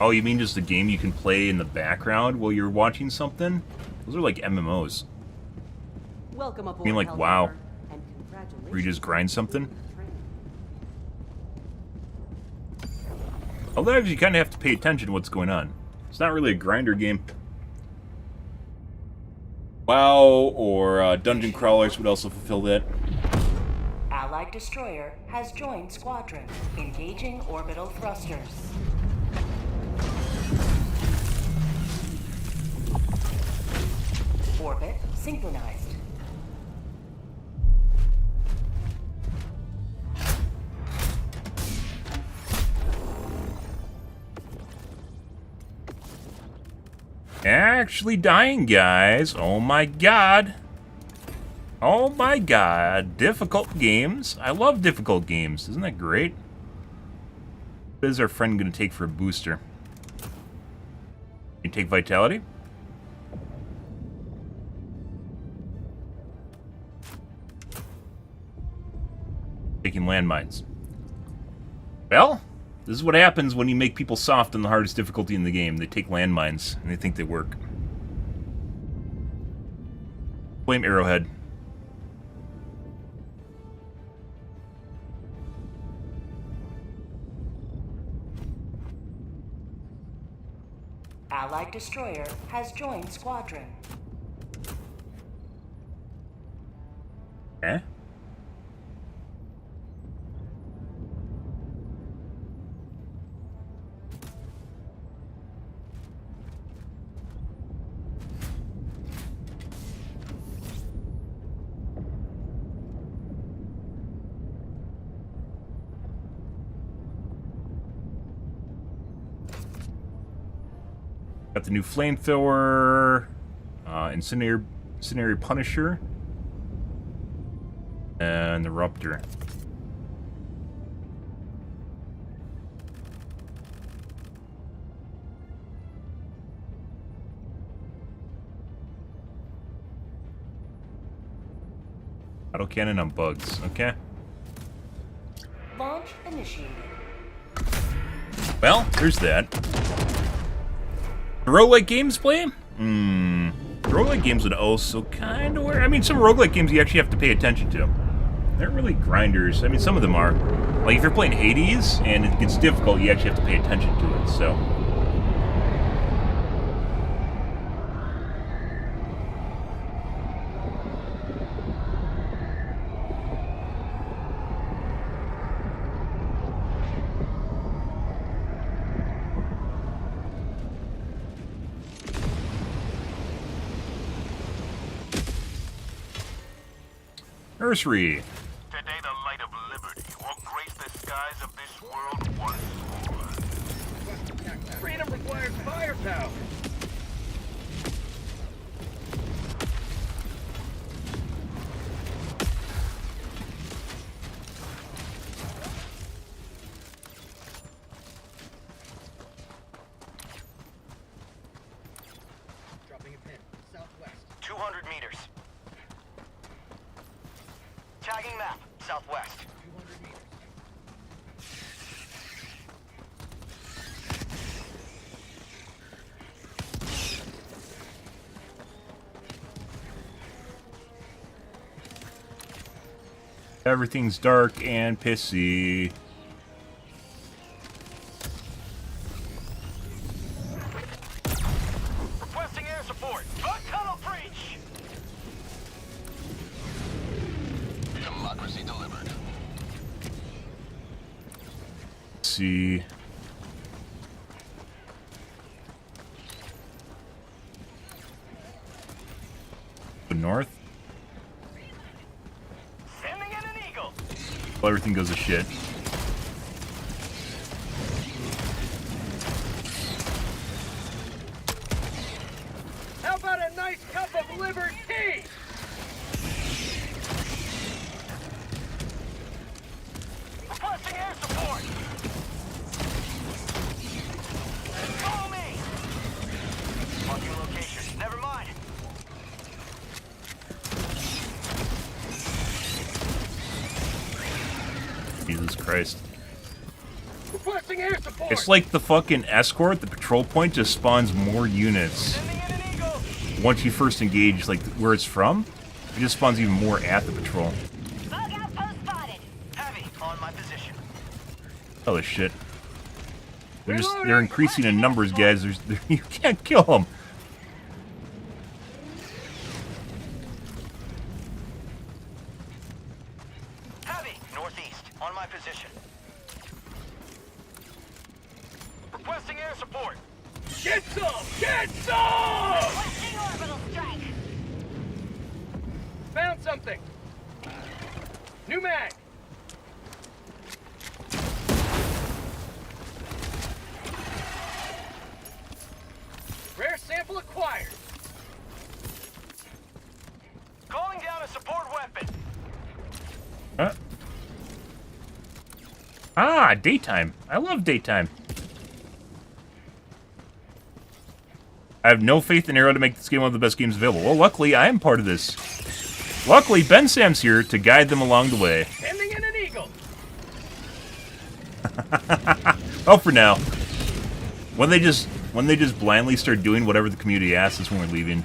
Oh, you mean just a game you can play in the background while you're watching something? Those are like MMOs. Welcome aboard, I mean, like, WoW. and congratulations Where you just grind something? on Although you kind of have to pay attention to what's going on. It's not really a grinder game. WoW or Dungeon Crawlers would also fulfill that. Allied destroyer has joined squadron. Engaging orbital thrusters. Orbit synchronized. Actually dying, guys. Oh my god. Oh my god. Difficult games. I love difficult games. Isn't that great? What is our friend going to take for a booster? You take Vitality? Taking landmines. Well, this is what happens when you make people soft on the hardest difficulty in the game. They take landmines, and they think they work. Blame Arrowhead. Allied destroyer has joined squadron. Eh? Got the new flamethrower, incendiary Punisher, and the Ruptor. Autocannon on bugs, okay. Launch initiated. Well, there's that. Roguelike games play? Roguelike games would also kind of work. I mean, some roguelike games you actually have to pay attention to. They're really grinders. I mean, some of them are. Like, if you're playing Hades and it gets difficult, you actually have to pay attention to it, so. Nursery. Today the light of liberty will grace the skies of this world once more. Freedom requires There's firepower. Dropping a pin. Southwest. 200 meters. Tagging map. Southwest. 200 meters. Everything's dark and pissy. Requesting air support. Bug tunnel breach. Democracy delivered. Let's see. The north? Sending in an eagle. Well, everything goes to shit. How about a nice cup of liver tea? Requesting air support. Follow me. Marking location. Never mind. Jesus Christ. Requesting air support. It's like the fucking escort, the patrol point just spawns more units. Sending in an eagle. Once you first engage, like, where it's from, it just spawns even more at the patrol. Bug outpost spotted. Heavy on my position. Holy shit. They're increasing in numbers, guys. You can't kill them. Heavy northeast on my position. Requesting air support. Get some! Get some! Requesting orbital strike. Found something. New mag. Rare sample acquired. Calling down a support weapon. Huh? Ah, daytime. I love daytime. I have no faith in Arrow to make this game one of the best games available. Well, luckily, I am part of this. Luckily, Ben Sam's here to guide them along the way. Sending in an eagle. Oh, for now. When they just blindly start doing whatever the community asks is when we're leaving.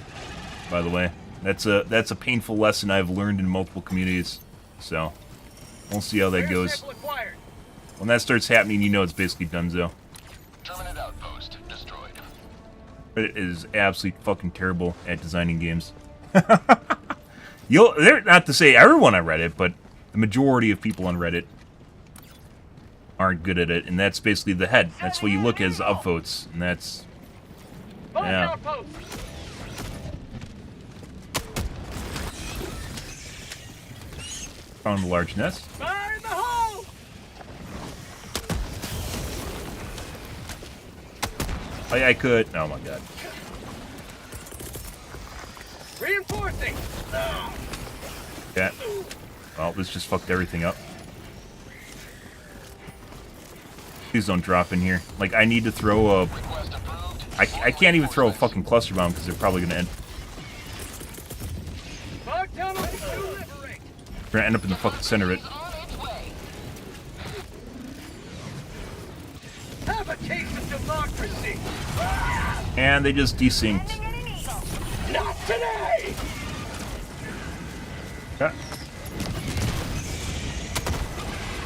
By the way, that's a painful lesson I've learned in multiple communities. So, we'll see how that Rare goes. sample acquired. When that starts happening, you know it's basically donezo. Terminate outpost destroyed. It is absolutely fucking terrible at designing games. They're not to say everyone on Reddit, but the majority of people on Reddit aren't good at it, and that's basically the head. That's what you look as upvotes, and that's Bug Yeah. outpost. found a large nest. Fire in the hole. I could. Oh my god. Reinforcing. Yeah. Well, this just fucked everything up. Please don't drop in here. Like, I need to throw a... Request approved. I can't even throw a fucking cluster bomb because they're probably gonna end. Bug tunnel delivering. We're gonna end up in the fucking center of it. On its way. Have a taste of democracy. And they just desynced. Sending in an eagle. Not today. Okay.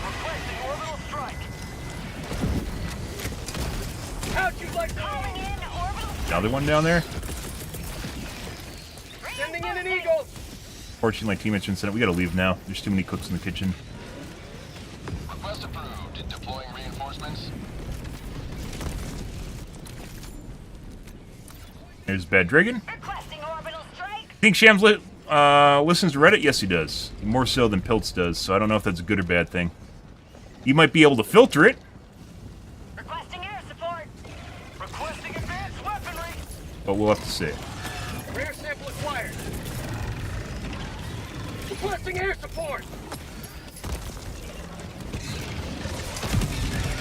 Requesting orbital strike. How'd you like Calling to? in orbital Another one down there. Sending in an eagle. Fortunately, my teammates been sent. We gotta leave now. There's too many cooks in the kitchen. Request approved. Deploying reinforcements. There's Bad Dragon. requesting orbital strike. Think Shams listens to Reddit? Yes, he does. More so than Piltz does, so I don't know if that's a good or bad thing. You might be able to filter it. Requesting air support. Requesting advanced weaponry. But we'll have to see. Rare sample acquired. Requesting air support.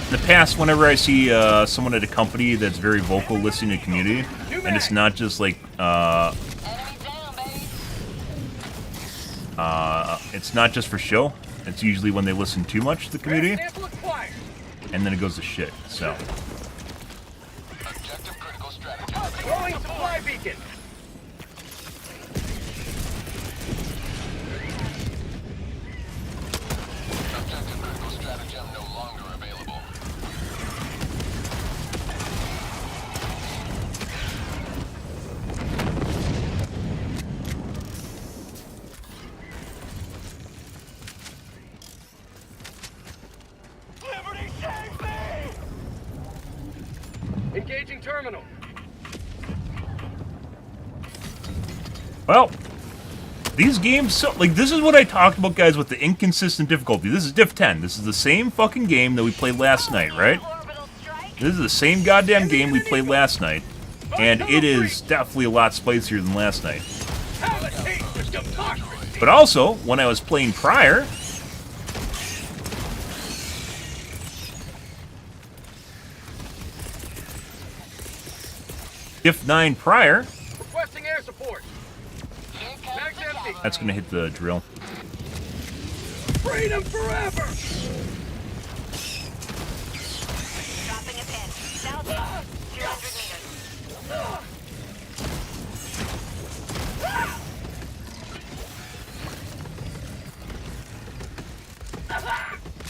In the past, whenever I see someone at a company that's very vocal listening to community, and it's not just like Enemy down, baby. it's not just for show. It's usually when they listen too much to the community, Rare sample acquired. and then it goes to shit. So, Objective critical strategy. Throwing supply beacon. Objective critical stratagem no longer available. Liberty save me! Engaging terminal. well, these games, so like this is what I talked about, guys, with the inconsistent difficulty. This is Div 10. This is the same fucking game that we played last night, right? Orbital strike. This is the same goddamn game we played last night, and it is definitely a lot spicier than last night. Have a taste of democracy. But also, when I was playing prior, Div 9 prior, Requesting air support. Here comes Mag's the empty. that's gonna hit the drill. Freedom forever. dropping a pin. Southeast, 200 meters.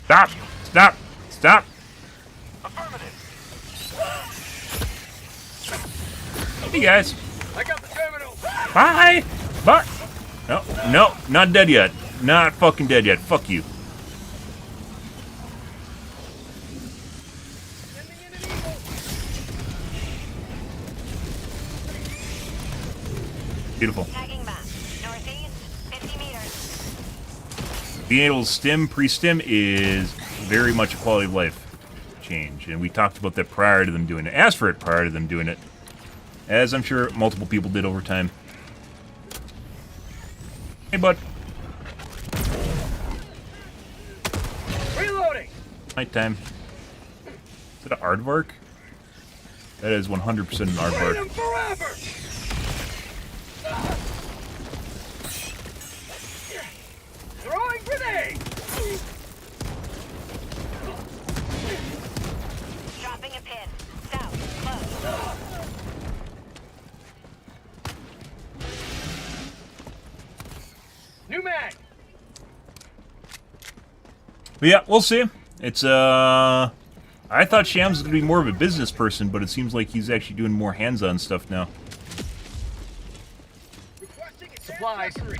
Stop! Stop! Stop! Affirmative. Hey guys! I got the terminal. Bye! Bye! No, no, not dead yet. Not fucking dead yet. Fuck you. Sending in an eagle. Beautiful. Tagging map. Northeast, 50 meters. Being able to stim, pre-stim is very much a quality of life change. And we talked about that prior to them doing it. Asked for it prior to them doing it. As I'm sure multiple people did over time. Hey, bud. Reloading. Nighttime. Is it an aardvark? That is 100% an aardvark. Freedom forever. Throwing grenade. Dropping a pin. South, close. New mag. But yeah, we'll see. It's, I thought Shams was going to be more of a business person, but it seems like he's actually doing more hands-on stuff now. Requesting supplies. Thank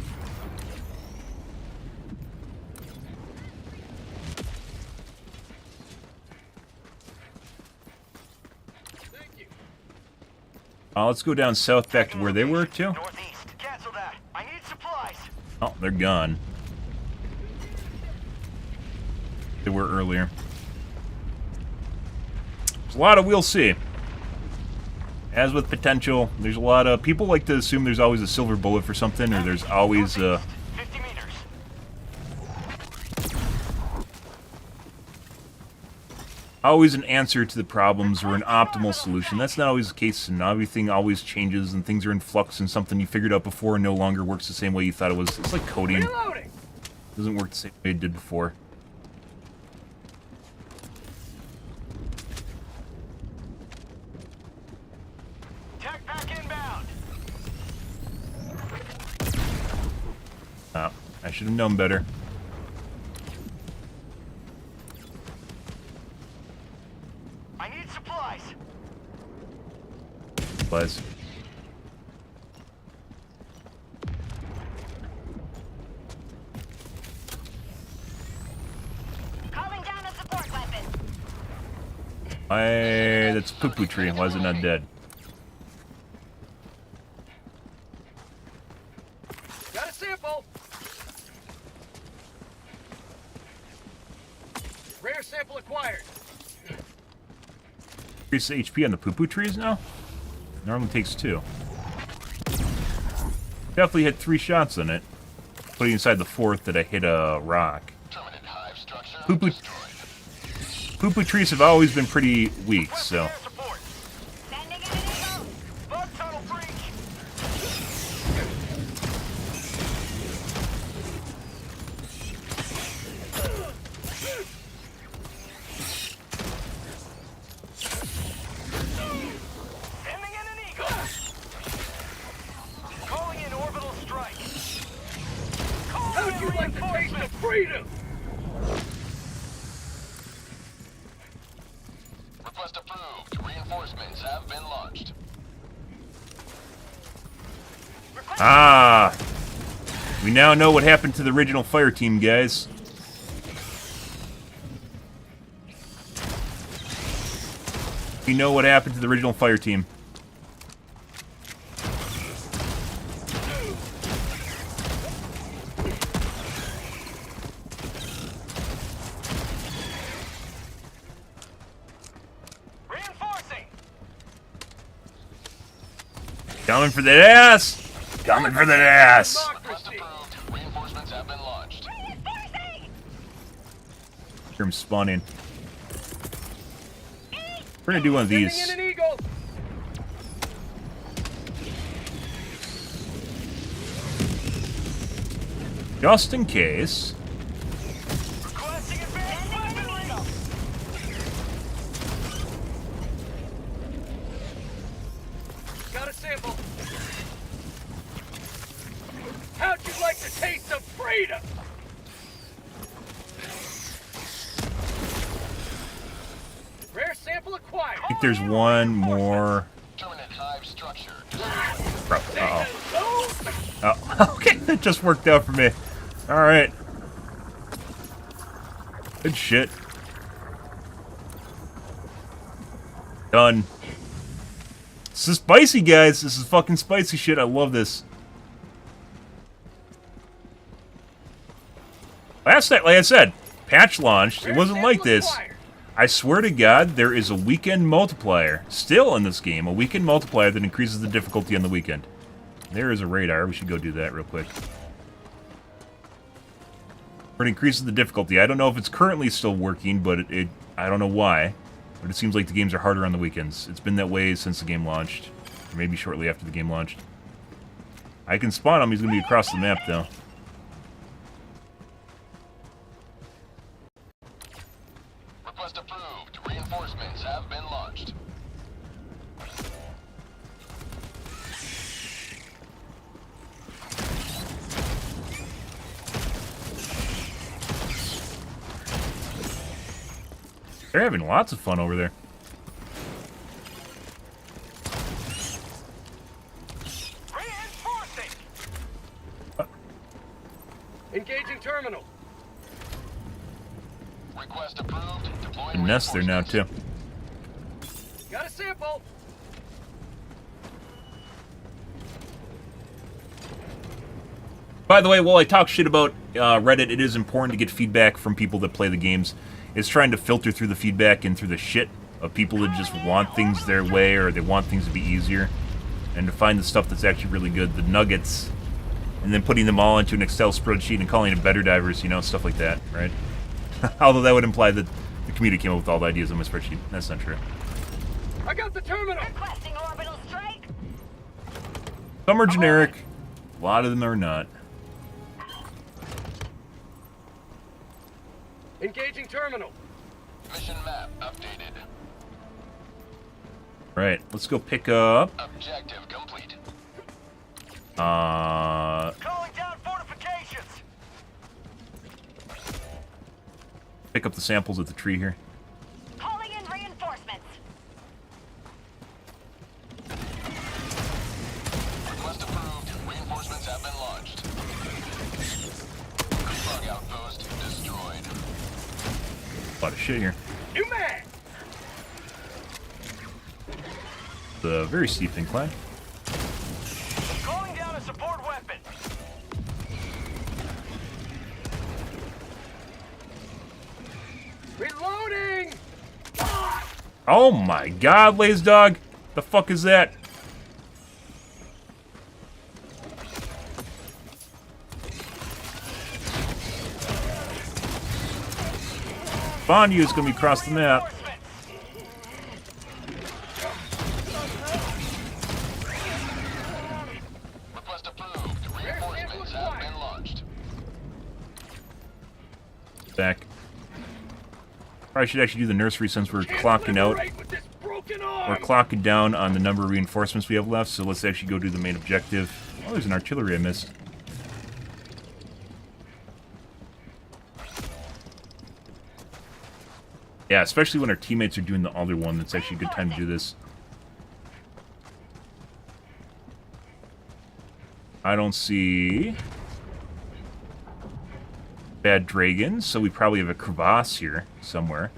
you. Let's go down south back to where they were, too. Northeast. Cancel that. I need supplies. Oh, they're gone. They were earlier. There's a lot of we'll see. As with potential, there's a lot of... People like to assume there's always a silver bullet for something, or there's always 50 meters. always an answer to the problems or an optimal solution. That's not always the case, and everything always changes, and things are in flux, and something you figured out before no longer works the same way you thought it was. It's like coding. It Reloading. doesn't work the same way it did before. Tech pack inbound. I should have known better. I need supplies. Buzz. Calling down a support weapon. That's a poo-poo tree. Why is it not dead? Got a sample. Rare sample acquired. increase the HP on the poo-poo trees now? Normally takes 2. Definitely hit 3 shots on it. Putting inside the 4th that I hit a rock. Terminate hive structure Poo-poo destroyed. poo-poo trees have always been pretty weak, so... Air support. Sending in an eagle. Bug tunnel breach. Sending in an eagle. Calling in orbital strike. How'd you like to taste of freedom? Request approved. Reinforcements have been launched. Ah! We now know what happened to the original fire team, guys. We know what happened to the original fire team. Reinforcing. Coming for that ass! Coming for that ass! Request approved. Reinforcements have been launched. Hear him spawning. We're gonna do one of Sending these. in an eagle. Just in case. Requesting advanced weaponry. Got a sample. How'd you like to taste of freedom? Rare sample acquired. I think there's one more. Terminate hive structure destroyed. Uh-oh. Oh, okay, that just worked out for me. Alright. Good shit. Done. This is spicy, guys. This is fucking spicy shit. I love this. Last night, like I said, patch launched. It wasn't like this. I swear to God, there is a weekend multiplier still in this game. A weekend multiplier that increases the difficulty on the weekend. There is a radar. We should go do that real quick. It increases the difficulty. I don't know if it's currently still working, but I don't know why. But it seems like the games are harder on the weekends. It's been that way since the game launched. Or maybe shortly after the game launched. I can spawn him. He's going to be across the map, though. Request approved. Reinforcements have been launched. They're having lots of fun over there. Reinforcing. Engaging terminal. Request approved. Deploying And nest there now, too. Got a sample. By the way, while I talk shit about Reddit, it is important to get feedback from people that play the games. It's trying to filter through the feedback and through the shit of people that just want things their way or they want things to be easier. And to find the stuff that's actually really good, the nuggets, and then putting them all into an Excel spreadsheet and calling it BetterDivers, you know, stuff like that, right? Although that would imply that the community came up with all the ideas on my spreadsheet. That's not true. I got the terminal. Requesting orbital strike. Some are generic, a lot of them are not. Engaging terminal. Mission map updated. Right, let's go pick up. Objective complete. Calling down fortifications. Pick up the samples at the tree here. Calling in reinforcements. Request approved. Reinforcements have been launched. Bug outpost destroyed. A lot of shit here. New mag. It's a very steep incline. Calling down a support weapon. Reloading. Oh my god, Lazy Dog! The fuck is that? Bond you is gonna be across the map. Request approved. Reinforcements have been launched. Back. Probably should actually do the nursery since we're clocking out. We're clocking down on the number of reinforcements we have left, so let's actually go do the main objective. Oh, there's an artillery I missed. Yeah, especially when our teammates are doing the other one, that's actually a good time to do this. I don't see bad dragons, so we probably have a crevasse here somewhere.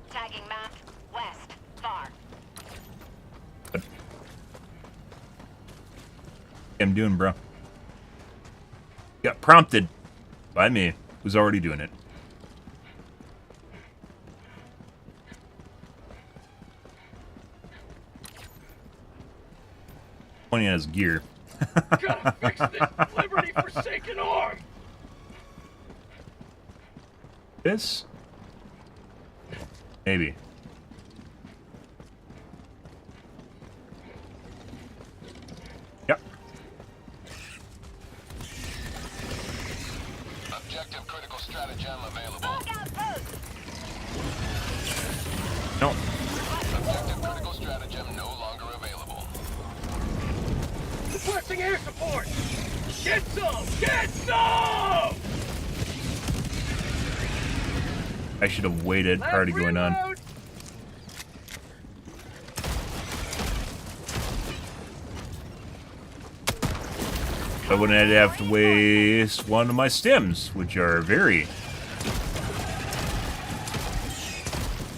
Tagging map. West. Far. What I'm doing, bro? Got prompted by me, who's already doing it. Pointing at his gear. Gotta fix this liberty-forsaken arm! This? Maybe. Yep. Objective critical stratagem available. Look out, boost! No. Objective critical stratagem no longer available. Requesting air support! Get some! Get some! I should have waited. Already going on. Reload. I wouldn't have to waste one of my stims, which are very...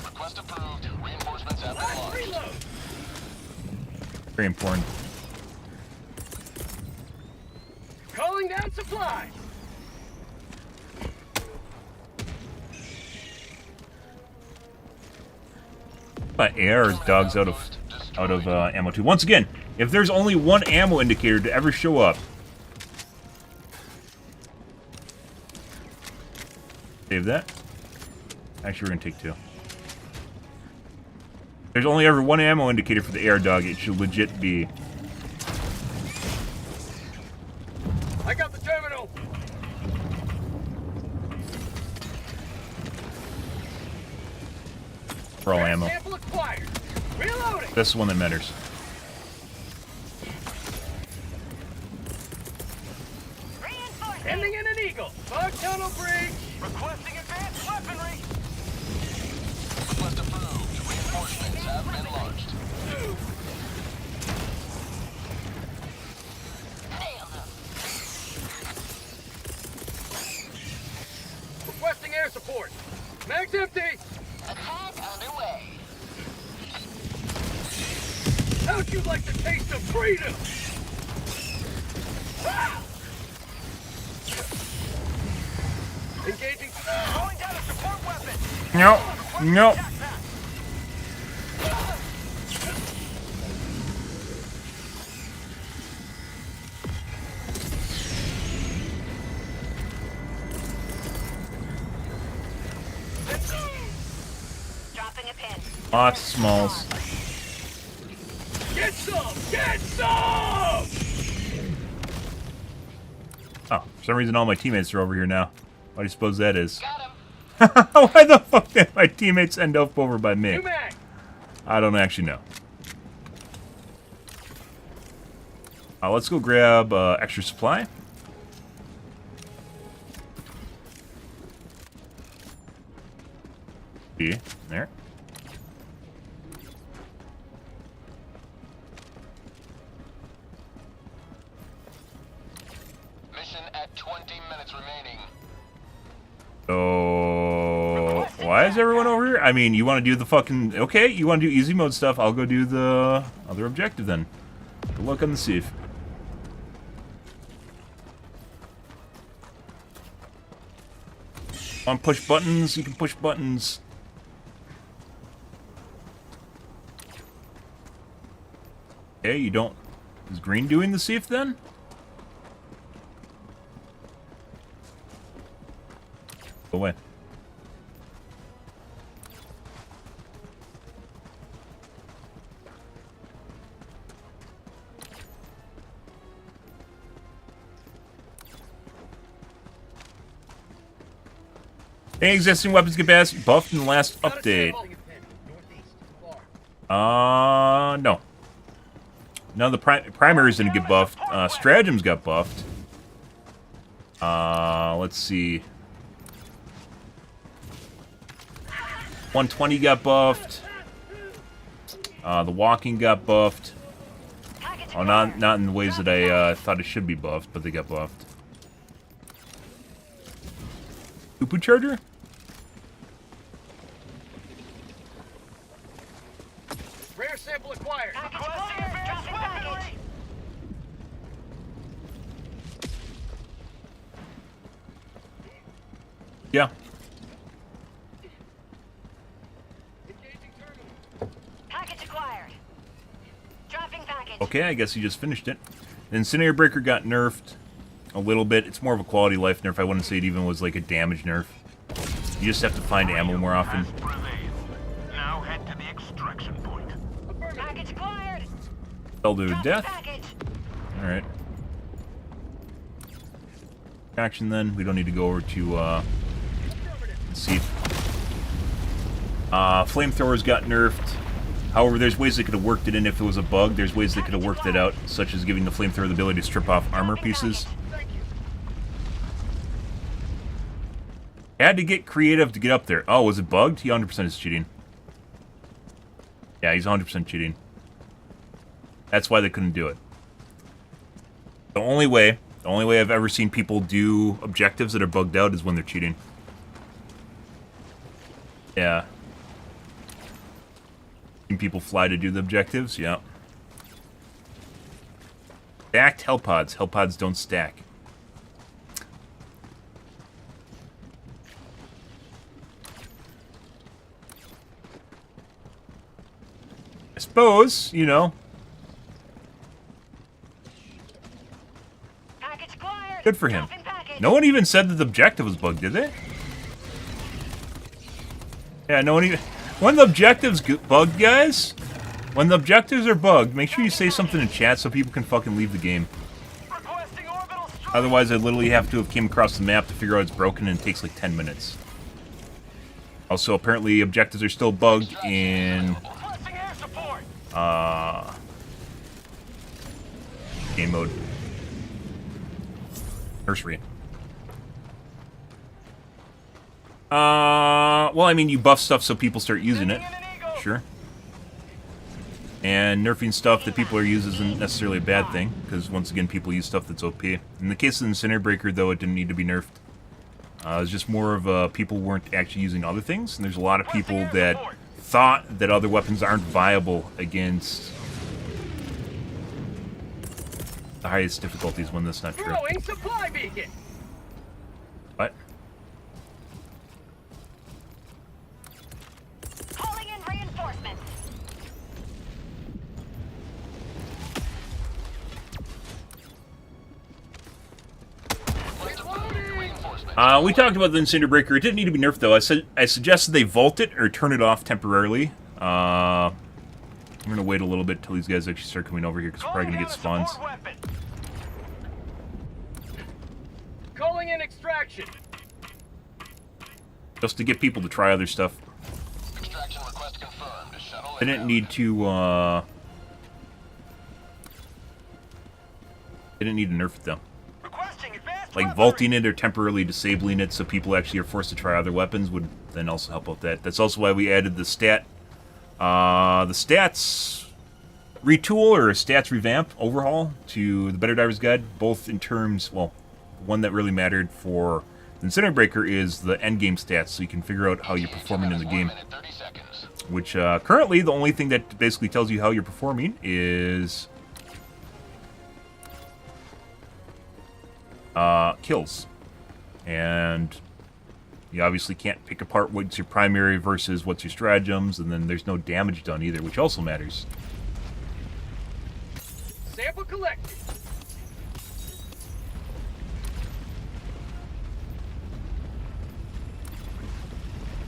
Request approved. Reinforcements have been launched. Reload. very important. Calling down supplies! My AR's dogs out of ammo too. Once again, if there's only one ammo indicator to ever show up, save that. Actually, we're gonna take two. There's only ever one ammo indicator for the AR dog. It should legit be. I got the terminal! For all ammo. Sample acquired. Reloading! That's the one that matters. Ending in an eagle! Fog tunnel breach! Requesting advanced weaponry! Request approved. Reinforcements have been launched. Requesting air support! Mag's empty! Attack underway. How'd you like the taste of freedom? Ah! Engaging. Calling down a support weapon! No, no. Dropping a pin. Lots of smalls. Get some! Get some! Oh, for some reason all my teammates are over here now. Why do you suppose that is? Got him. Why the fuck did my teammates end up over by me? New mag! I don't actually know. Let's go grab extra supply. See, there. Mission at 20 minutes remaining. So, why is everyone over here? I mean, you want to do the fucking... Okay, you want to do easy mode stuff. I'll go do the other objective then. Good luck on the sieve. On push buttons, you can push buttons. Okay, you don't... Is green doing the sieve then? Go away. Any existing weapons get buffed in the last update? No. None of the primaries didn't get buffed. Stratagems got buffed. Let's see. 120 got buffed. The walking got buffed. Oh, not in the ways that I thought it should be buffed, but they got buffed. Upu charger? Rare sample acquired. Yeah. Package acquired. Dropping package. Okay, I guess he just finished it. The Incinerator Breaker got nerfed a little bit. It's more of a quality of life nerf. I wouldn't say it even was like a damage nerf. You just have to find ammo more often. Now head to the extraction point. Package acquired. Fell to Dropping death. package. Alright. Action then. We don't need to go over to, let's see. Flamethrowers got nerfed. However, there's ways they could have worked it in if it was a bug. There's ways they could have worked it out, such as giving the flamethrower the ability to strip off armor pieces. Had to get creative to get up there. Oh, was it bugged? He 100% is cheating. Yeah, he's 100% cheating. That's why they couldn't do it. The only way I've ever seen people do objectives that are bugged out is when they're cheating. Yeah. Seen people fly to do the objectives, yeah. Stacked hellpods. Hellpods don't stack. I suppose, you know. Package acquired. Good for him. Dropping package. No one even said that the objective was bugged, did they? Yeah, no one even... When the objectives bugged, guys, when the objectives are bugged, make sure you say something in chat so people can fucking leave the game. Requesting orbital strike. Otherwise, I literally have to have came across the map to figure out it's broken, and it takes like 10 minutes. Also, apparently, objectives are still bugged in... Requesting air support. Game mode. Nursery. Well, I mean, you buff stuff so people start using it. Sure. And nerfing stuff that people are using isn't necessarily a bad thing, because once again, people use stuff that's OP. In the case of the Incinerator Breaker, though, it didn't need to be nerfed. It's just more of people weren't actually using other things, and there's a lot of people that thought that other weapons aren't viable against the highest difficulties when that's not true. Throwing supply beacon. What? Calling in reinforcements. We talked about the Incinerator Breaker. It didn't need to be nerfed, though. I suggested they vault it or turn it off temporarily. I'm going to wait a little bit till these guys actually start coming over here, because we're probably going to get spawns. Calling in extraction. Just to get people to try other stuff. Extraction request confirmed. Shuttle They didn't need to, They didn't need to nerf it, though. Requesting advanced Like, vaulting it or temporarily disabling it so people actually are forced to try other weapons would then also help out that. That's also why we added the stats retool or stats revamp overhaul to the BetterDivers guide, both in terms, well, one that really mattered for the Incinerator Breaker is the endgame stats, so you can figure out how you're performing in the game. 30 seconds. Which, currently, the only thing that basically tells you how you're performing is kills. And You obviously can't pick apart what's your primary versus what's your stratagems, and then there's no damage done either, which also matters. Sample collected.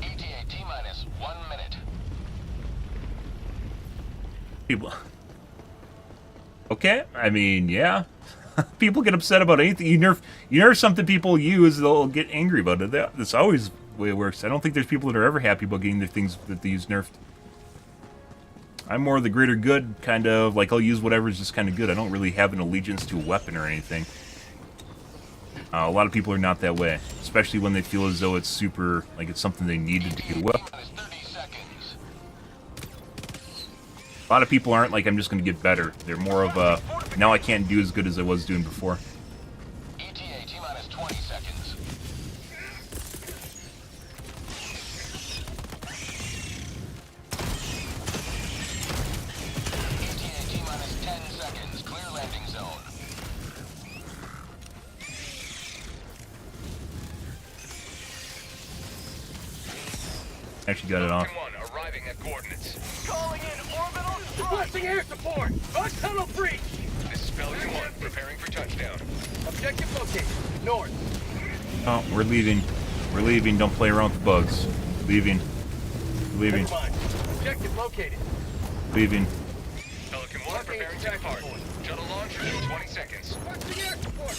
ETA T-minus 1 minute. People... Okay, I mean, yeah. People get upset about anything. You nerf something people use, they'll get angry about it. That's always the way it works. I don't think there's people that are ever happy about getting their things that they use nerfed. I'm more the greater good, kind of, like I'll use whatever's just kind of good. I don't really have an allegiance to a weapon or anything. A lot of people are not that way, especially when they feel as though it's super, like it's something they need to do well. Minus 30 seconds. A lot of people aren't like, I'm just going to get better. They're more of a, now I can't do as good as I was doing before. ETA T-minus 20 seconds. ETA T-minus 10 seconds. Clear landing zone. Actually got it off. Falcon 1 arriving at coordinates. Calling in orbital requesting air support. On tunnel breach. This is Falcon 1 preparing for touchdown. Objective located. North. Oh, we're leaving. We're leaving. Don't play around with the bugs. Leaving. Leaving. Never mind. Objective located. Leaving. Falcon 1 preparing to depart. Shuttle launch in 20 seconds. Requesting air support.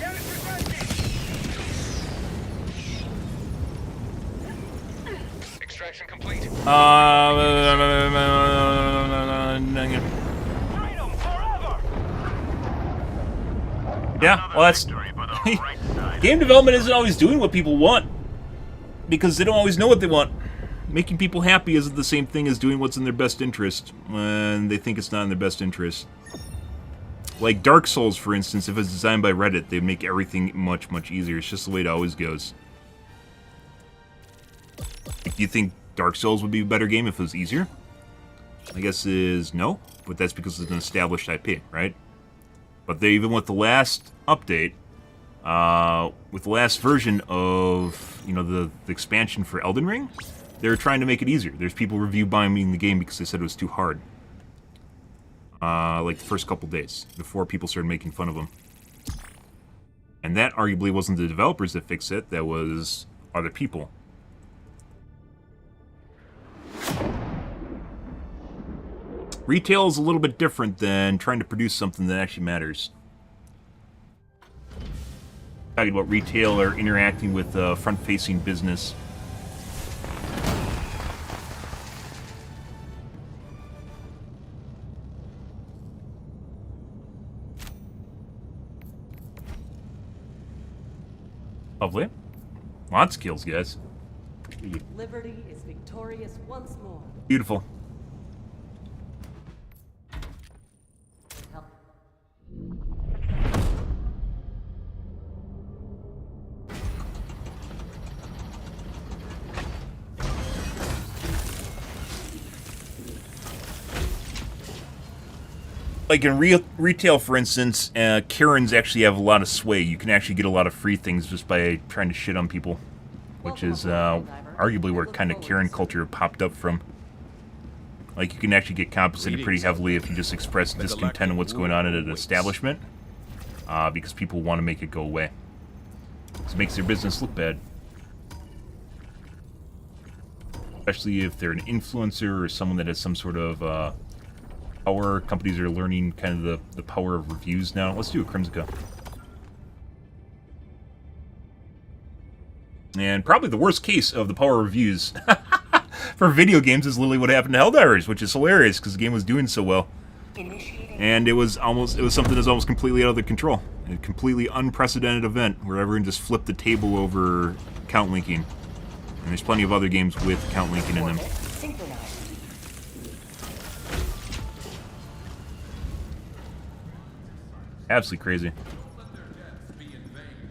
Get it requesting. Extraction complete. Freedom forever. Yeah, well that's... Victory, but on the right side. Game development isn't always doing what people want. Because they don't always know what they want. Making people happy isn't the same thing as doing what's in their best interest when they think it's not in their best interest. Like Dark Souls, for instance, if it's designed by Reddit, they'd make everything much, much easier. It's just the way it always goes. Do you think Dark Souls would be a better game if it was easier? I guess is no, but that's because it's an established IP, right? But they, even with the last update, with the last version of, you know, the expansion for Elden Ring, they're trying to make it easier. There's people review buying the game because they said it was too hard. Like the first couple days, before people started making fun of them. And that arguably wasn't the developers that fixed it, that was other people. Retail is a little bit different than trying to produce something that actually matters. Talking about retail or interacting with front-facing business. Lovely. Lots of kills, guys. Liberty is victorious once more. Beautiful. Like in retail, for instance, Karens actually have a lot of sway. You can actually get a lot of free things just by trying to shit on people, which is arguably where kind of Karen culture popped up from. Like, you can actually get compensated pretty heavily if you just express discontent on what's going on at an establishment, because people want to make it go away. It makes their business look bad. Especially if they're an influencer or someone that has some sort of power. Companies are learning kind of the power of reviews now. Let's do a Crimsica. And probably the worst case of the power of reviews for video games is literally what happened to Helldivers, which is hilarious because the game was doing so well. And it was something that's almost completely out of their control. A completely unprecedented event where everyone just flipped the table over count linking. And there's plenty of other games with count linking in them. Absolutely crazy. Let their deaths be in vain.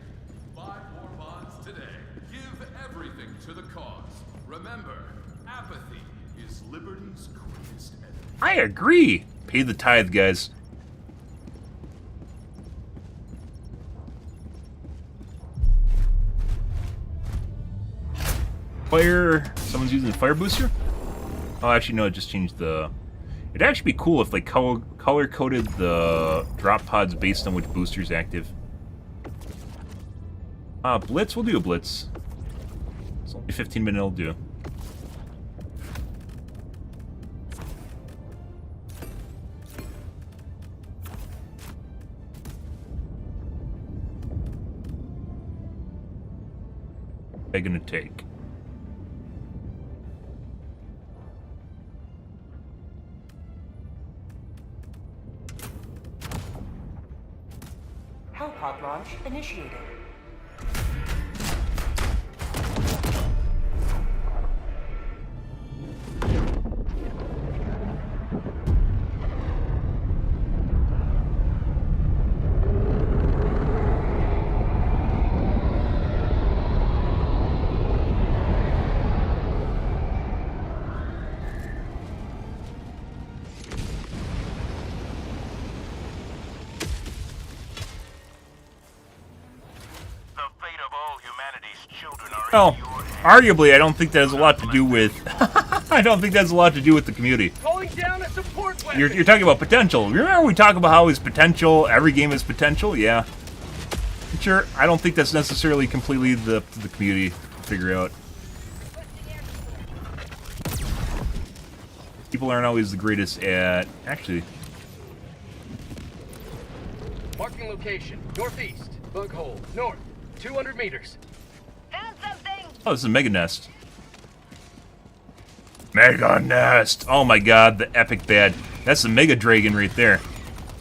Buy more bonds today. Give everything to the cause. Remember, apathy is liberty's greatest enemy. I agree. Pay the tithe, guys. Fire. Someone's using the fire booster? Oh, actually, no, it just changed the... It'd actually be cool if they color-coded the drop pods based on which booster's active. Blitz? We'll do a Blitz. It's only 15 minutes, it'll do. What are you gonna take? Hellpod launch initiated. Well, arguably, I don't think that has a lot to do with... I don't think that has a lot to do with the community. Calling down a support weapon. You're talking about potential. Remember we talk about how it's potential, every game is potential? Yeah. Sure, I don't think that's necessarily completely the community to figure out. People aren't always the greatest at... Actually... Marking location. Northeast. Bug hole. North. 200 meters. Found something. Oh, this is a Mega Nest. Mega Nest! Oh my god, the epic bad. That's the Mega Dragon right there.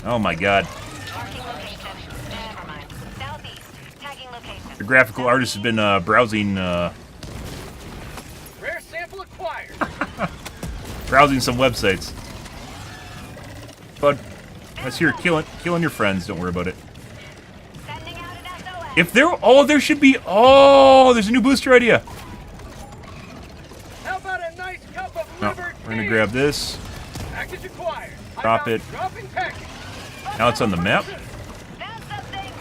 Oh my god. Marking location. Never mind. Southeast. Tagging location. The graphical artist has been browsing Rare sample acquired. browsing some websites. But that's here killing your friends, don't worry about it. Sending out an SOS. If there should be there's a new booster idea. How about a nice cup of No, liver we're gonna tea? grab this. Package acquired. Drop it. Dropping package. Now it's on the map. Found something.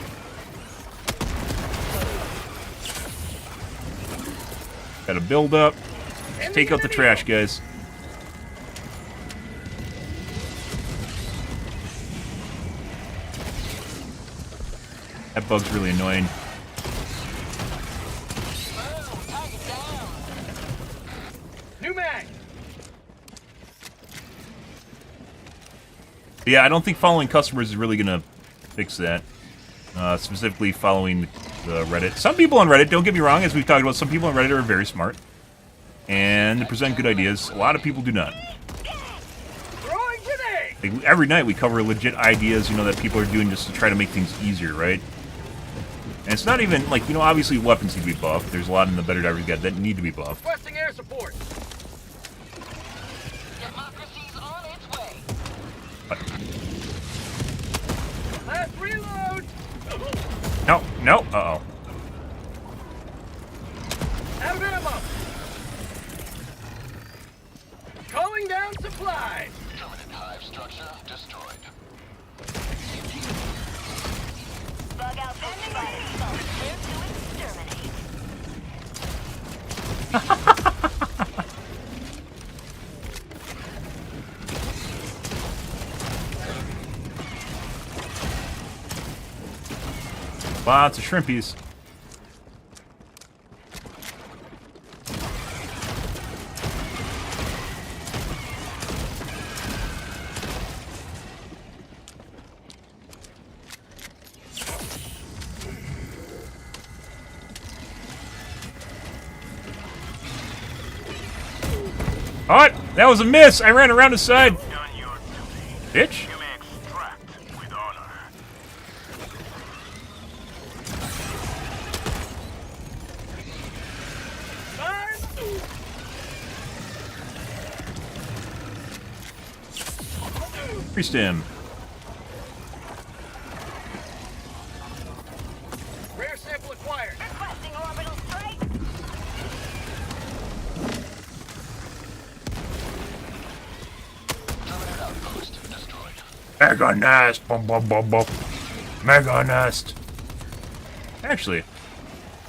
Gotta build up. Take out the trash, guys. That bug's really annoying. New mag. Yeah, I don't think following customers is really gonna fix that. Specifically following the Reddit. Some people on Reddit, don't get me wrong, as we've talked about, some people on Reddit are very smart. And they present good ideas. A lot of people do not. Throwing grenade. Like, every night we cover legit ideas, that people are doing just to try to make things easier, right? And it's not even, like, obviously weapons need to be buffed. There's a lot in the BetterDivers guide that need to be buffed. Requesting air support. Democracy's on its way. But, Last reload. no, uh-oh. Out of ammo. Calling down supplies. Permanent hive structure destroyed. Bug out everybody. Prepare to exterminate. Lots of shrimpies. Oh, that was a miss! I ran around the side. Done your duty. Bitch. You may extract with honor. Priest him. Rare sample acquired. Requesting orbital strike. Permanent outpost destroyed. Mega Nest! Bum, bum, bum, bum. Mega Nest! Actually,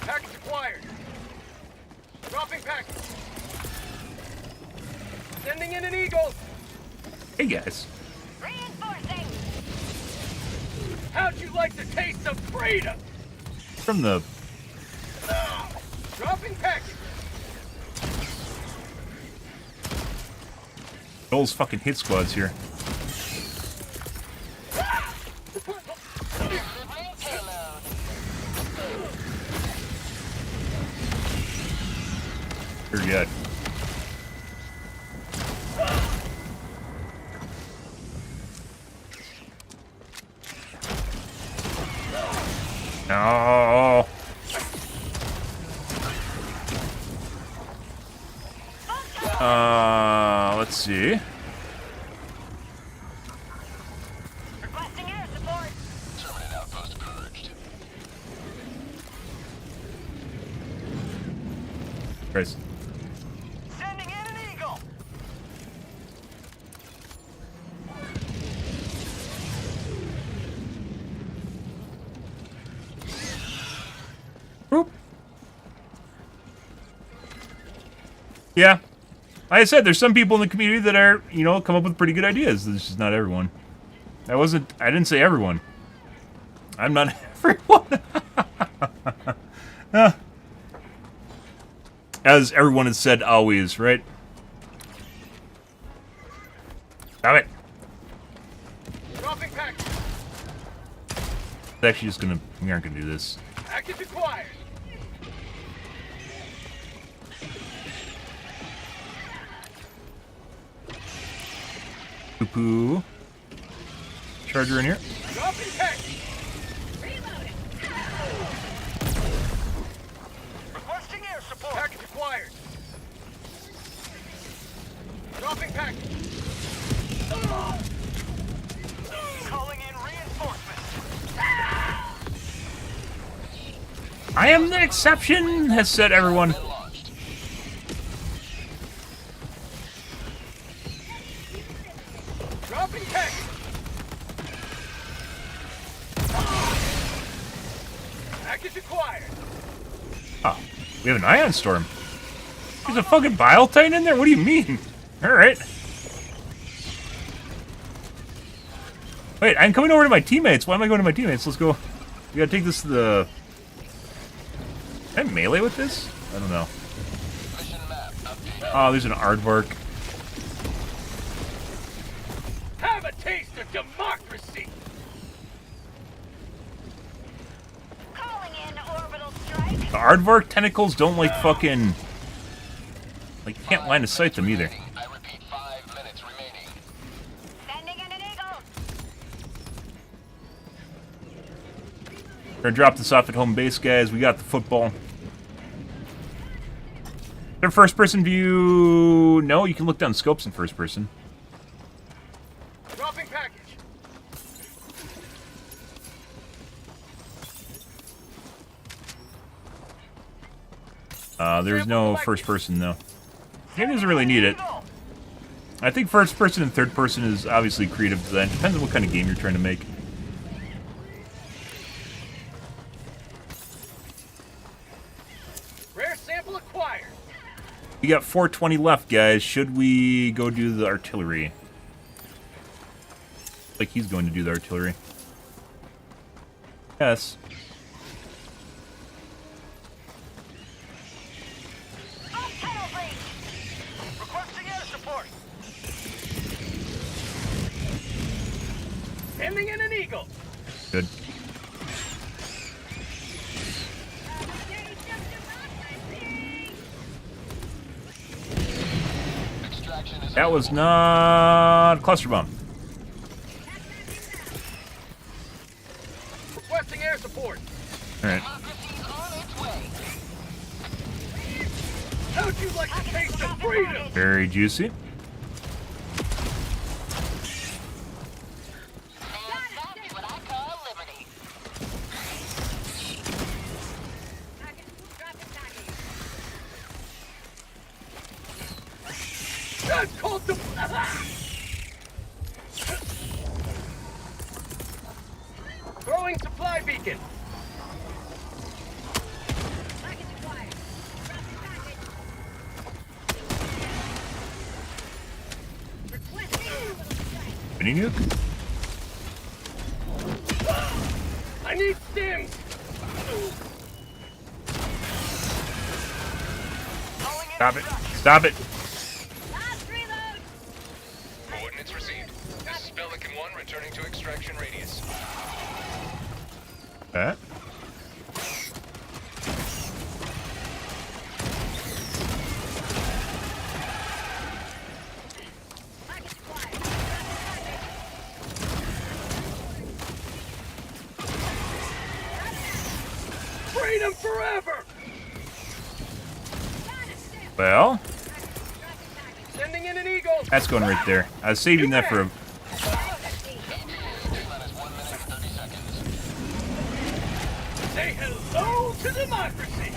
Package acquired. Dropping package. Sending in an eagle. Hey guys. Reinforcing. How'd you like the taste of freedom? From the Dropping package. Joel's fucking hit squads here. Delivering payload. Very good. No. Let's see. Requesting air support. Terminate outpost purged. Christ. Sending in an eagle. Boop. Yeah. Like I said, there's some people in the community that are, you know, come up with pretty good ideas. This is not everyone. I didn't say everyone. I'm not everyone. As everyone has said always, right? Stop it. Dropping package. It's actually just gonna, we aren't gonna do this. Package acquired. Poo-poo. Charger in here. Dropping package. Requesting air support. Package acquired. Dropping package. Calling in reinforcements. I am the exception, has said everyone. And launched. Dropping package. Package acquired. Oh, we have an ion storm. There's a fucking bile titan in there? What do you mean? Alright. Wait, I'm coming over to my teammates. Why am I going to my teammates? Let's go. We gotta take this to the... Can I melee with this? I don't know. Mission map updated. Oh, there's an aardvark. Have a taste of democracy. Calling in orbital strike. The aardvark tentacles don't like fucking... Like, you can't line of sight them either. I repeat, 5 minutes remaining. Sending in an eagle. We're gonna drop this off at home base, guys. We got the football. Their first person view... No, you can look down scopes in first person. Dropping package. There's no first person, though. Game doesn't really need it. I think first person and third person is obviously creative design. Depends on what kind of game you're trying to make. Rare sample acquired. We got 420 left, guys. Should we go do the artillery? Like he's going to do the artillery. Yes. On tunnel breach. Requesting air support. Sending in an eagle. Good. Extraction is That was not a cluster bomb. Requesting air support. Alright. Democracy's on its way. How'd you like the taste of freedom? Very juicy. Now that's what I call liberty. That's called the... Throwing supply beacon. Mini nuke? I need stims! Stop it. Stop it. Coordinates received. This is Pelican 1 returning to extraction radius. That. Freedom forever! Well, Sending in an eagle! that's going right there. I was saving that for a... Say hello to democracy!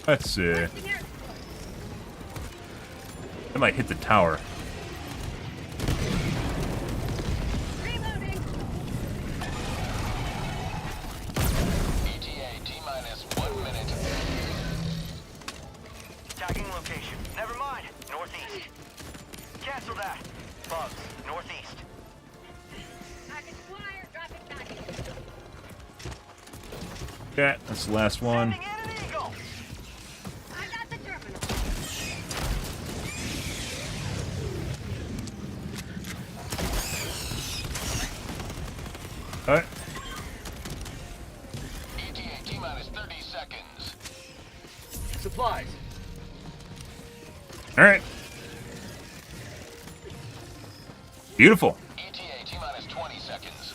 Let's see. That might hit the tower. ETA T-minus 1 minute. Tagging location. Never mind. Northeast. Cancel that. Bugs. Northeast. Okay, that's the last one. Sending in an eagle. Alright. ETA T-minus 30 seconds. Supplies. Alright. Beautiful. ETA T-minus 20 seconds.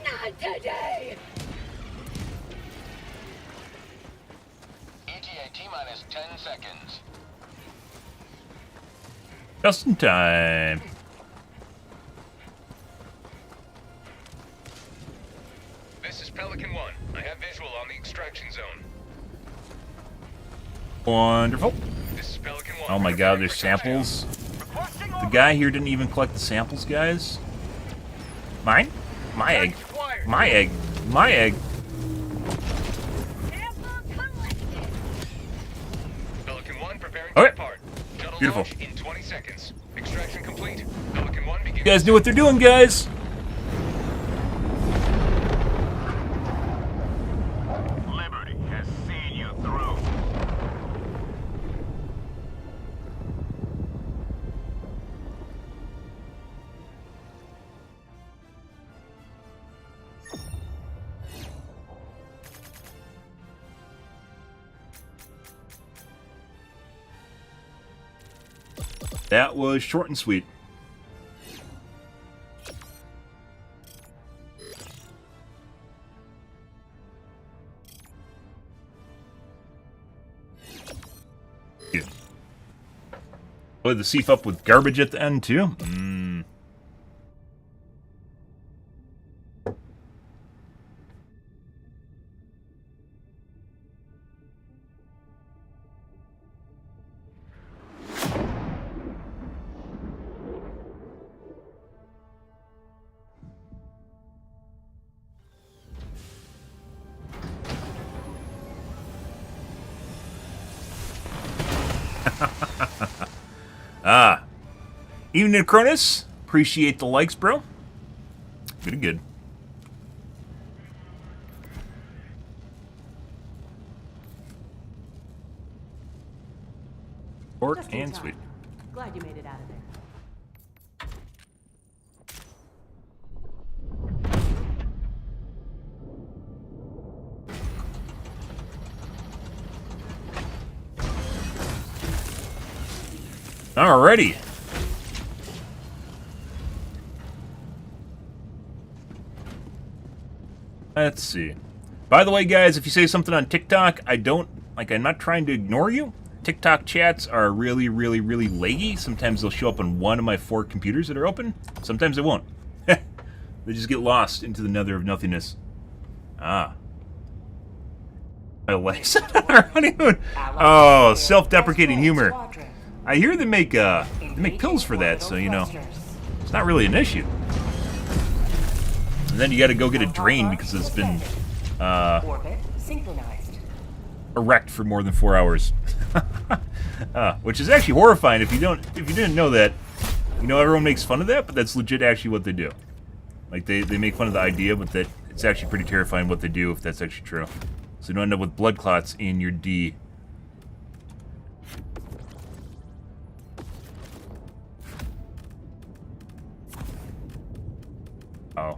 Not today! ETA T-minus 10 seconds. Just in time. This is Pelican 1. I have visual on the extraction zone. Wonderful. This is Pelican 1. Oh my god, there's samples. Requesting The guy here didn't even collect the samples, guys. Mine? My egg. My egg. My egg. Pelican 1 preparing Okay. to depart. Shuttle Beautiful. launch in 20 seconds. Extraction complete. Pelican 1 begins. You guys know what they're doing, guys. Liberty has seen you through. That was short and sweet. Yeah. Oh, the Seaf up with garbage at the end, too? Mmm. Evening, Cronus. Appreciate the likes, bro. Pretty good. Short Just in and time. sweet. Glad you made it out of there. Alrighty. Let's see. By the way, guys, if you say something on TikTok, I'm not trying to ignore you. TikTok chats are really, really, really laggy. Sometimes they'll show up on one of my 4 computers that are open. Sometimes they won't. They just get lost into the nether of nothingness. Ah. My legs on our honeymoon. Oh, self-deprecating humor. I hear they make pills for that, so, you know, it's not really an issue. And then you gotta go get it drained because it's been Orbit synchronized. erect for more than 4 hours. Which is actually horrifying if you didn't know that. You know, everyone makes fun of that, but that's legit actually what they do. Like, they make fun of the idea, but that it's actually pretty terrifying what they do if that's actually true. So you don't end up with blood clots in your D. Oh.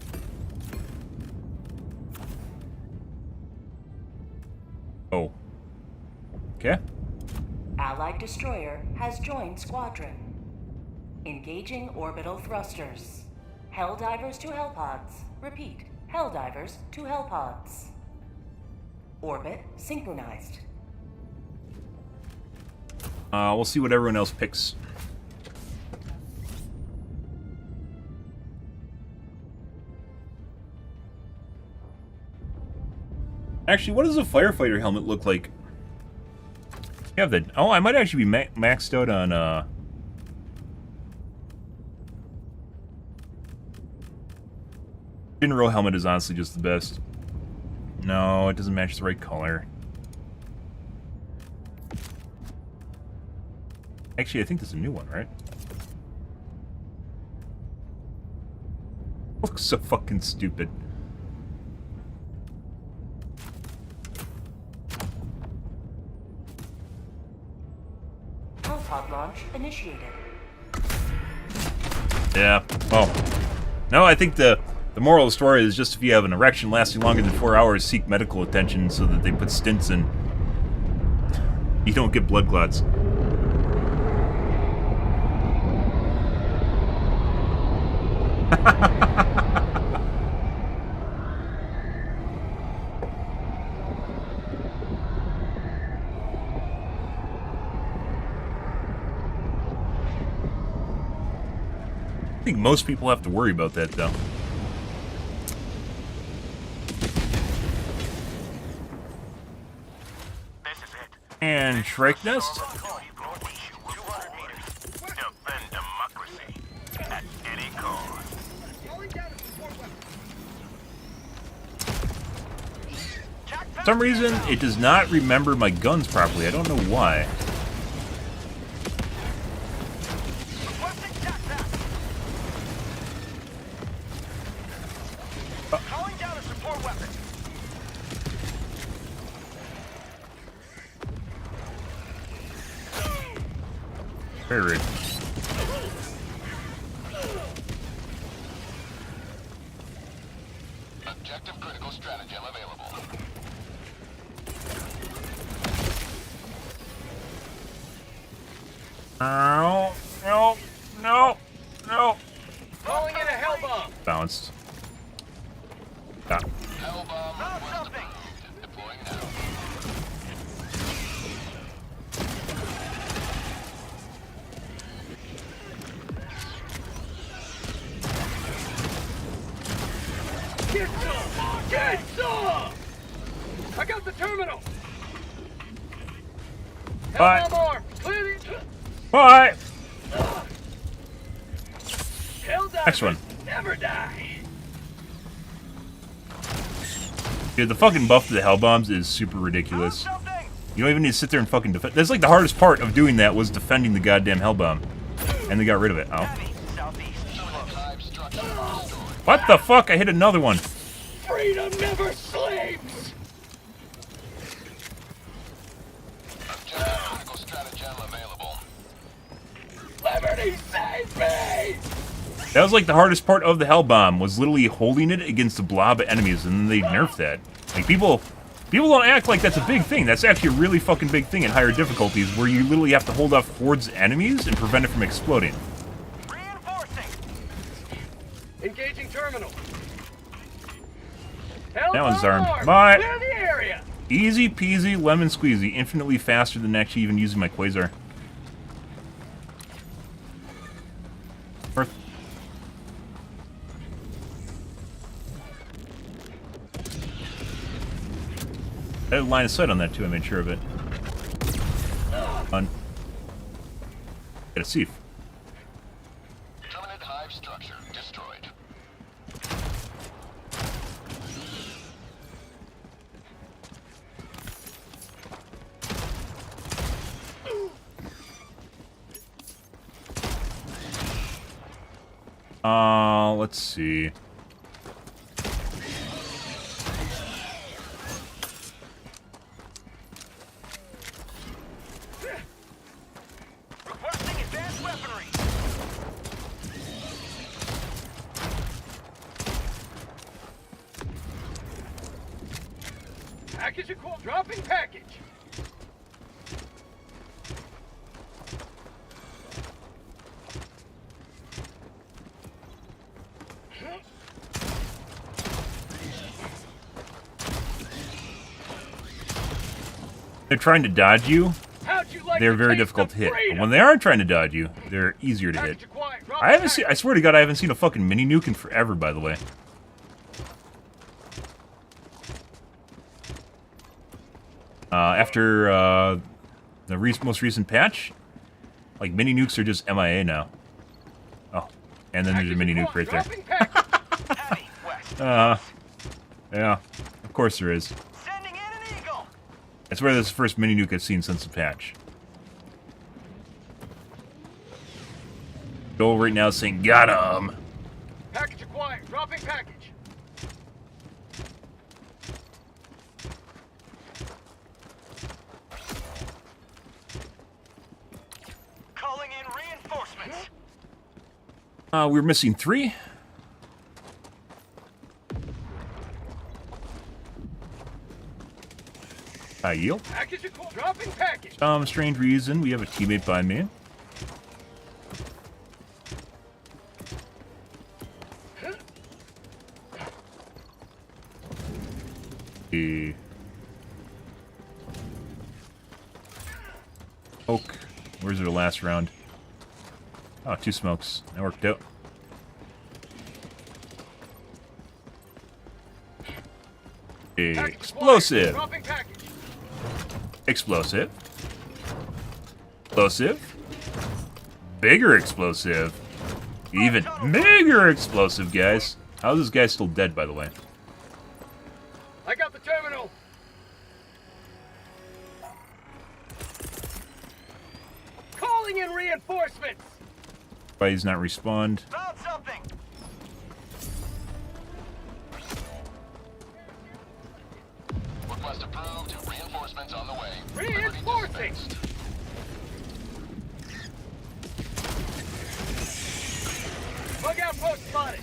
Oh. Okay. Allied destroyer has joined squadron. Engaging orbital thrusters. Helldivers to Hellpods. Repeat. Helldivers to Hellpods. Orbit synchronized. We'll see what everyone else picks. Actually, what does a firefighter helmet look like? You have that. Oh, I might actually be maxed out on. General helmet is honestly just the best. No, it doesn't match the right color. Actually, I think this is a new one, right? Looks so fucking stupid. Hellpod launch initiated. Yeah. Oh. No, I think the moral of the story is just if you have an erection lasting longer than 4 hours, seek medical attention so that they put stints in. You don't get blood clots. I think most people have to worry about that, though. This is it. And Shrike Nest. Northeast, 200 meters. Defend democracy at any cost. For some reason, it does not remember my guns properly. I don't know why. Requesting TAC. Calling down a support weapon. Very rude. Objective critical stratagem available. No, no, no, no. Calling in a hell bomb. Bounced. Ah. Hellbomb request approved. Deploying now. Get some! Get some! I got the terminal. Bye. Hell bomb armed. Clear the... Bye. Helldivers Next one. never die. Dude, the fucking buff to the hell bombs is super ridiculous. Something. You don't even need to sit there and fucking defend. That's like the hardest part of doing that was defending the goddamn hell bomb. And they got rid of it. Oh. Heavy. Southeast. Hive structure destroyed. What the fuck? I hit another one. Freedom never sleeps. Objective critical stratagem available. Liberty save me. That was like the hardest part of the hell bomb, was literally holding it against a blob of enemies, and then they nerfed that. Like, people don't act like that's a big thing. That's actually a really fucking big thing in higher difficulties, where you literally have to hold off hordes of enemies and prevent it from exploding. Reinforcing. Engaging terminal. Hell That one's bomb armed. armed. Bye. Clear the area. Easy peasy lemon squeezy, infinitely faster than actually even using my quasar. Earth. I had line of sight on that too, I made sure of it. On. Get a sieve. Terminate hive structure destroyed. Let's see. Requesting advanced weaponry. Package acquired. Dropping package. They're trying to dodge you. How'd you like They're to very taste difficult the to hit. But freedom? when they aren't trying to dodge you, they're easier to hit. Package acquired. Dropping I haven't seen. I package. swear to God, I haven't seen a fucking mini nuke in forever. By the way. After the most recent patch, like mini nukes are just MIA now. Oh, and then there's a mini nuke right there. Dropping package. Heavy west. Yeah, of course there is. Sending in an eagle. I swear this is the first mini nuke I've seen since the patch. Joel right now is saying, "Got him." Package acquired. Dropping package. Calling in reinforcements. We're missing 3. I yield. Package acquired. Dropping package. Some strange reason, we have a teammate by me. Oak. Where's our last round? Oh, 2 smokes. That worked out. Explosive. Dropping package. Explosive. Explosive. Bigger explosive. Even bigger explosive, guys. How is this guy still dead, by the way? I got the terminal. Calling in reinforcements. Why he's not respawned? Found something. Request approved. Reinforcements on the way. Reinforcing. Bug outpost spotted.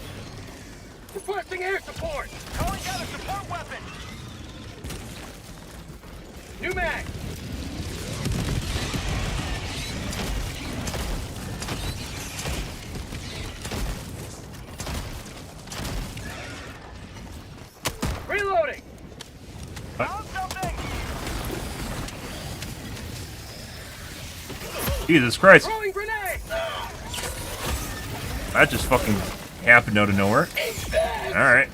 Requesting air support. Calling down a support weapon. New mag. Reloading. Found something. Jesus Christ. Throwing grenade. That just fucking happened out of nowhere. Alright.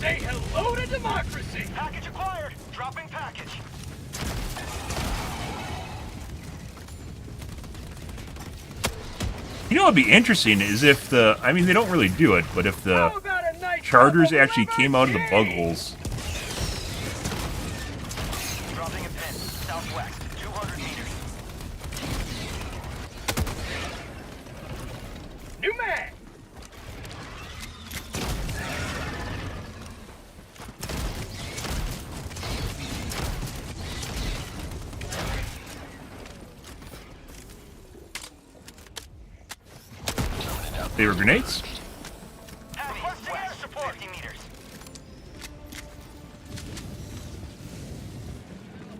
Say hello to democracy. Package acquired. Dropping package. You know what would be interesting is if the... I mean, they don't really do it, but if How the about a nice charters double actually came out of the bug liberty? holes. Dropping a pin. Southwest. 200 meters. New mag. They were grenades. Requesting air support. 50 meters.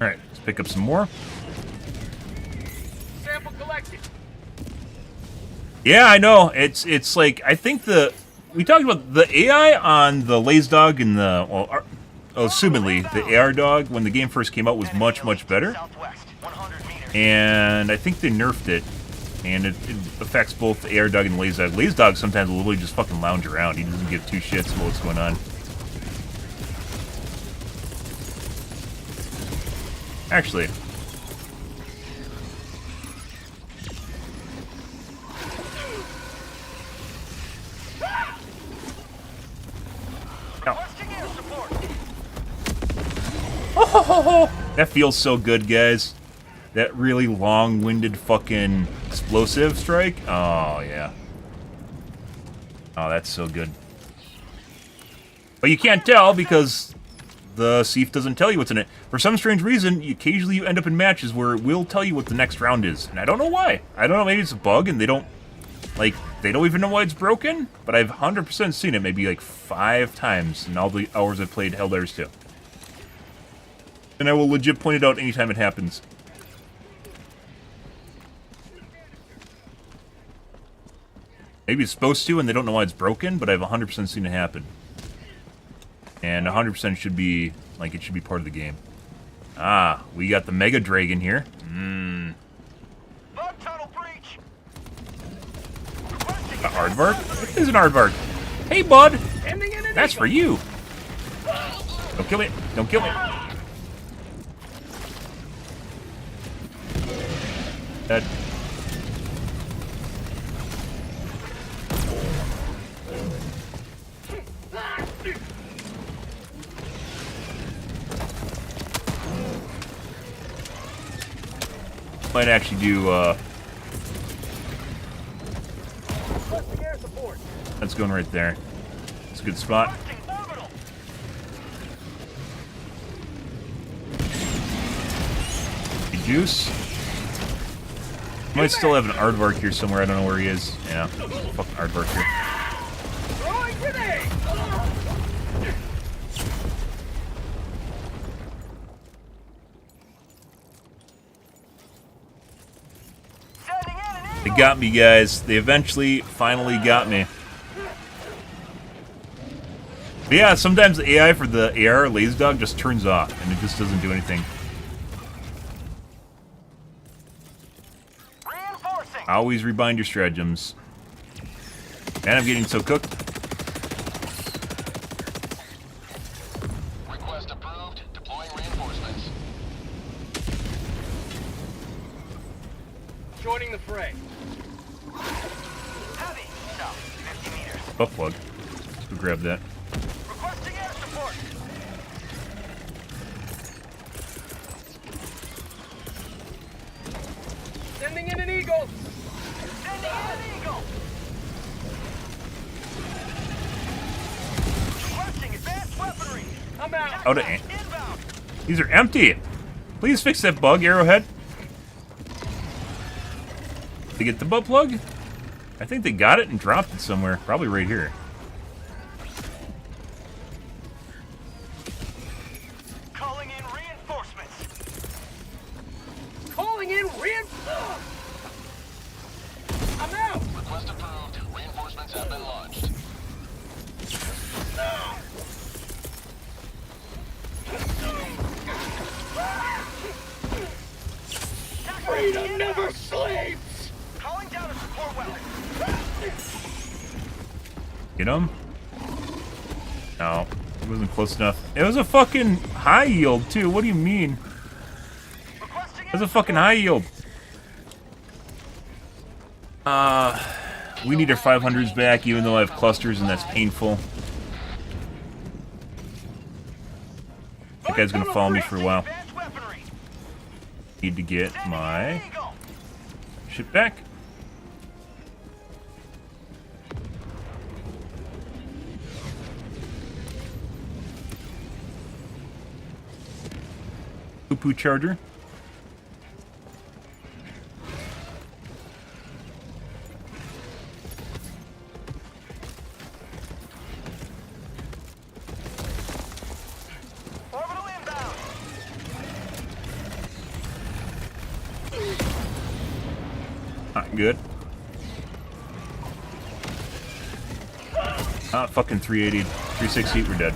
Alright, let's pick up some more. Sample collected. Yeah, I know. It's like, I think we talked about the AI on the Laze Dog and the, well, assumedly, the AR Dog, when the game first came out, was much, much better. Southwest. 100 meters. And I think they nerfed it. And it affects both the AR Dog and the Laze Dog. Laze Dog sometimes will literally just fucking lounge around. He doesn't give 2 shits about what's going on. Actually. Requesting air support. That feels so good, guys. That really long-winded fucking explosive strike? Oh, yeah. Oh, that's so good. But you can't tell because the Thief doesn't tell you what's in it. For some strange reason, occasionally you end up in matches where it will tell you what the next round is. And I don't know why. I don't know, maybe it's a bug and they don't even know why it's broken. But I've 100% seen it maybe like 5 times in all the hours I've played Helldivers 2. And I will legit point it out anytime it happens. Maybe it's supposed to and they don't know why it's broken, but I've 100% seen it happen. And 100% should be, like, it should be part of the game. Ah, we got the Mega Dragon here. Bug tunnel breach. A aardvark? It is an aardvark. Hey, bud! That's for you! Don't kill me! Don't kill me! Dead. Might actually do, that's going right there. It's a good spot. Good juice. Might still have an aardvark here somewhere. I don't know where he is. Yeah, fucking aardvark here. They got me, guys. They eventually, finally got me. But yeah, sometimes the AI for the AR laser dog just turns off, and it just doesn't do anything. Always rebind your stratagems. Man, I'm getting so cooked. Request approved. Deploying reinforcements. Joining the fray. Heavy. South, 50 meters. Butt plug. Go grab that. Requesting air support. Sending in an eagle. Sending in an eagle. Requesting advanced weaponry. I'm out. Out of aim. These are empty. Please fix that bug, Arrowhead. They get the butt plug? I think they got it and dropped it somewhere. Probably right here. Calling in reinforcements. Calling in reinforcements. I'm out. Request approved. Reinforcements have been launched. Freedom never sleeps. Calling down a support weapon. Get him? No, it wasn't close enough. It was a fucking high yield, too. What do you mean? It was a fucking high yield. We need our 500s back, even though I have clusters, and that's painful. That guy's gonna follow me for a while. Need to get my shit back. Poo-poo charger. Orbital inbound. Not good. Ah, fucking 380, 360, we're dead.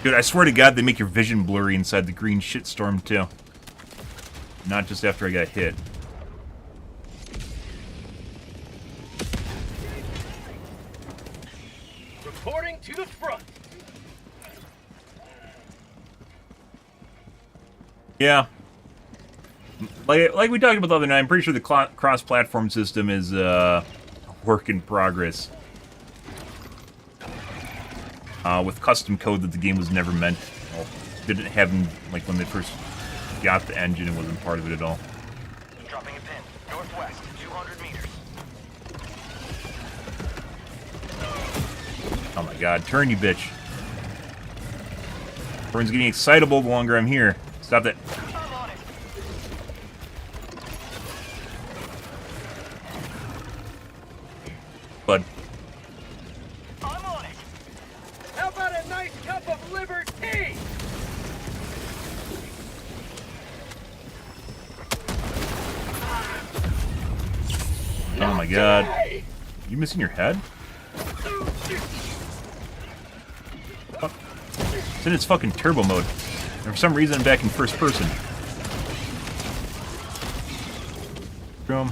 Dude, I swear to God, they make your vision blurry inside the green shitstorm, too. Not just after I got hit. Reporting to the front. Yeah. Like we talked about the other night, I'm pretty sure the cross-platform system is a work in progress. With custom code that the game was never meant. Well, didn't have them, like, when they first got the engine, it wasn't part of it at all. Dropping a pin. Northwest, 200 meters. Oh my god, turn, you bitch. Everyone's getting excitable the longer I'm here. Stop that. I'm on it. Bud. I'm on it. How about a nice cup of liver tea? Oh my god. You missing your head? Fuck. It's in its fucking turbo mode. And for some reason I'm back in first person. Boom.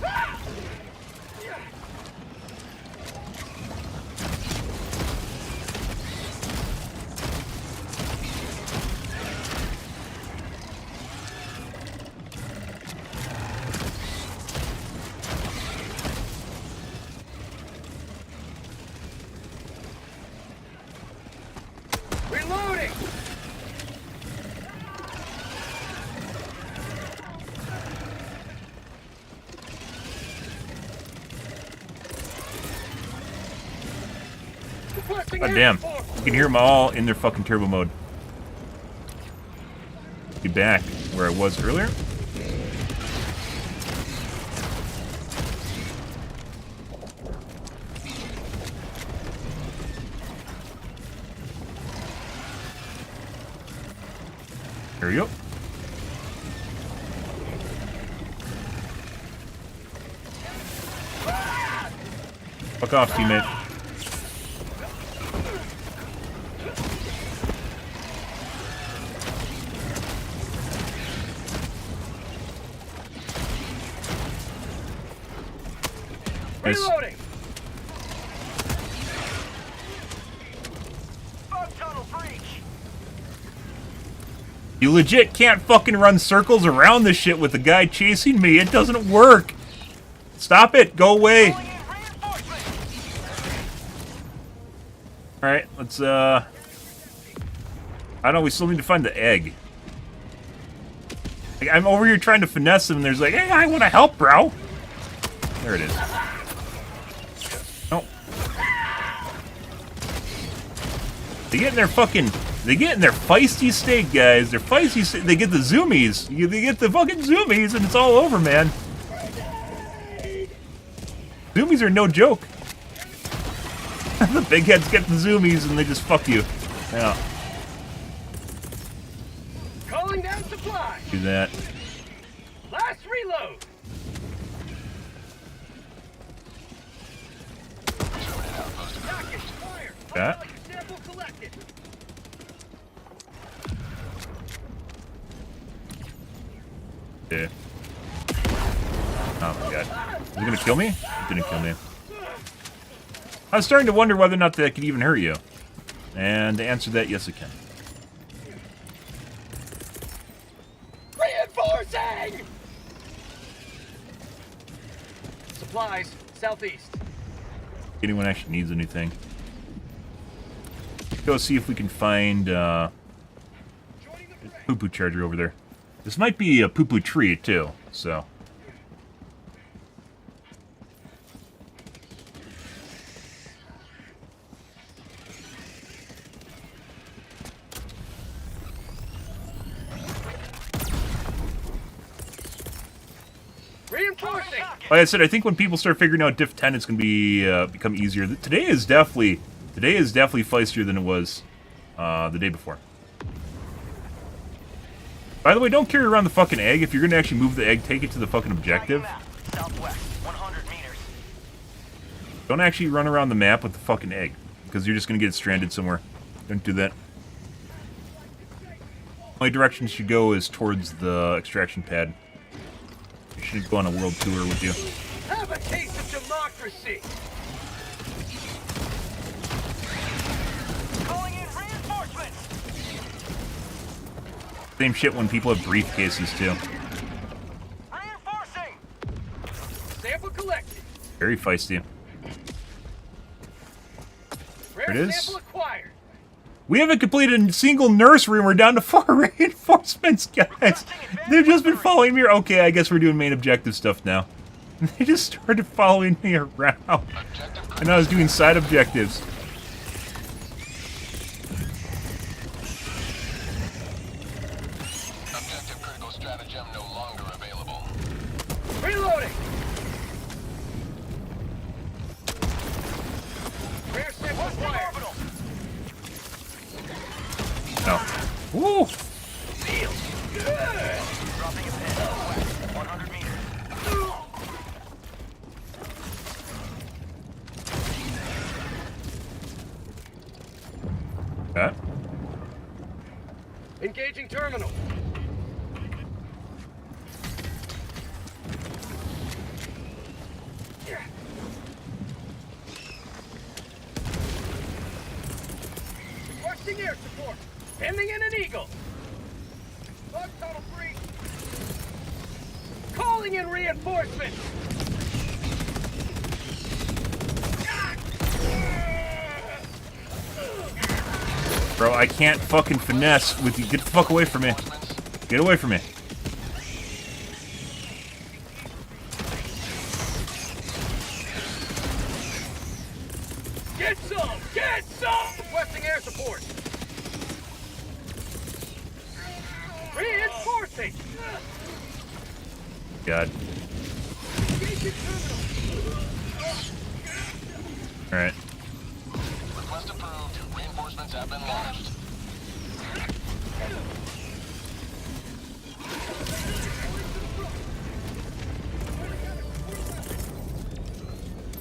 Reloading! Requesting God air damn. support. You can hear them all in their fucking turbo mode. Be back where I was earlier. There we go. Fuck off, teammate. Nice. Reloading! Fog tunnel breach. You legit can't fucking run circles around this shit with the guy chasing me. It doesn't work. Stop it. Go away. Calling in reinforcements. Alright, let's, I don't know, we still need to find the egg. Like, I'm over here trying to finesse him, and there's like, hey, I want to help, bro. There it is. Oh. They get in their fucking... They get in their feisty state, guys. They're feisty state. They get the zoomies. They get the fucking zoomies, and it's all over, man. Zoomies are no joke. The big heads get the zoomies, and they just fuck you. Yeah. Calling down supply. Do that. Last reload. Package fire. That. Sample collected. Yeah. Oh my god. Is it gonna kill me? It didn't kill me. I was starting to wonder whether or not that could even hurt you. And to answer that, yes it can. Reinforcing! Supplies, southeast. Anyone actually needs anything. Let's go see if we can find poo-poo charger over there. This might be a poo-poo tree too, so. Reinforcing! Like I said, I think when people start figuring out Diff 10, it's going to be become easier. Today is definitely feistier than it was the day before. By the way, don't carry around the fucking egg. If you're going to actually move the egg, take it to the fucking objective. Southwest, 100 meters. Don't actually run around the map with the fucking egg, because you're just going to get stranded somewhere. Don't do that. Only direction you should go is towards the extraction pad. You shouldn't go on a world tour with you. Have a taste of democracy! Calling in reinforcements. Same shit when people have briefcases, too. Reinforcing. Sample collected. Very feisty. Rare There it is. sample acquired. We haven't completed a single nursery and we're down to 4 reinforcements, guys. They've just been following me. Okay, I guess we're doing main objective stuff now. They just started following me around. And I was doing side objectives. Objective critical stratagem no longer available. Reloading! Rear ship acquired. No. Woo! Dropping a pin. West, 100 meters. Okay. Engaging terminal. Requesting air support. Sending in an eagle. Bug tunnel free. Calling in reinforcements. Bro, I can't fucking finesse with you. Get the fuck away from me. Get away from me. Get some! Get some! Requesting air support. Reinforcing. God. Engaging terminal. Alright. Request approved. Reinforcements have been launched.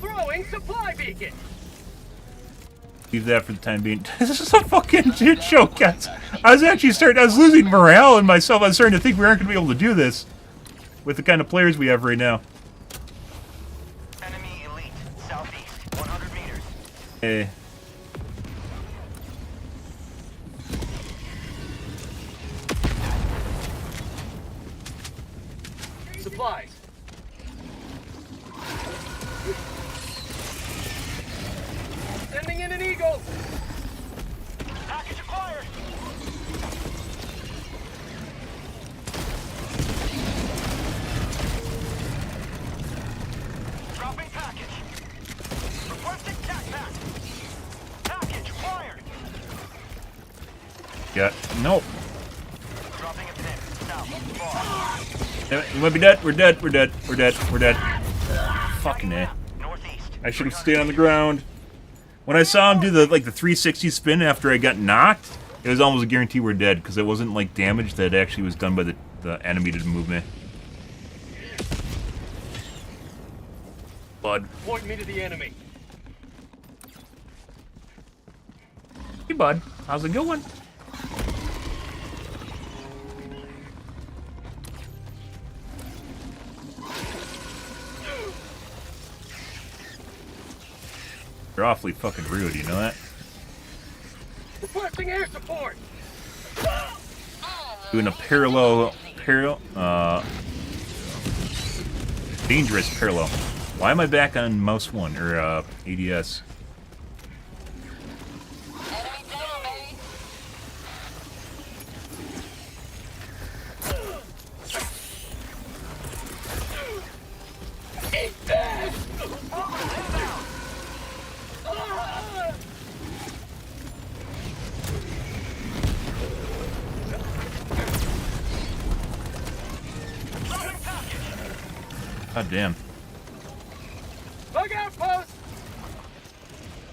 Throwing supply beacon. Leave that for the time being. This is a fucking shit show, guys. I was losing morale in myself. I was starting to think we aren't going to be able to do this with the kind of players we have right now. Enemy elite. Southeast, 100 meters. Eh. Supplies. Sending in an eagle. Package acquired. Dropping package. Requesting tac pack. Package acquired. Yeah. Nope. Dropping a pin. South. Far. Damn it, we might be dead. We're dead. We're dead. We're dead. We're dead. Fucking eh. Northeast. I should have stayed on the ground. When I saw him do the 360 spin after I got knocked, it was almost a guarantee we're dead because it wasn't like damage that actually was done by the enemy to move me. Bud. Point me to the enemy. Hey, bud. How's it going? You're awfully fucking rude, you know that? Requesting air support. Doing a dangerous parallel. Why am I back on mouse 1 or ADS? Enemy down, baby. Eat this! God damn. Bug outpost!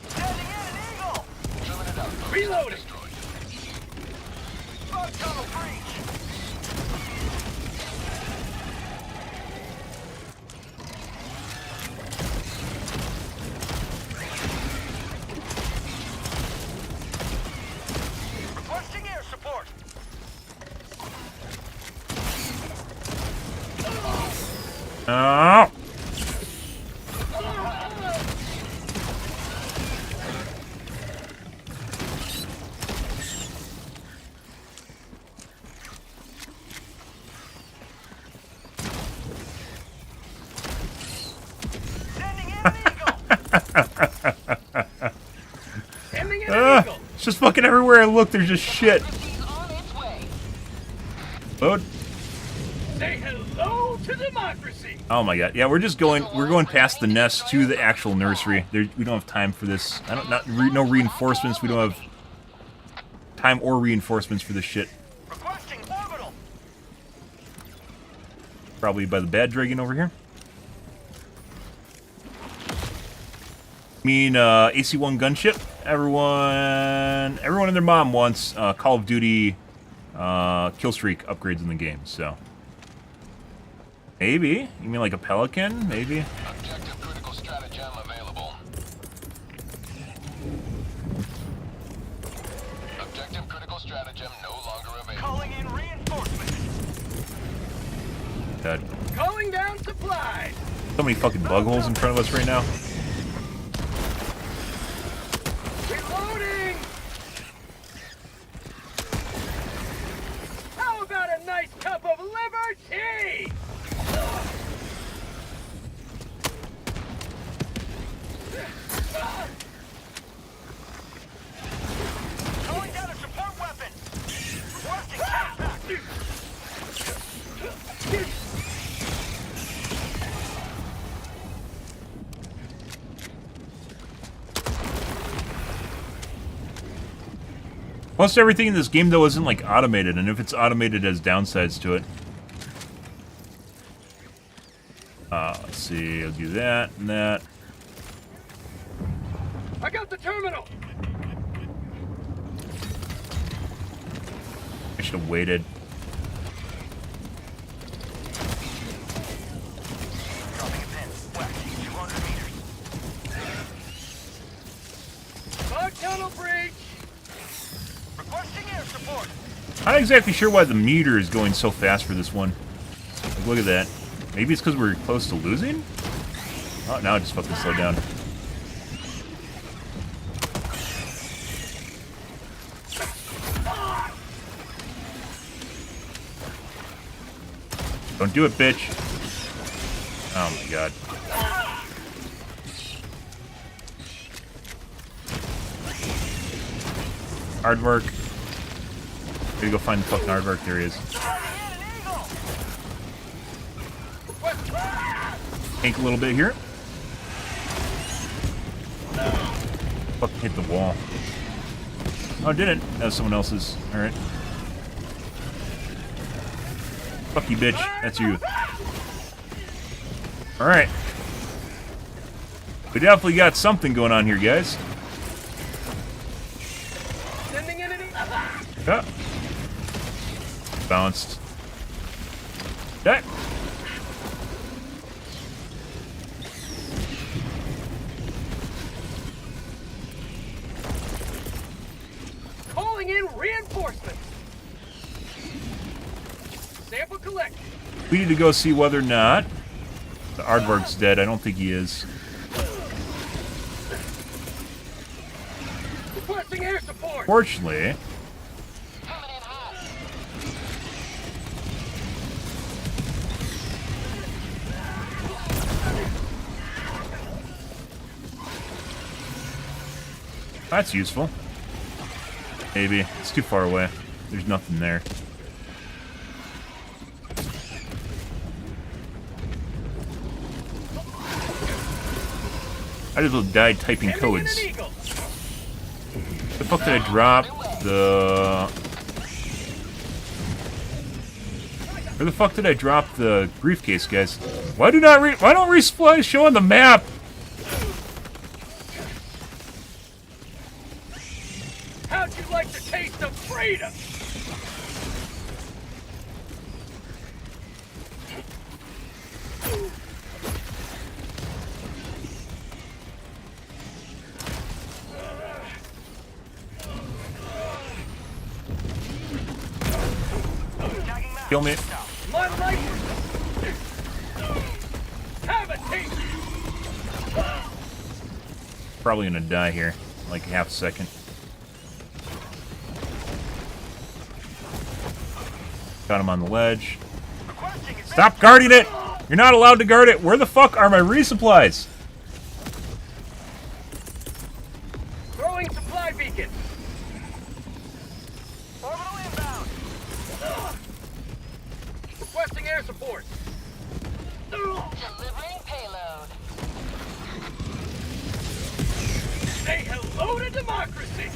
Sending in an eagle. Reloading! Bug tunnel breach. Requesting air support. Oh! Sending in an eagle! It's just fucking everywhere I look, there's just shit. He's on its way. Load. Say hello to democracy. Oh my god. Yeah, we're going past the nest to the actual nursery. We don't have time for this. No reinforcements. We don't have time or reinforcements for this shit. Requesting orbital. Probably by the bad dragon over here. AC-1 gunship. Everyone and their mom wants Call of Duty kill streak upgrades in the game, so. Maybe? You mean like a Pelican? Maybe? Objective critical stratagem available. Objective critical stratagem no longer available. Calling in reinforcements. God. Calling down supplies. So many fucking bug holes in front of us right now. Reloading. How about a nice cup of liver tea? Calling down a support weapon. Requesting contact. Most everything in this game, though, isn't, like, automated, and if it's automated, it has downsides to it. Let's see, I'll do that and that. I got the terminal. I should have waited. Dropping a pin. West, 200 meters. Bug tunnel breach. Requesting air support. I'm not exactly sure why the meter is going so fast for this one. Like, look at that. Maybe it's because we're close to losing? Oh, now it just fucking slowed down. Don't do it, bitch. Oh my god. Aardvark. Gotta go find the fucking Aardvark. There he is. Tank a little bit here. Fucking hit the wall. Oh, it didn't. That was someone else's. Alright. Fuck you, bitch. That's you. Alright. We definitely got something going on here, guys. Sending in an Yeah. Bounced. Okay. calling in reinforcements. Sample collected. We need to go see whether or not the Aardvark's dead. I don't think he is. Requesting air support. Fortunately, that's useful. Maybe. It's too far away. There's nothing there. I just will die typing codes. The fuck did I drop? Where the fuck did I drop the briefcase, guys? Why don't respawn show on the map? How'd you like the taste of freedom? Kill me. My life. Have a taste. Probably gonna die here. Like half a second. Got him on the ledge. Stop guarding it! You're not allowed to guard it! Where the fuck are my resupplies? Throwing supply beacon. Requesting air support. Delivering payload. Say hello to democracy.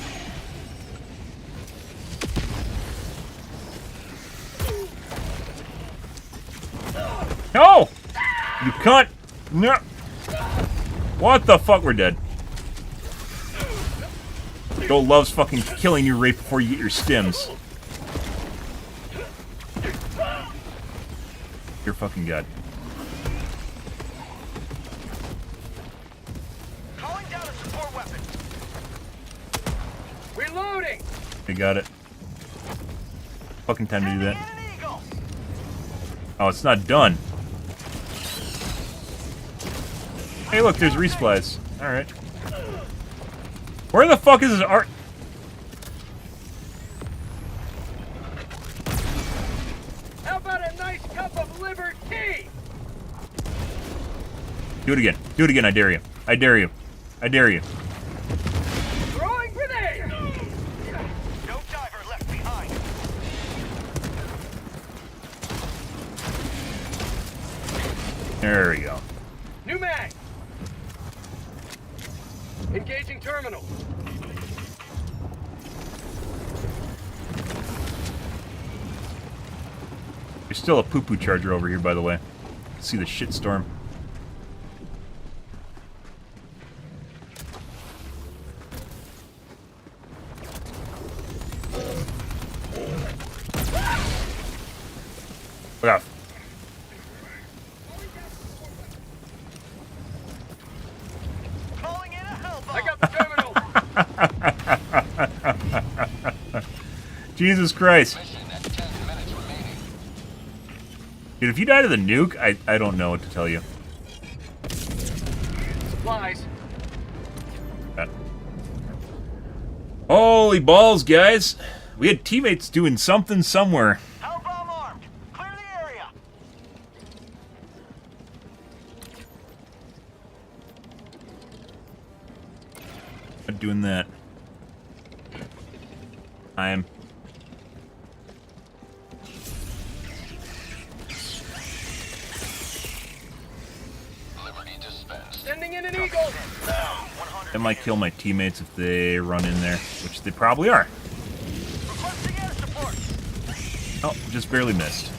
No! You cunt! No! What the fuck? We're dead. Joe loves fucking killing you right before you get your stims. You're fucking god. Calling down a support weapon. Reloading. You got it. Fucking time to do that. And an eagle. Oh, it's not done. Hey, look, there's resupplies. Alright. Where the fuck is his art? How about a nice cup of liberty? Do it again. Do it again, I dare you. I dare you. I dare you. Throwing grenade. No diver left behind. There we go. New mag. Engaging terminal. There's still a poo-poo charger over here, by the way. See the shitstorm. Look out. Calling in a hell bomb. I got the terminal. Jesus Christ. Mission at 10 minutes remaining. Dude, if you die to the nuke, I don't know what to tell you. Supplies. God. Holy balls, guys. We had teammates doing something somewhere. Hell bomb armed. Clear the area. Not doing that. I am. Liberty dispensed. Sending in an eagle. That might kill my teammates if they run in there, which they probably are. Requesting air support. Oh, just barely missed.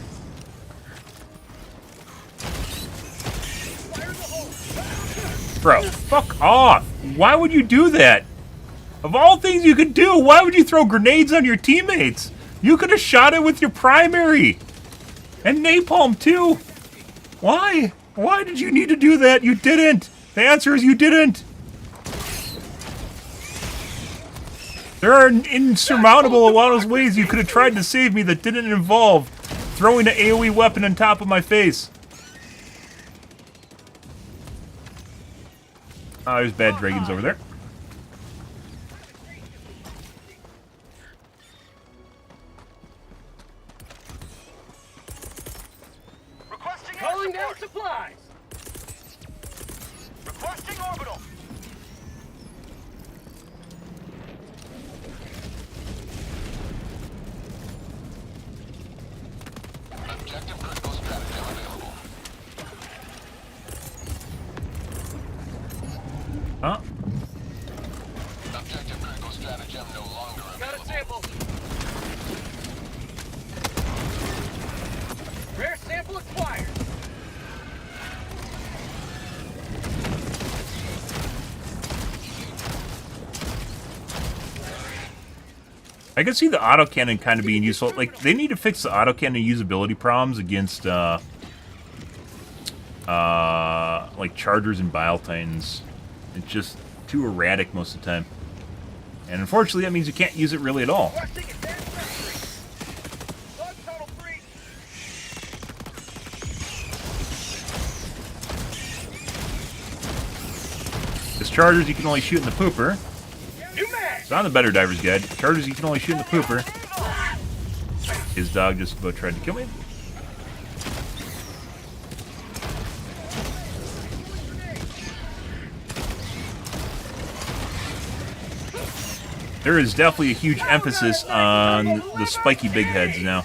Bro, fuck off. Why would you do that? Of all things you could do, why would you throw grenades on your teammates? You could have shot it with your primary. And napalm, too. Why? Why did you need to do that? You didn't. The answer is you didn't. There are insurmountable amount of ways you could have tried to save me that didn't involve throwing an AoE weapon on top of my face. Ah, there's bad dragons over there. Requesting air Calling down support. supplies. Requesting orbital. Objective critical stratagem available. Huh? Objective critical stratagem no longer Got a available. sample. Rare sample acquired. I can see the autocannon kind of being useful. Like, they need to fix the autocannon usability problems against, like, Chargers and Bile Titans. It's just too erratic most of the time. And unfortunately, that means you can't use it really at all. Requesting advanced factory. Log tunnel free. Because Chargers, you can only shoot in the pooper. New mag. It's on the BetterDivers guide. Chargers, you can only shoot in the pooper. His dog just about tried to kill me. There is definitely a huge emphasis on the spiky big heads now.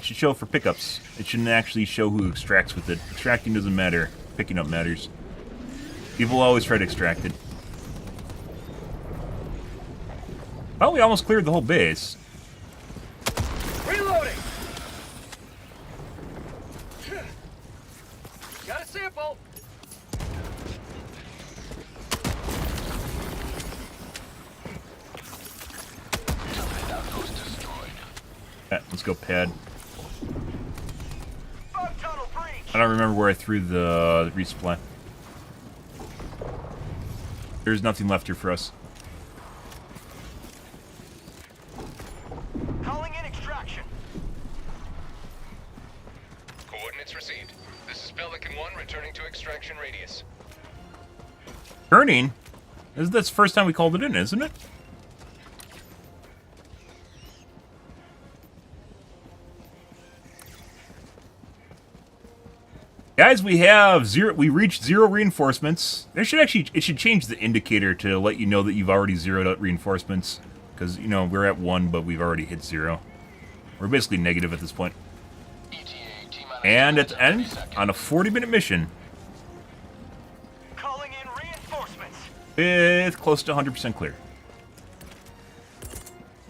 It should show for pickups. It shouldn't actually show who extracts with it. Extracting doesn't matter. Picking up matters. People always try to extract it. Well, we almost cleared the whole base. Reloading! Got a sample! Yeah, let's go pad. Bug tunnel breach. I don't remember where I threw the resupply. There's nothing left here for us. Calling in extraction. Coordinates received. This is Pelican 1 returning to extraction radius. Turning? That's the first time we called it in, isn't it? Guys, we have zero. We reached 0 reinforcements. It should change the indicator to let you know that you've already zeroed out reinforcements. Because, you know, we're at 1, but we've already hit 0. We're basically negative at this point. And at the end, on a 40-minute mission, Calling in reinforcements. with close to 100% clear.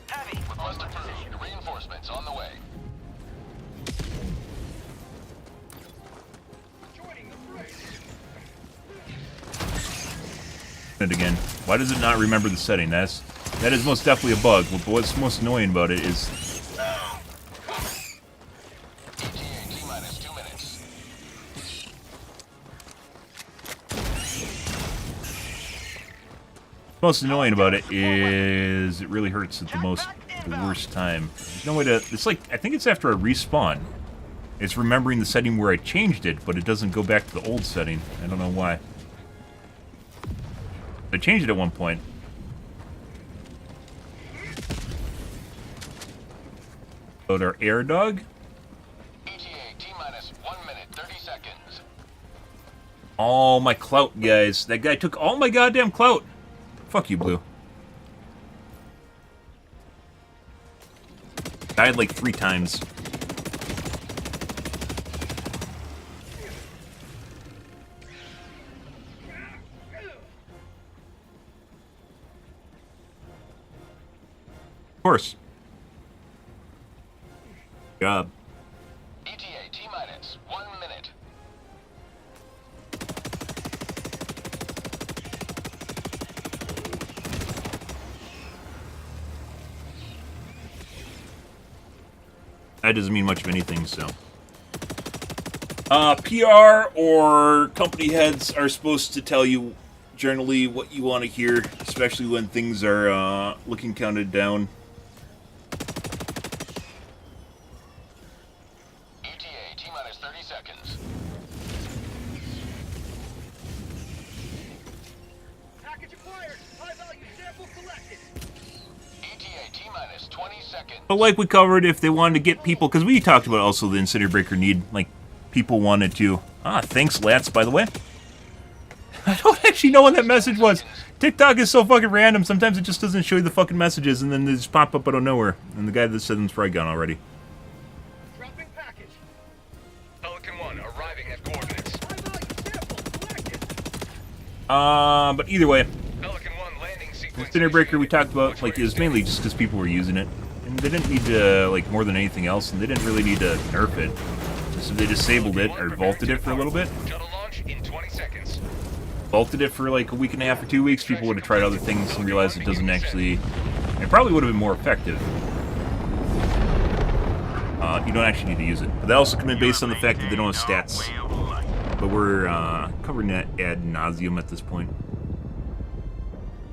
Heavy. Must approve. Reinforcements on the way. And again, why does it not remember the setting? That is most definitely a bug. But what's most annoying about it is ETA T-minus 2 minutes. most annoying about it is it really hurts at the worst time. There's no way to. It's like I think it's after I respawn. It's remembering the setting where I changed it, but it doesn't go back to the old setting. I don't know why. I changed it at one point. Load our air dog. ETA T-minus 1 minute 30 seconds. All my clout, guys. That guy took all my goddamn clout. Fuck you, Blue. Died like 3 times. Of course. Good job. ETA T-minus 1 minute. That doesn't mean much of anything, so. PR or company heads are supposed to tell you generally what you want to hear, especially when things are looking counted down. ETA T-minus 30 seconds. Package acquired! High-value sample collected! ETA T-minus 20 seconds. But like we covered, if they wanted to get people, because we talked about also the Incendiary Breaker need, like, people wanted to... thanks, Lats, by the way. I don't actually know what that message was. TikTok is so fucking random. Sometimes it just doesn't show you the fucking messages, and then they just pop up out of nowhere. And the guy that said them's probably gone already. Dropping package! Pelican 1 arriving at coordinates. High-value sample collected! But either way, Pelican 1 landing sequence. Incendiary Breaker we talked about, like, is mainly just because people were using it. And they didn't need to, like, more than anything else, and they didn't really need to nerf it. So they disabled it, or vaulted it for a little bit. Shuttle launch in 20 seconds. Vaulted it for like a week and a half or 2 weeks. People would have tried other things and realized it doesn't actually... It probably would have been more effective. You don't actually need to use it. But that also can be based on the fact that they don't have stats. But we're covering that ad nauseum at this point.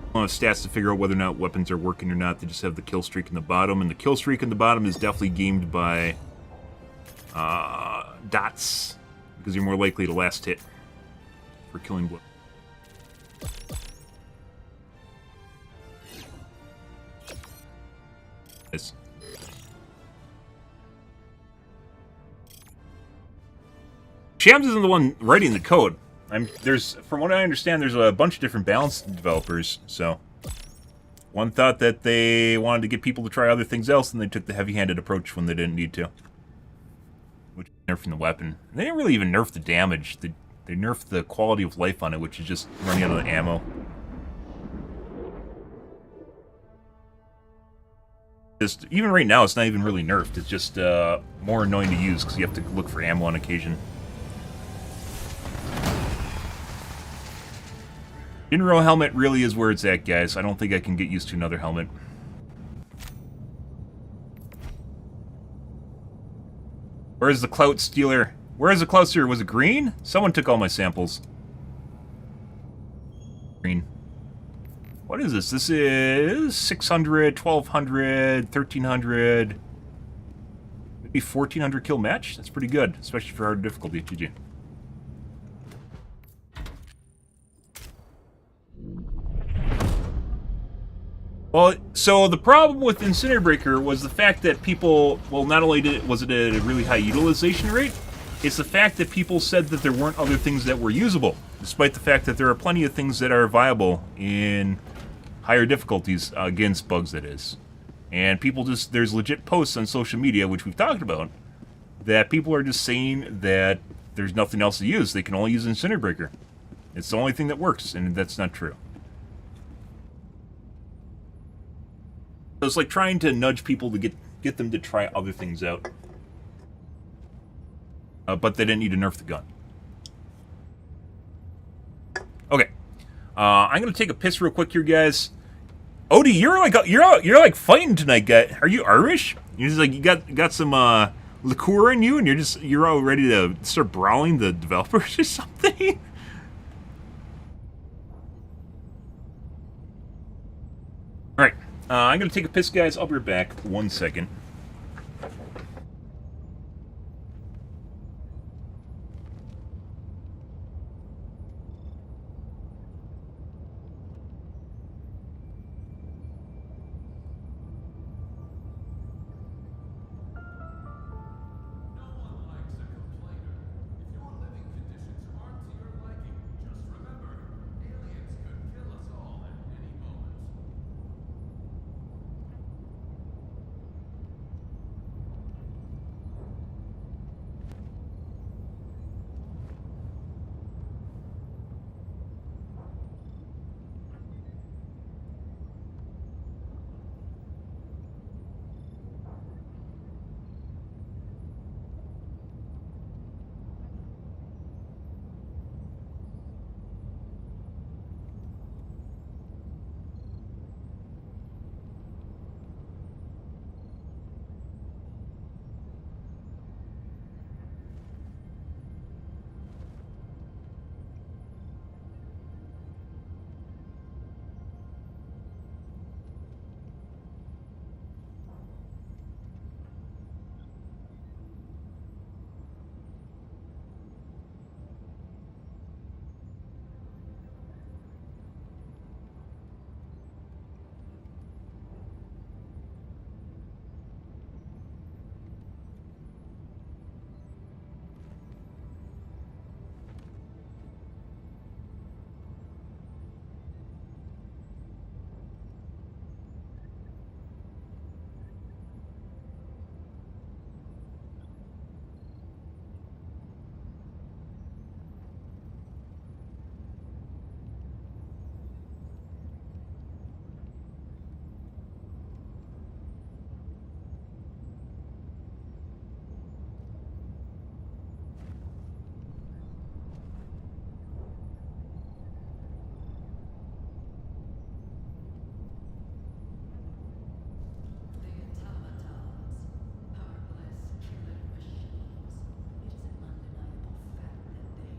They don't have stats to figure out whether or not weapons are working or not. They just have the kill streak in the bottom. And the kill streak in the bottom is definitely gamed by dots. Because you're more likely to last hit for killing blood. Yes. Shams isn't the one writing the code. From what I understand, there's a bunch of different balance developers. So, one thought that they wanted to get people to try other things else, and they took the heavy-handed approach when they didn't need to. nerfing the weapon. They didn't really even nerf the damage. They nerfed the quality of life on it, which is just running out of the ammo. Just even right now, it's not even really nerfed. It's just more annoying to use because you have to look for ammo on occasion. General helmet really is where it's at, guys. I don't think I can get used to another helmet. Where's the clout stealer? Where's the clout stealer? Was it green? Someone took all my samples. Green. What is this? This is 600, 1200, 1300, maybe 1400 kill match? That's pretty good, especially for hard difficulty, GG. Well, so the problem with Incinerator Breaker was the fact that people, well, not only was it a really high utilization rate, it's the fact that people said that there weren't other things that were usable, despite the fact that there are plenty of things that are viable in higher difficulties against bugs, that is. And people just, there's legit posts on social media, which we've talked about, that people are just saying that there's nothing else to use. They can only use Incinerator Breaker. It's the only thing that works, and that's not true. So it's like trying to nudge people to get them to try other things out. But they didn't need to nerf the gun. Okay. I'm gonna take a piss real quick here, guys. Odie, you're like fighting tonight, guy. Are you Irish? You're just like you got some liqueur in you, and you're all ready to start brawling the developers or something. All right. I'm going to take a piss, guys. I'll be right back. 1 second.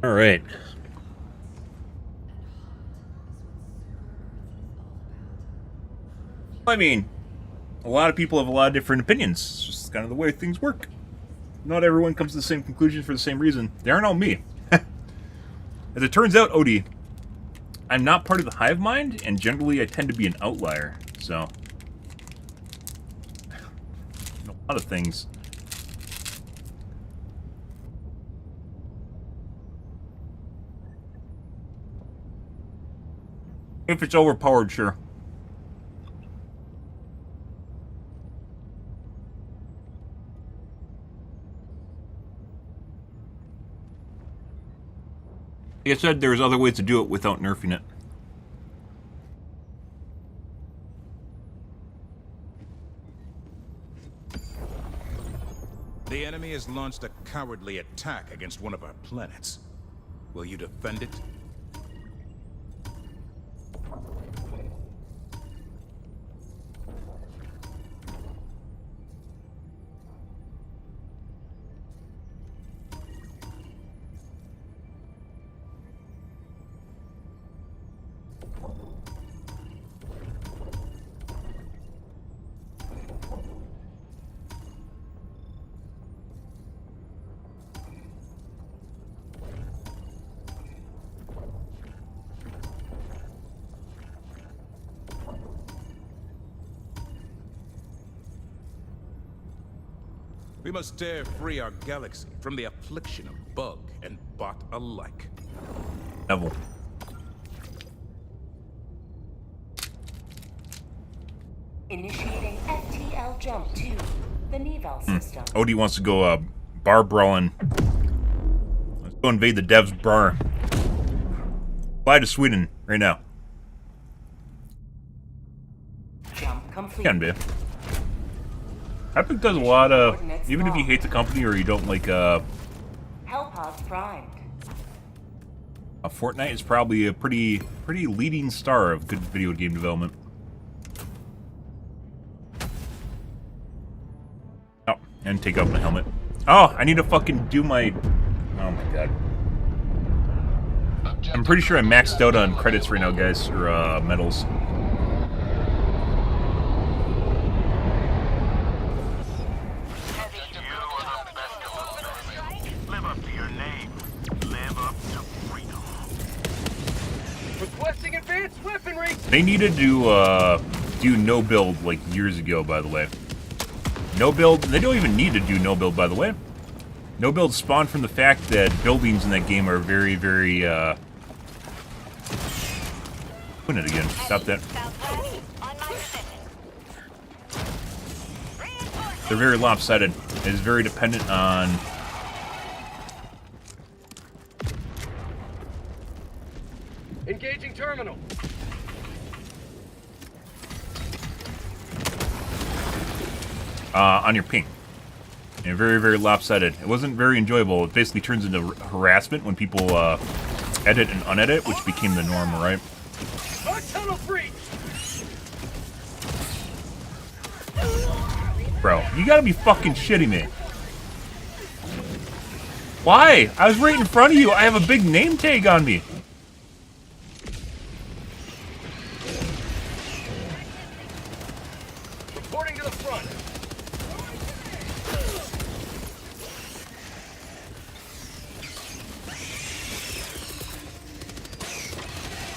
All right. I mean, a lot of people have a lot of different opinions. It's just kind of the way things work. Not everyone comes to the same conclusion for the same reason. They aren't all me. As it turns out, Odie, I'm not part of the hive mind, and generally I tend to be an outlier. So, a lot of things. If it's overpowered, sure. Like I said, there's other ways to do it without nerfing it. The enemy has launched a cowardly attack against one of our planets. Will you defend it? We must dare free our galaxy from the affliction of bug and bot alike. Neville. Initiating FTL jump to the Neval system. Odie wants to go bar brawling. Let's go invade the devs bar. Fly to Sweden right now. Jump complete. Can be. Epic does a lot of, even if you hate the company or you don't like Hellpods primed. Fortnite is probably a pretty leading star of good video game development. Oh, and take off my helmet. Oh, I need to fucking do my... Oh my god. I'm pretty sure I'm maxed out on credits right now, guys, or medals. Live up to your name. Live up to freedom. Requesting advanced weaponry. They needed to do no build like years ago, by the way. No build. They don't even need to do no build, by the way. No build spawned from the fact that buildings in that game are very, very. Doing it again. Stop that. They're very lopsided. It is very dependent on. Engaging terminal. On your ping. And very, very lopsided. It wasn't very enjoyable. It basically turns into harassment when people edit and unedit, which became the norm, right? Our tunnel breach. Bro, you gotta be fucking shitting me. Why? I was right in front of you. I have a big name tag on me. Reporting to the front.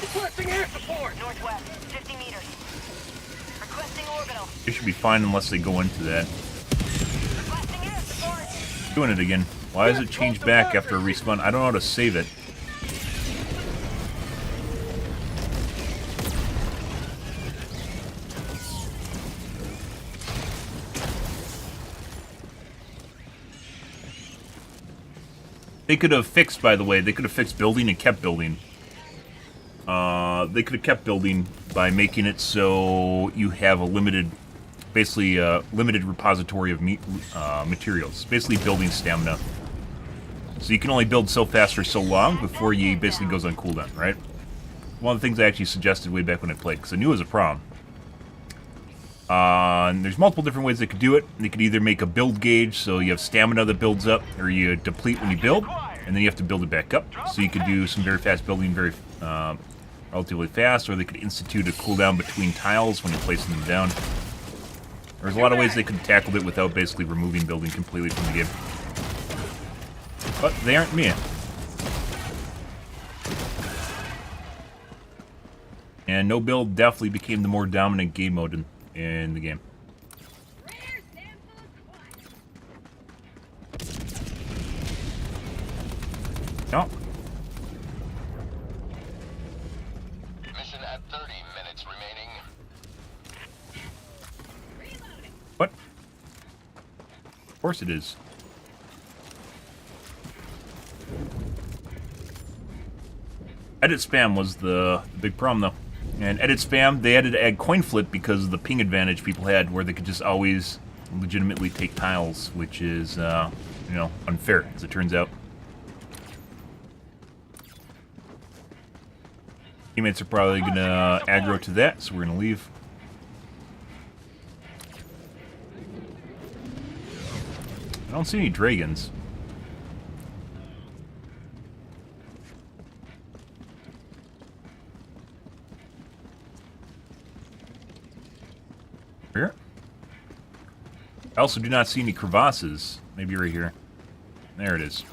Requesting air support. Northwest, 50 meters. Requesting orbital. They should be fine unless they go into that. Requesting air support. Doing it again. Why does it change back after a respawn? I don't know how to save it. They could have fixed, by the way, they could have fixed building and kept building. They could have kept building by making it so you have a limited, basically limited repository of materials. Basically building stamina. So you can only build so fast for so long before you basically goes on cooldown, right? One of the things I actually suggested way back when I played, because I knew it was a problem. And there's multiple different ways they could do it. They could either make a build gauge, so you have stamina that builds up, or you deplete when you build, and then you have to build it back up. So you could do some very fast building very relatively fast, or they could institute a cooldown between tiles when you're placing them down. There's a lot of ways they could have tackled it without basically removing building completely from the game. But they aren't me. And no build definitely became the more dominant game mode in the game. No. Mission at 30 minutes remaining. What? Of course it is. Edit spam was the big problem, though. And edit spam, they had to add coin flip because of the ping advantage people had, where they could just always legitimately take tiles, which is, you know, unfair, as it turns out. Teammates are probably gonna aggro to that, so we're gonna leave. I don't see any dragons. Here? I also do not see any crevasses. Maybe right here. There it is.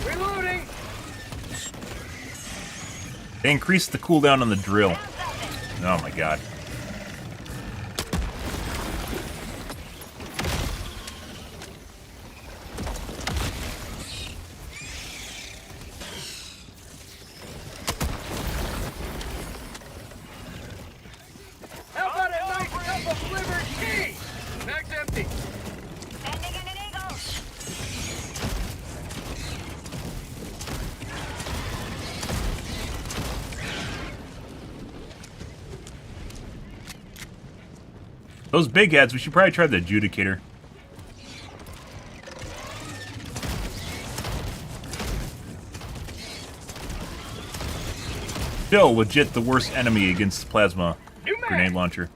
Reloading! They increased the cooldown on the drill. Oh my god. How about a nice cup of liver tea? Mag's empty. Sending in an eagle. Those big heads, we should probably try the adjudicator. Still legit the worst enemy against the plasma grenade launcher.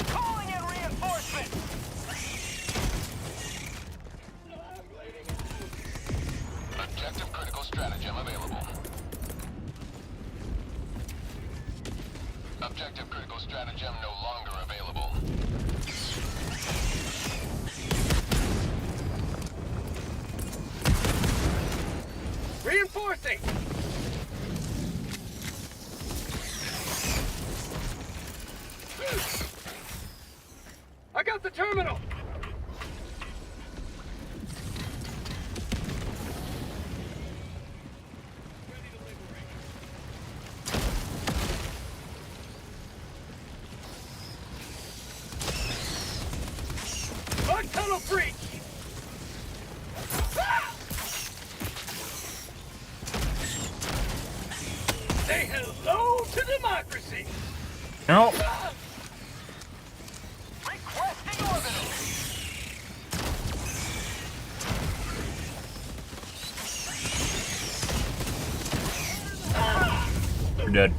Calling in reinforcements. Objective critical stratagem available. Objective critical stratagem no longer available. Reinforcing! I got the terminal! Bug tunnel breach! Ah! Say hello to democracy! No. Requesting orbital. You're dead.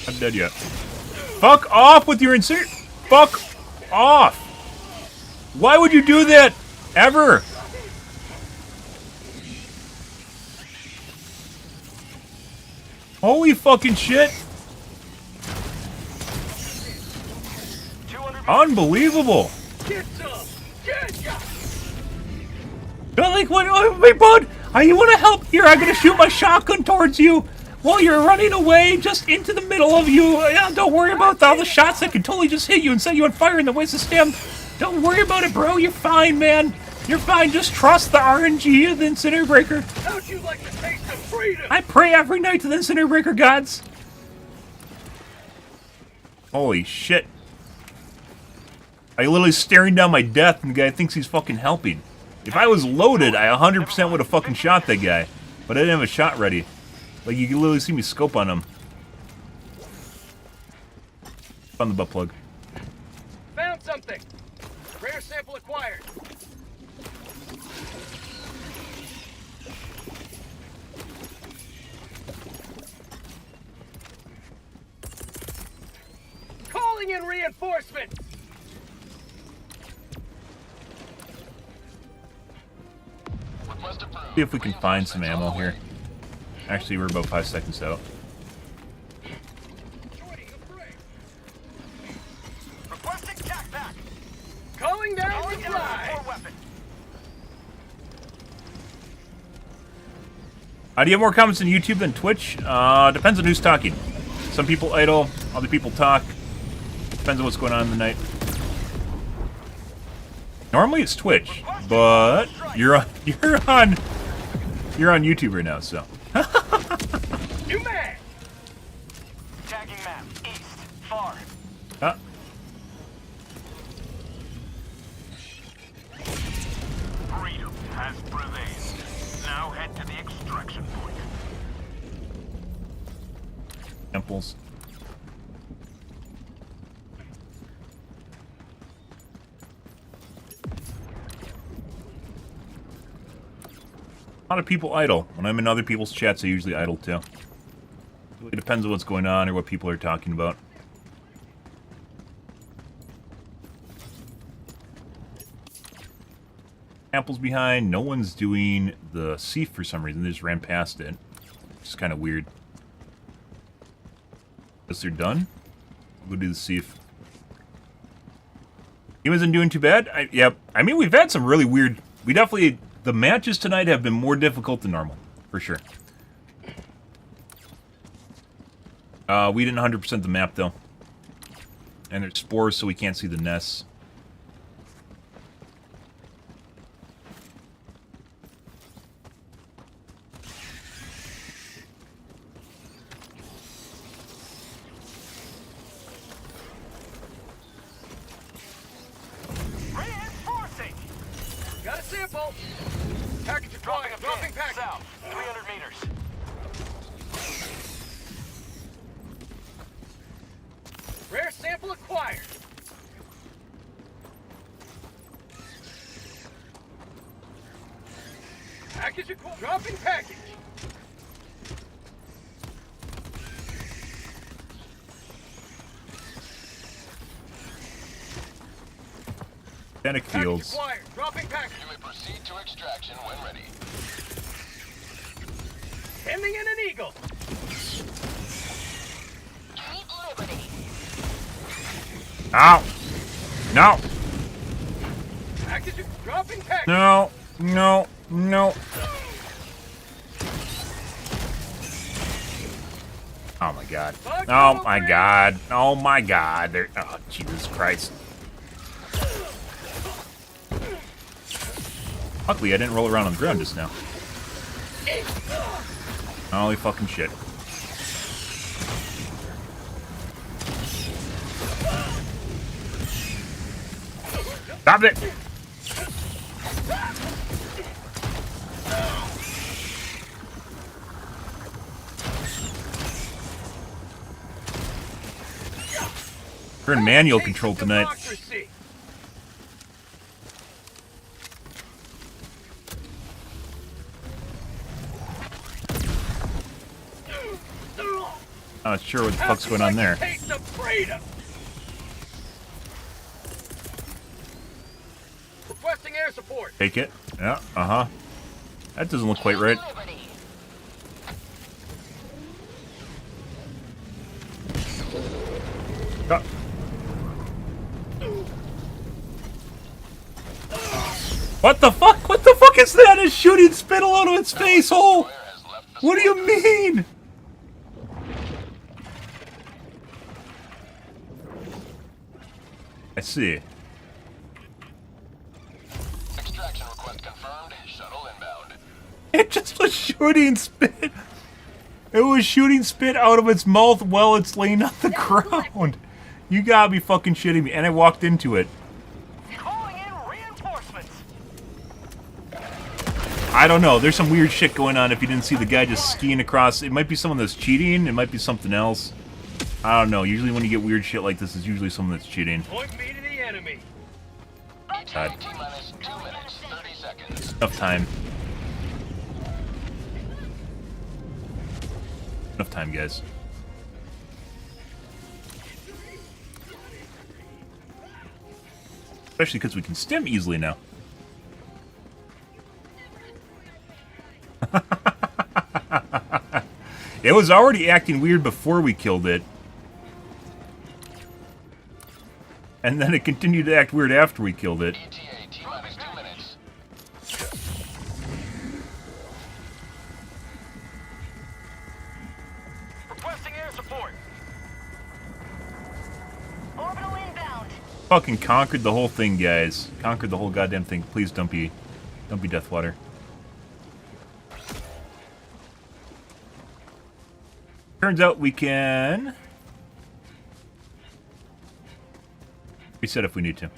I'm dead yet. Fuck off with your insert. Fuck off. Why would you do that? Ever? Holy fucking shit. Unbelievable. Get some! Get ya! But like, what? Oh, my bud, you want to help? Here, I'm gonna shoot my shotgun towards you while you're running away, just into the middle of you. Yeah, don't worry about all the shots that could totally just hit you and set you on fire in the waste of stem. Don't worry about it, bro. You're fine, man. You're fine. Just trust the RNG of the Incinerator Breaker. How'd you like the taste of freedom? I pray every night to the Incinerator Breaker gods. Holy shit. I literally staring down my death, and the guy thinks he's fucking helping. If I was loaded, I 100% would have fucking shot that guy. But I didn't have a shot ready. Like, you can literally see me scope on him. Found the butt plug. Found something! Rare sample acquired. Calling in reinforcements! Request approved. See if we can find some ammo here. Actually, we're about 5 seconds out. Requesting tac back. Calling down Calling the in fly! support weapon. Do you have more comments on YouTube than Twitch? Depends on who's talking. Some people idle, other people talk. Depends on what's going on in the night. Normally it's Twitch, but you're on YouTube right now, so. New man! Tagging map. East. Far. Samples. A lot of people idle. When I'm in other people's chats, I usually idle too. It depends on what's going on or what people are talking about. Apple's behind. No one's doing the Seaf for some reason. They just ran past it. It's kind of weird. Guess they're done. We'll go do the Seaf. He wasn't doing too bad. Yep. I mean, we've had some really weird... We definitely... The matches tonight have been more difficult than normal. For sure. We didn't 100% the map, though. And there's spores, so we can't see the nests. Reinforcing! Got a sample! Package acquired. Dropping package. South, 300 meters. Rare sample acquired. Package acquired. Dropping package. Panic fields. Package acquired. Dropping package. You may proceed to extraction when ready. Sending in an eagle. Keep liberty. Ow! No! Package dropping package. No! No! No! Oh my god. Oh my god. Oh my god. There. Oh, Jesus Christ. Luckily, I didn't roll around on the ground just now. Holy fucking shit. Stop it! We're in manual control tonight. Democracy. Not sure what the fuck's going on there. Taste of freedom. Requesting air support. Take it. Yeah, uh-huh. That doesn't look quite right. Liberty. Ah. What the fuck? What the fuck is that? It's shooting spittle out of its face hole! What do you mean? I see. Extraction request confirmed. Shuttle inbound. It just was shooting spit. It was shooting spit out of its mouth while it's laying on the ground. You gotta be fucking shitting me. And I walked into it. Calling in reinforcements. I don't know. There's some weird shit going on if you didn't see the guy just skiing across. It might be someone that's cheating. It might be something else. I don't know. Usually when you get weird shit like this, it's usually someone that's cheating. Point me to the enemy. God. T-minus 2 minutes, 30 seconds. Enough time. Enough time, guys. Especially because we can stim easily now. It was already acting weird before we killed it. And then it continued to act weird after we killed it. ETA T-minus 2 minutes. Requesting air support. Orbital inbound. Fucking conquered the whole thing, guys. Conquered the whole goddamn thing. Please don't be Deathwater. Turns out we can reset if we need to.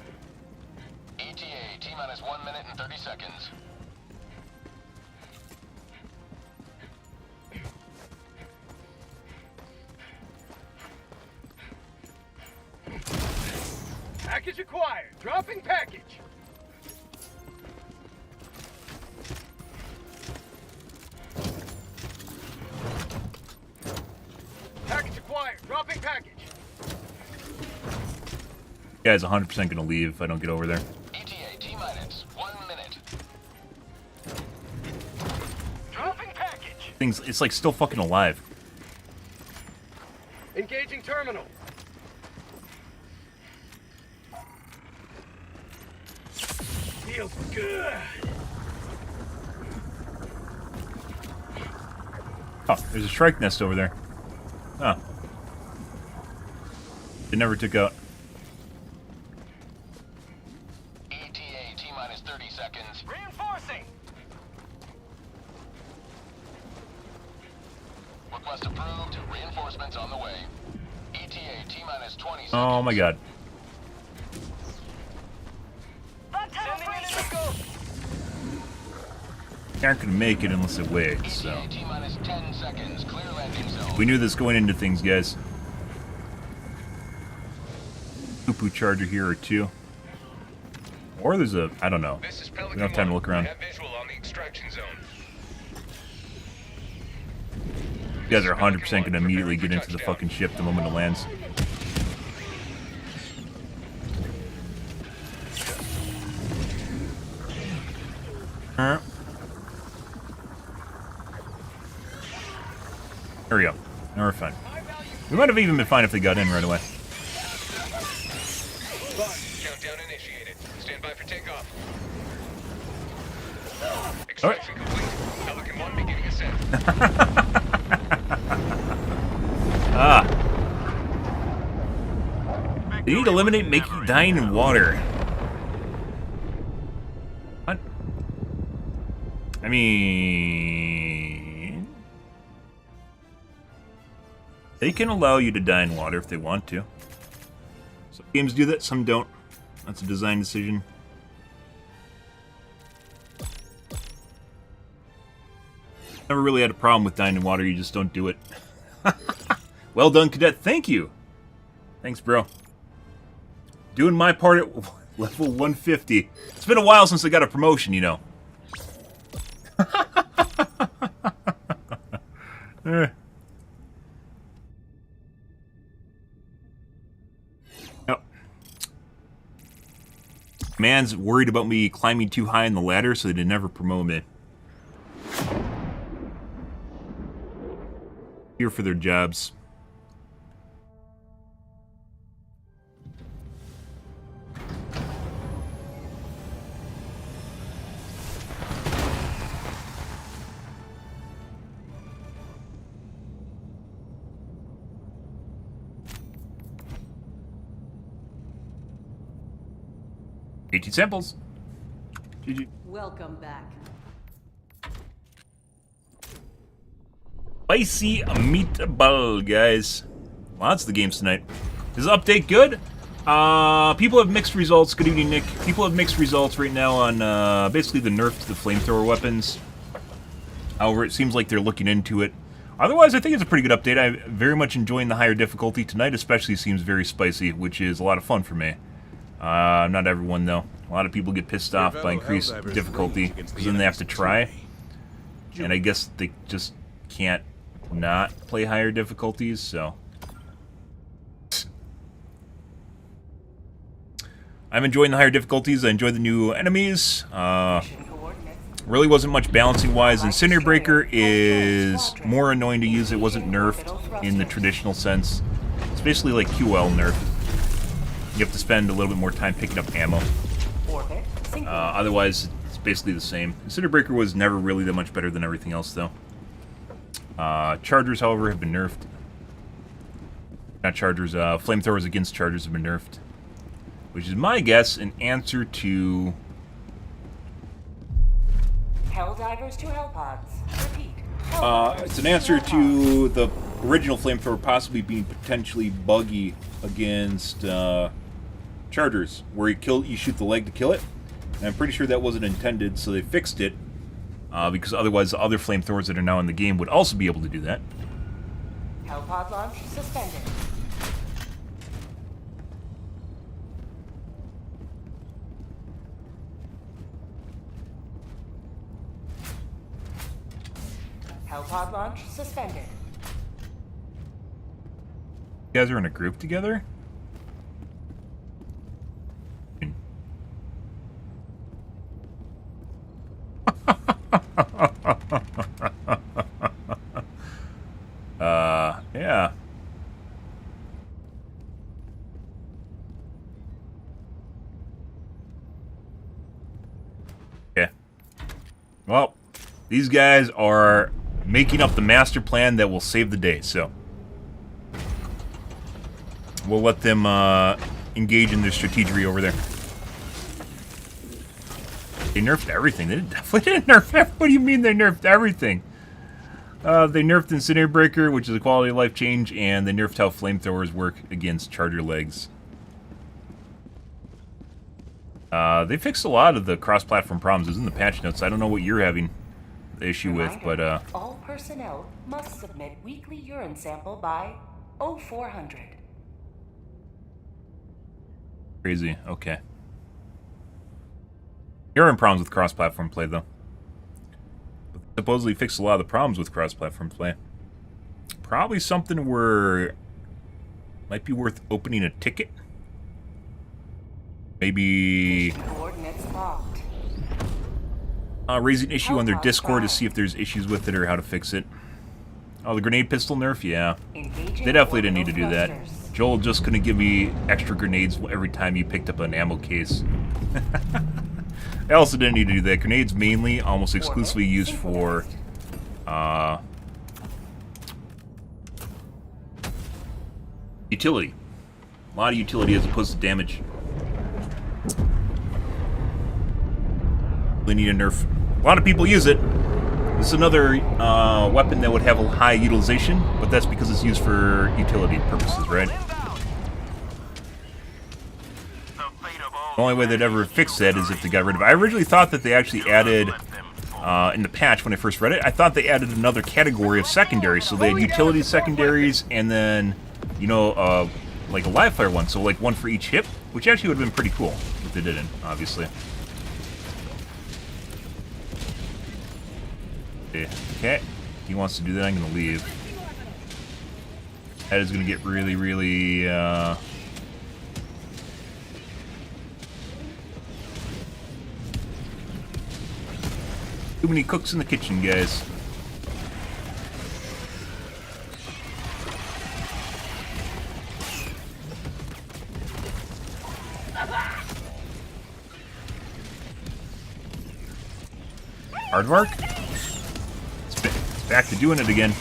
ETA T-minus 1 minute and 30 seconds. Package acquired. Dropping package. Package acquired. Dropping package. Guy's 100% gonna leave if I don't get over there. ETA T-minus 1 minute. Dropping package. Things, it's like still fucking alive. Engaging terminal. Feels good. Oh, there's a strike nest over there. Oh. It never took out. ETA T-minus 30 seconds. Reinforcing. Request approved. Reinforcements on the way. ETA T-minus 20 seconds. Oh my god. Sending in a scope. They aren't gonna make it unless it waits, so. ETA T-minus 10 seconds. Clear landing zone. We knew this going into things, guys. Poo-poo charger here or two. Or there's a, I don't know. This is We Pelican don't have time to 1. look around. Have visual on the extraction zone. You guys are 100% gonna immediately get into the fucking ship the moment it lands. There we go. Now we're fine. We might have even been fine if they got in right away. Countdown initiated. Stand by for takeoff. All right. Extraction complete. Pelican 1 beginning ascent. Ah. They need to eliminate making dying in water. What? I mean, they can allow you to die in water if they want to. Some games do that, some don't. That's a design decision. Never really had a problem with dying in water, you just don't do it. Well done, Cadet. Thank you. Thanks, bro. Doing my part at level 150. It's been a while since I got a promotion, you know. Yep. Man's worried about me climbing too high in the ladder, so they'd never promote me. Here for their jobs. $18 samples. GG. Welcome back. Spicy meatball, guys. Lots of the games tonight. Is the update good? People have mixed results. Good evening, Nick. People have mixed results right now on basically the nerf to the flamethrower weapons. However, it seems like they're looking into it. Otherwise, I think it's a pretty good update. I'm very much enjoying the higher difficulty. Tonight especially seems very spicy, which is a lot of fun for me. Not everyone, though. A lot of people get pissed off by increased difficulty, because then they have to try. And I guess they just can't not play higher difficulties, so... I'm enjoying the higher difficulties. I enjoy the new enemies. Really wasn't much balancing-wise. Incinerator Breaker is more annoying to use. It wasn't nerfed in the traditional sense. It's basically like QL nerf. You have to spend a little bit more time picking up ammo. Otherwise, it's basically the same. Incinerator Breaker was never really that much better than everything else, though. Chargers, however, have been nerfed. Not Chargers, flamethrowers against Chargers have been nerfed. Which is my guess an answer to... Helldivers to Hellpods. Repeat. It's an answer to the original flamethrower possibly being potentially buggy against Chargers, where you shoot the leg to kill it. And I'm pretty sure that wasn't intended, so they fixed it. Because otherwise the other flamethrowers that are now in the game would also be able to do that. Hellpod launch suspended. Hellpod launch suspended. You guys are in a group together? Yeah. Okay. Well, these guys are making up the master plan that will save the day, so we'll let them engage in their strategery over there. They nerfed everything. They definitely didn't nerf everything. What do you mean they nerfed everything? They nerfed Incendiary Breaker, which is a quality of life change, and they nerfed how flamethrowers work against charger legs. They fixed a lot of the cross-platform problems. It was in the patch notes. I don't know what you're having the issue with, but all personnel must submit weekly urine sample by 0400. Crazy. Okay. Urine problems with cross-platform play, though. But they supposedly fixed a lot of the problems with cross-platform play. Probably something where might be worth opening a ticket. Maybe Coordinates locked. raise an issue on their Discord to see if there's issues with it or how to fix it. Oh, the grenade pistol nerf? Yeah. They definitely didn't need to do that. Joel just couldn't give me extra grenades every time you picked up an ammo case. They also didn't need to do that. Grenades mainly, almost exclusively used for utility. A lot of utility as opposed to damage. They need a nerf. A lot of people use it. This is another weapon that would have a high utilization, but that's because it's used for utility purposes, right? The only way they'd ever fix that is if they got rid of it. I originally thought that they actually added, in the patch when I first read it, I thought they added another category of secondary. So they had utility secondaries and then, you know, like a live fire one. So like one for each hip, which actually would have been pretty cool if they didn't, obviously. Okay, he wants to do that, I'm going to leave. That is going to get really, really, too many cooks in the kitchen, guys. Aardvark? Back to doing it again.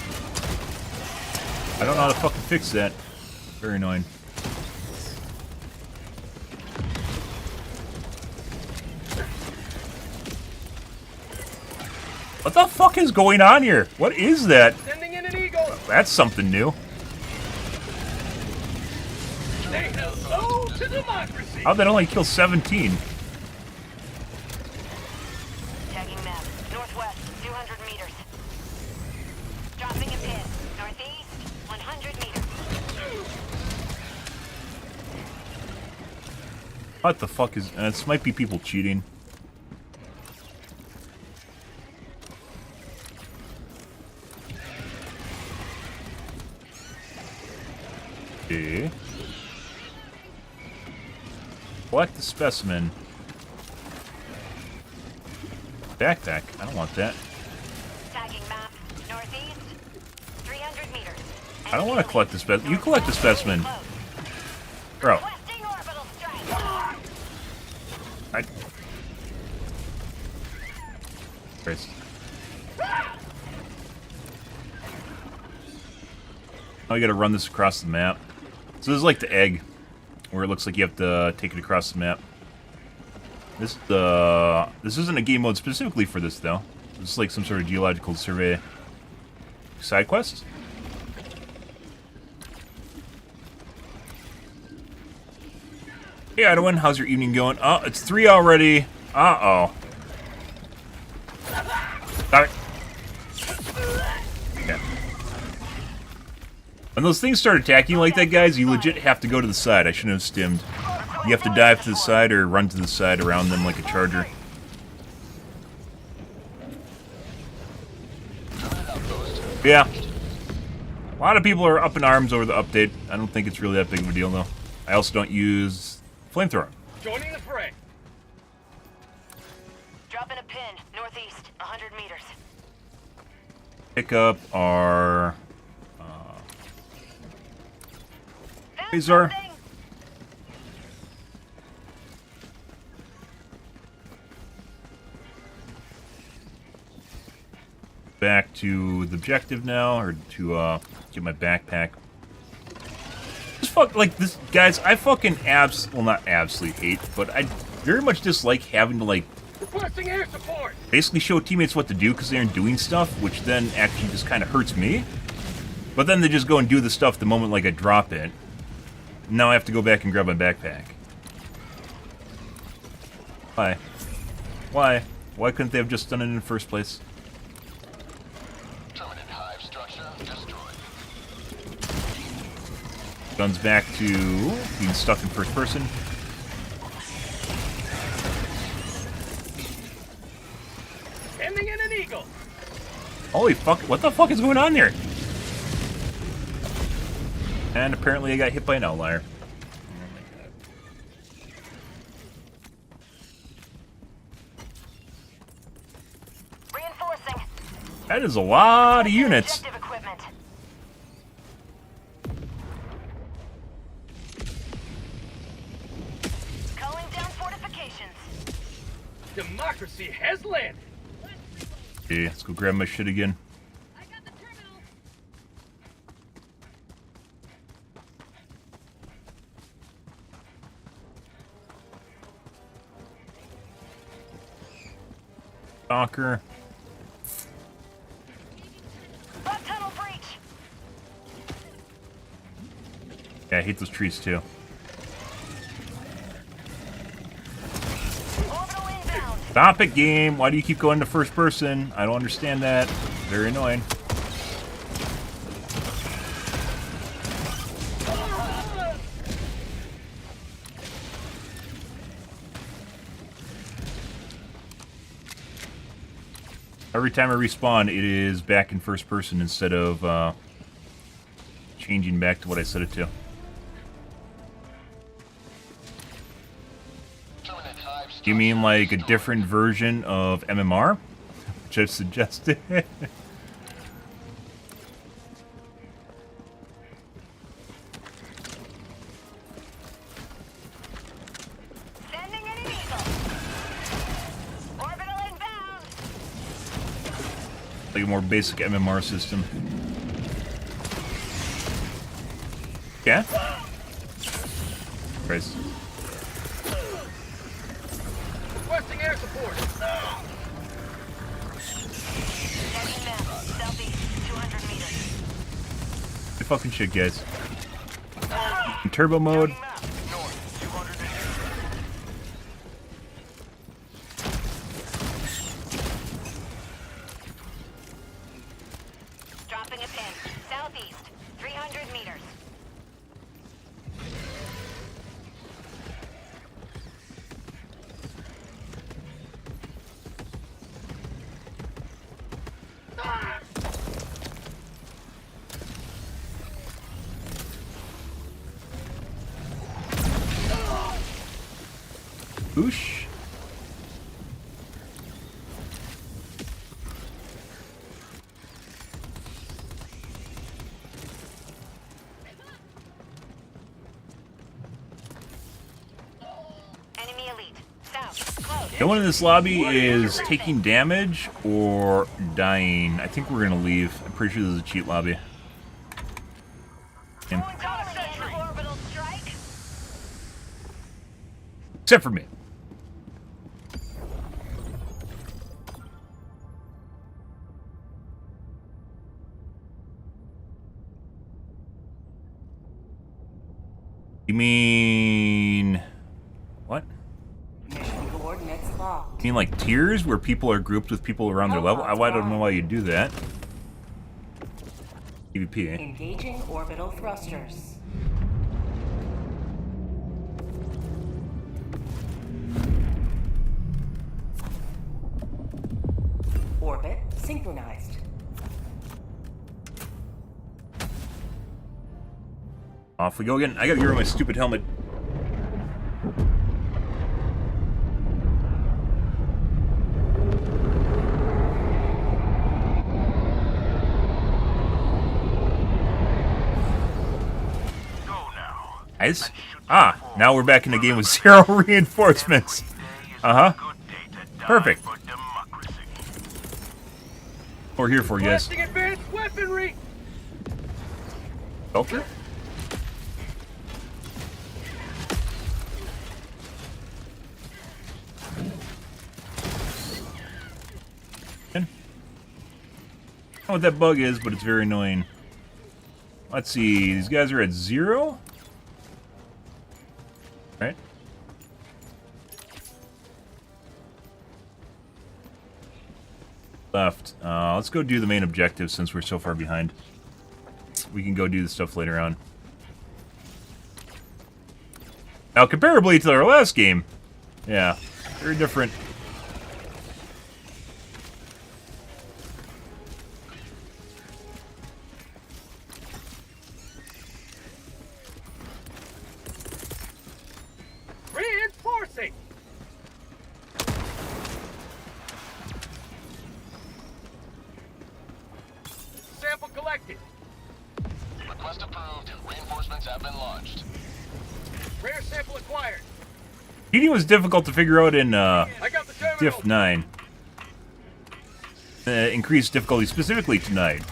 I don't know how to fucking fix that. Very annoying. What the fuck is going on here? What is that? Sending in an eagle. That's something new. Say hello to democracy. How'd that only kill 17? Tagging map. Northwest, 200 meters. Dropping a pin. Northeast, 100 meters. What the fuck is... this might be people cheating. Okay. Collect the specimen. Backpack. I don't want that. Tagging map. Northeast, 300 meters. I don't want to collect the specimen. You collect the specimen. Bro. Requesting orbital strike. I... Christ. Now you gotta run this across the map. So this is like the egg, where it looks like you have to take it across the map. This isn't a game mode specifically for this though. This is like some sort of geological survey side quest. Hey Edwin, how's your evening going? Oh, it's 3 already. Uh-oh. Got it. Okay. When those things start attacking you like that, guys, you legit have to go to the side. I shouldn't have stimmed. You have to dive to the side or run to the side around them like a charger. Yeah. A lot of people are up in arms over the update. I don't think it's really that big of a deal, though. I also don't use flamethrower. Joining the fray. Drop in a pin, northeast, 100 meters. Pick up our Found Razor. something! Back to the objective now, or to get my backpack. Just fuck, like, this, guys, I fucking well, not absolutely hate, but I very much dislike having to, like, Requesting air support. basically show teammates what to do because they aren't doing stuff, which then actually just kind of hurts me. But then they just go and do the stuff the moment, like, I drop it. Now I have to go back and grab my backpack. Why? Why? Why couldn't they have just done it in the first place? Permanent hive structure destroyed. Guns back to being stuck in first person. Sending in an eagle. Holy fuck, what the fuck is going on there? And apparently I got hit by an outlier. Reinforcing. That is a lot of units. Objective equipment. Calling down fortifications. Democracy has landed. Okay, let's go grab my shit again. I got the terminal. Stalker. Bug tunnel breach. Yeah, I hate those trees too. Orbital inbound. Stop it, game! Why do you keep going to first person? I don't understand that. Very annoying. Every time I respawn, it is back in first person instead of changing back to what I set it to. Permanent hive You mean like a different version of MMR? Which I've suggested. Sending in an eagle. Orbital inbound. Like a more basic MMR system. Yeah? Christ. Requesting air support. Sending map. Southeast, 200 meters. Good fucking shit, guys. In turbo mode. Map. North, 200 meters. Dropping a pin. Southeast, 300 meters. Boosh. Enemy elite. South, close. No one in this lobby is taking damage or dying. I think we're gonna leave. I'm pretty sure this is a cheat lobby. And- Calling in orbital strike. except for me. You mean what? Mission coordinates locked. You mean like tiers where people are grouped with people around their level? I don't know why you do that. PvP. Engaging orbital thrusters. Orbit synchronized. Off we go again. I gotta get rid of my stupid helmet. Nice. Ah, now we're back in the game with 0 reinforcements. Uh-huh. Perfect. We're here for you guys. Blasting advanced weaponry. Filter? I don't know what that bug is, but it's very annoying. Let's see, these guys are at 0? Right? Left. Let's go do the main objective since we're so far behind. We can go do the stuff later on. Now, comparably to our last game, yeah, very different. Reinforcing. Sample collected. Request approved. Reinforcements have been launched. Rare sample acquired. Heating was difficult to figure out in I got the terminal. Diff 9. Increased difficulty specifically tonight.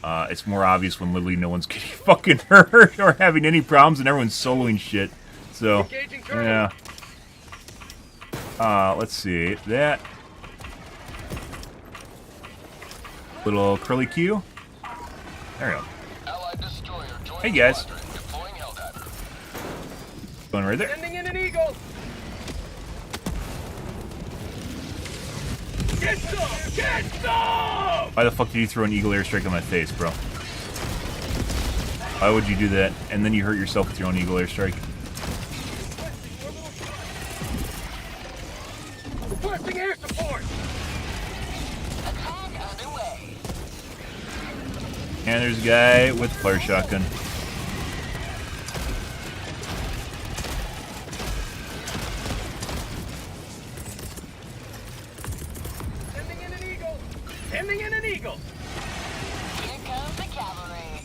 It's more obvious when literally no one's getting fucking hurt or having any problems and everyone's soloing shit. So, Engaging terminal. yeah. Let's see. That. Little curly Q. There we go. Allied destroyer joining Hey, guys. squadron, deploying Helldivers. Going right there. Sending in an eagle. Get some! Get some! Why the fuck did you throw an eagle airstrike on my face, bro? Why would you do that? And then you hurt yourself with your own eagle airstrike. Requesting air support. Attack underway. And there's a guy with a flare shotgun. Sending in an eagle. Sending in an eagle. Here comes the cavalry.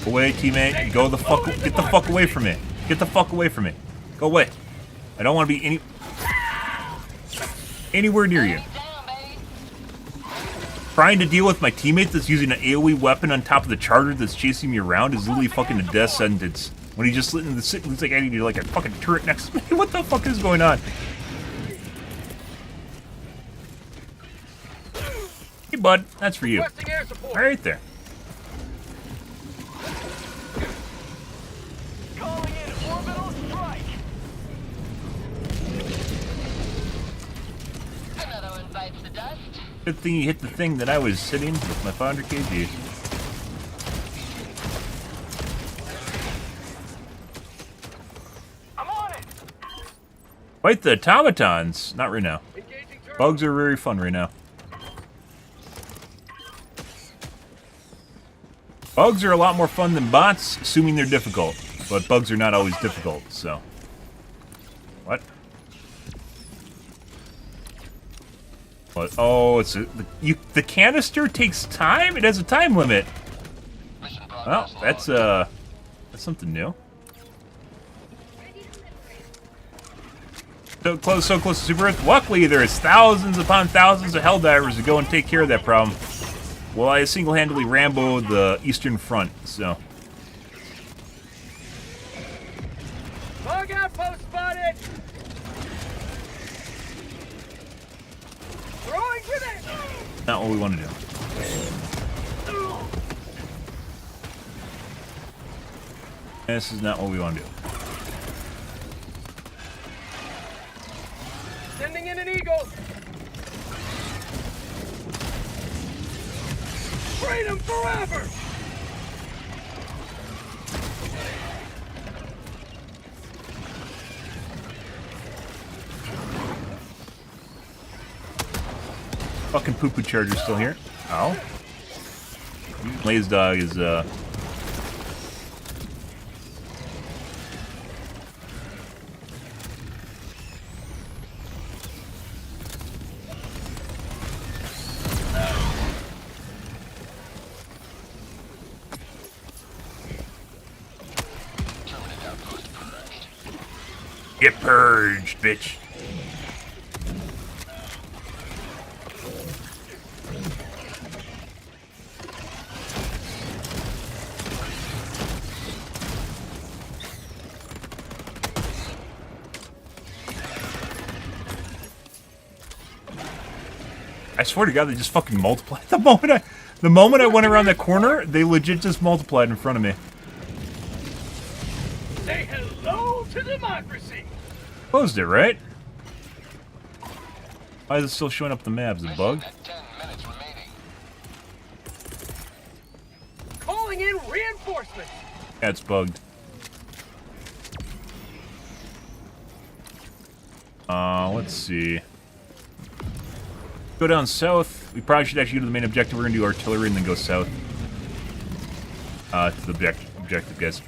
Away, teammate. Go the fuck. Get the fuck away from me. Get the fuck away from me. Go away. I don't want to be anywhere near you. Down, baby. Trying to deal with my teammate that's using an AoE weapon on top of the charger that's chasing me around is literally fucking a death sentence. When he just sitting in the sit, looks like I need like a fucking turret next to me. What the fuck is going on? Hey, bud. That's for you. Requesting air support. Right there. Calling in orbital strike. Another one bites the dust. Good thing you hit the thing that I was sitting with my 500 kg. I'm on it. Fight the automatons. Not right now. Engaging terminal. Bugs are very fun right now. Bugs are a lot more fun than bots, assuming they're difficult. But bugs are not always difficult, so. What? What? Oh, it's the canister takes time? It has a time limit. Mission Well, progress that's something new. So close to Super Earth. Luckily, there's thousands upon thousands of Helldivers to go and take care of that problem. Well, I single-handedly Rambo'd the Eastern Front, so. Bug outpost spotted. Throwing grenade. Not what we want to do. This is not what we want to do. Sending in an eagle. Freedom forever. Fucking poo-poo charger's still here. Ow. Lazy Dog is, Get purged, bitch. I swear to God, they just fucking multiplied. The moment I went around that corner, they legit just multiplied in front of me. Say hello to democracy. Closed it, right? Why is it still showing up the map? Is it a bug? 10 minutes remaining. Calling in reinforcements. Yeah, it's bugged. Let's see. Go down south. We probably should actually go to the main objective. We're gonna do artillery and then go south. To the objective, guys.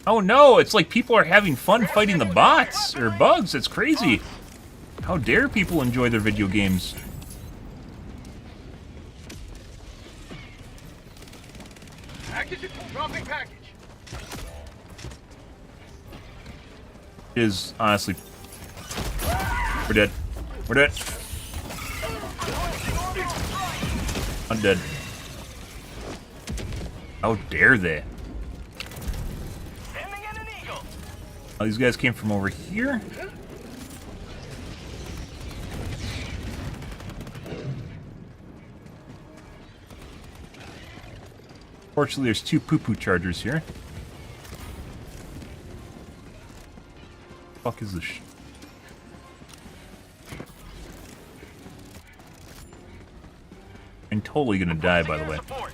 Oh no, it's like people are having fun fighting the bots or bugs. It's crazy. How dare people enjoy their video games? Package dropping package. It is honestly. We're dead. We're dead. I'm dead. How dare they? Sending in an eagle. Oh, these guys came from over here. Fortunately, there's two poo-poo chargers here. Fuck is this? I'm totally gonna die, by the way. Support.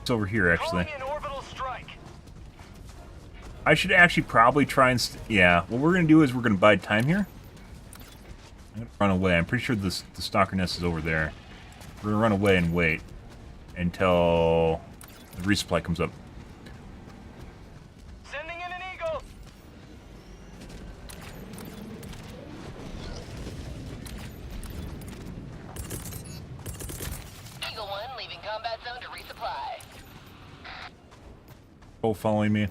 It's over here, actually. Calling in orbital strike. I should actually probably try and... yeah, what we're gonna do is we're gonna bide time here. I'm gonna run away. I'm pretty sure the stalker nest is over there. We're gonna run away and wait until the resupply comes up. Sending in an eagle. Eagle 1 leaving combat zone to resupply. Oh, following me.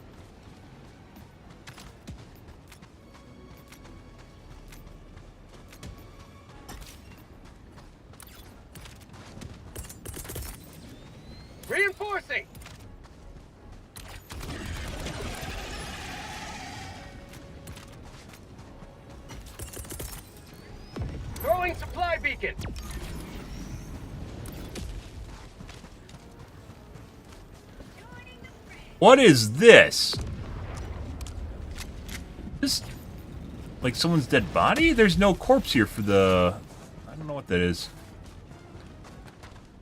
Reinforcing. Throwing supply beacon. What is this? This... like someone's dead body? There's no corpse here for the... I don't know what that is.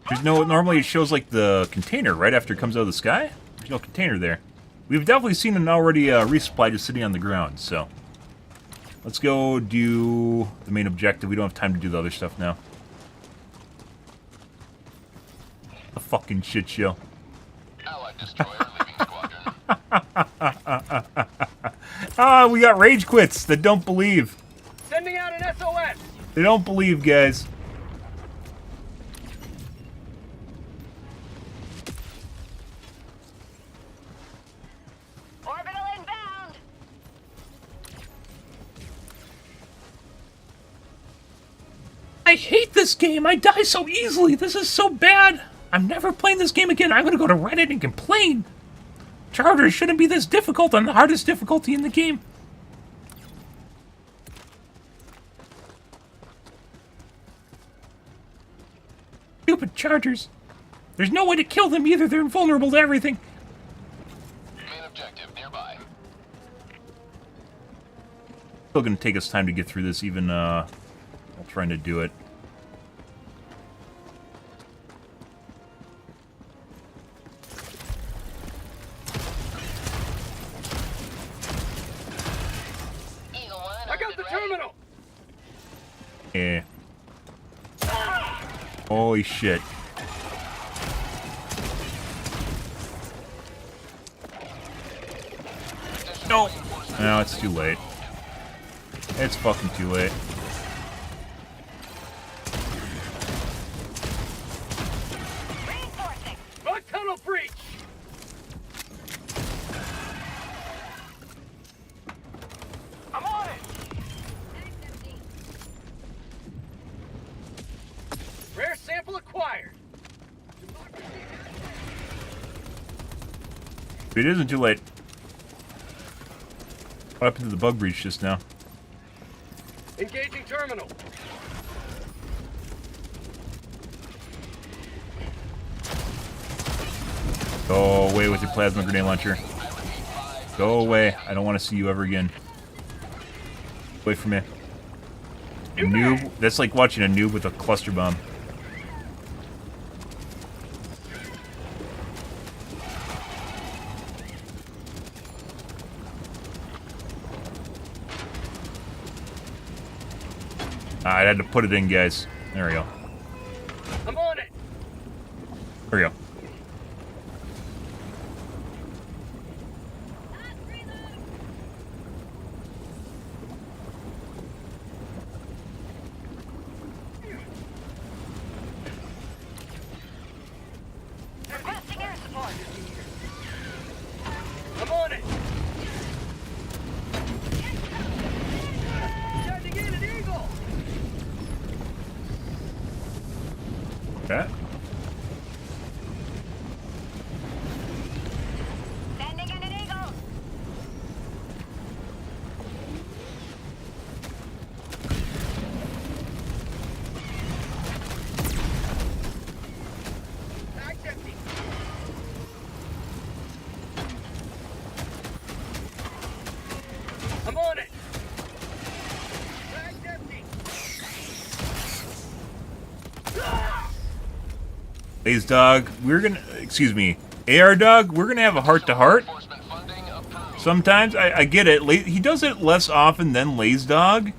There's no... normally it shows like the container right after it comes out of the sky. There's no container there. We've definitely seen an already resupply just sitting on the ground, so... let's go do the main objective. We don't have time to do the other stuff now. A fucking shit show. Allied destroyer leaving squadron. Ah, we got rage quits that don't believe. Sending out an SOS. They don't believe, guys. Orbital inbound. I hate this game. I die so easily. This is so bad. I'm never playing this game again. I'm gonna go to Reddit and complain. Charters shouldn't be this difficult on the hardest difficulty in the game. Stupid Chargers. There's no way to kill them either. They're invulnerable to everything. Main objective nearby. Still gonna take us time to get through this, even while trying to do it. Eagle 1 I got the orbited ready. terminal. Yeah. Holy shit. No. No, it's too late. It's fucking too late. It isn't too late. What happened to the bug breach just now? Engaging terminal. Go away with your plasma grenade launcher. Go away. I don't want to see you ever again. Wait for me. Noob. That's like watching a noob with a cluster bomb. I had to put it in, guys. There we go. I'm on it. There we go. Requesting air support. I'm on it. Sending in an eagle. That. Sending in an eagle. Bag's empty. I'm on it. Bag's empty. Laze Dog, we're gonna, excuse me, AR Dog, we're gonna have a heart-to-heart. Enforcement funding approved. Sometimes, I get it, he does it less often than Laze Dog,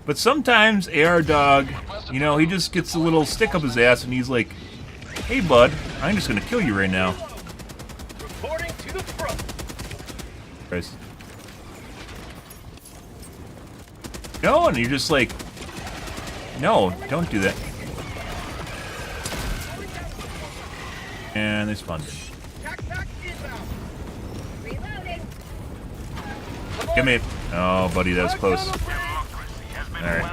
but sometimes AR Dog, you know, he just gets a little stick up his ass and he's like, hey bud, I'm just gonna kill you right now. Reporting to the front. Christ. No, and you're just like, no, don't do that. And they spawned in. Backpack inbound. Reloading. Give me. Oh, buddy, that was close. Alright.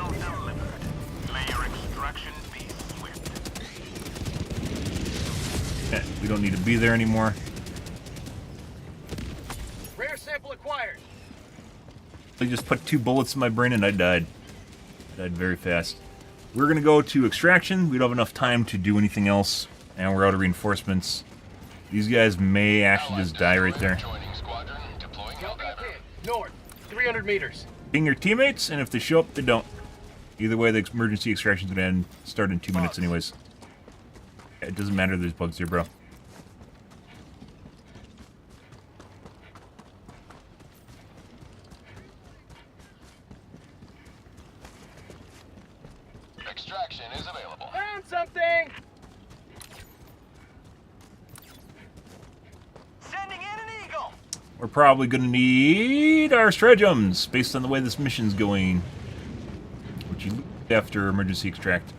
We don't need to be there anymore. Rare sample acquired. They just put 2 bullets in my brain and I died. Died very fast. We're gonna go to extraction. We don't have enough time to do anything else. And we're out of reinforcements. These guys may actually just die right there. Joining squadron, deploying Helldiver. North, 300 meters. Ping your teammates, and if they show up, they don't. Either way, the emergency extraction's gonna end, start in 2 minutes anyways. It doesn't matter, there's bugs here, bro. Extraction is available. Found something. Sending in an eagle. We're probably gonna need our stratagems based on the way this mission's going. Which you look after emergency extract.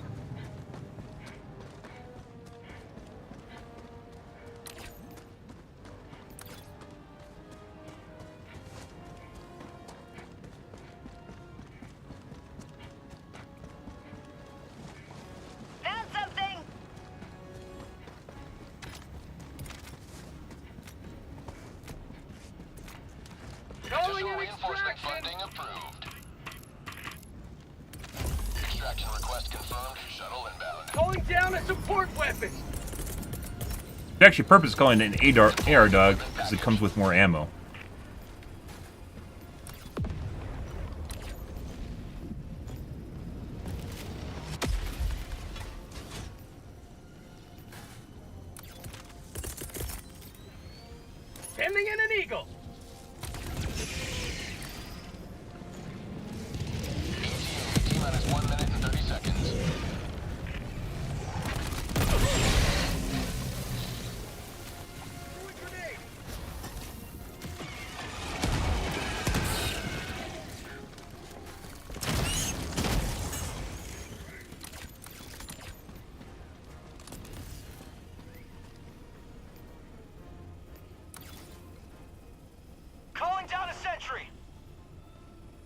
Found something. Calling Additional in reinforcement extraction. funding approved. Extraction request confirmed. Shuttle inbound. Calling down a support weapon. It's actually purpose calling it an AR dog because it comes with more ammo. Sending in an eagle. T-minus 1 minute and 30 seconds. Grenade. Calling down a sentry.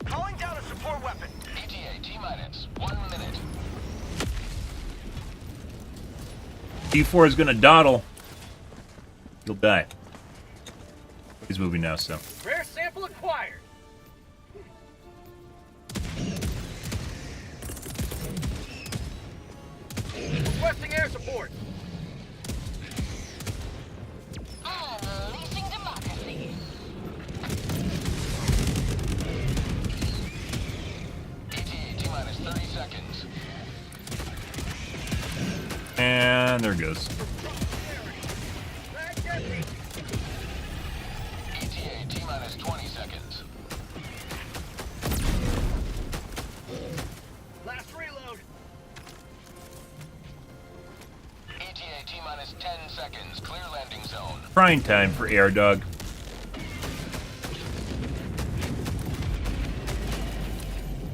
Calling down a support weapon. ETA T-minus 1 minute. D4 is gonna dawdle. You'll die. He's moving now, so. Rare sample acquired. Requesting air support. Unleashing democracy. ETA T-minus 30 seconds. And there it goes. ETA T-minus 20 seconds. Last reload. ETA T-minus 10 seconds. Clear landing zone. Prime time for Air Dog.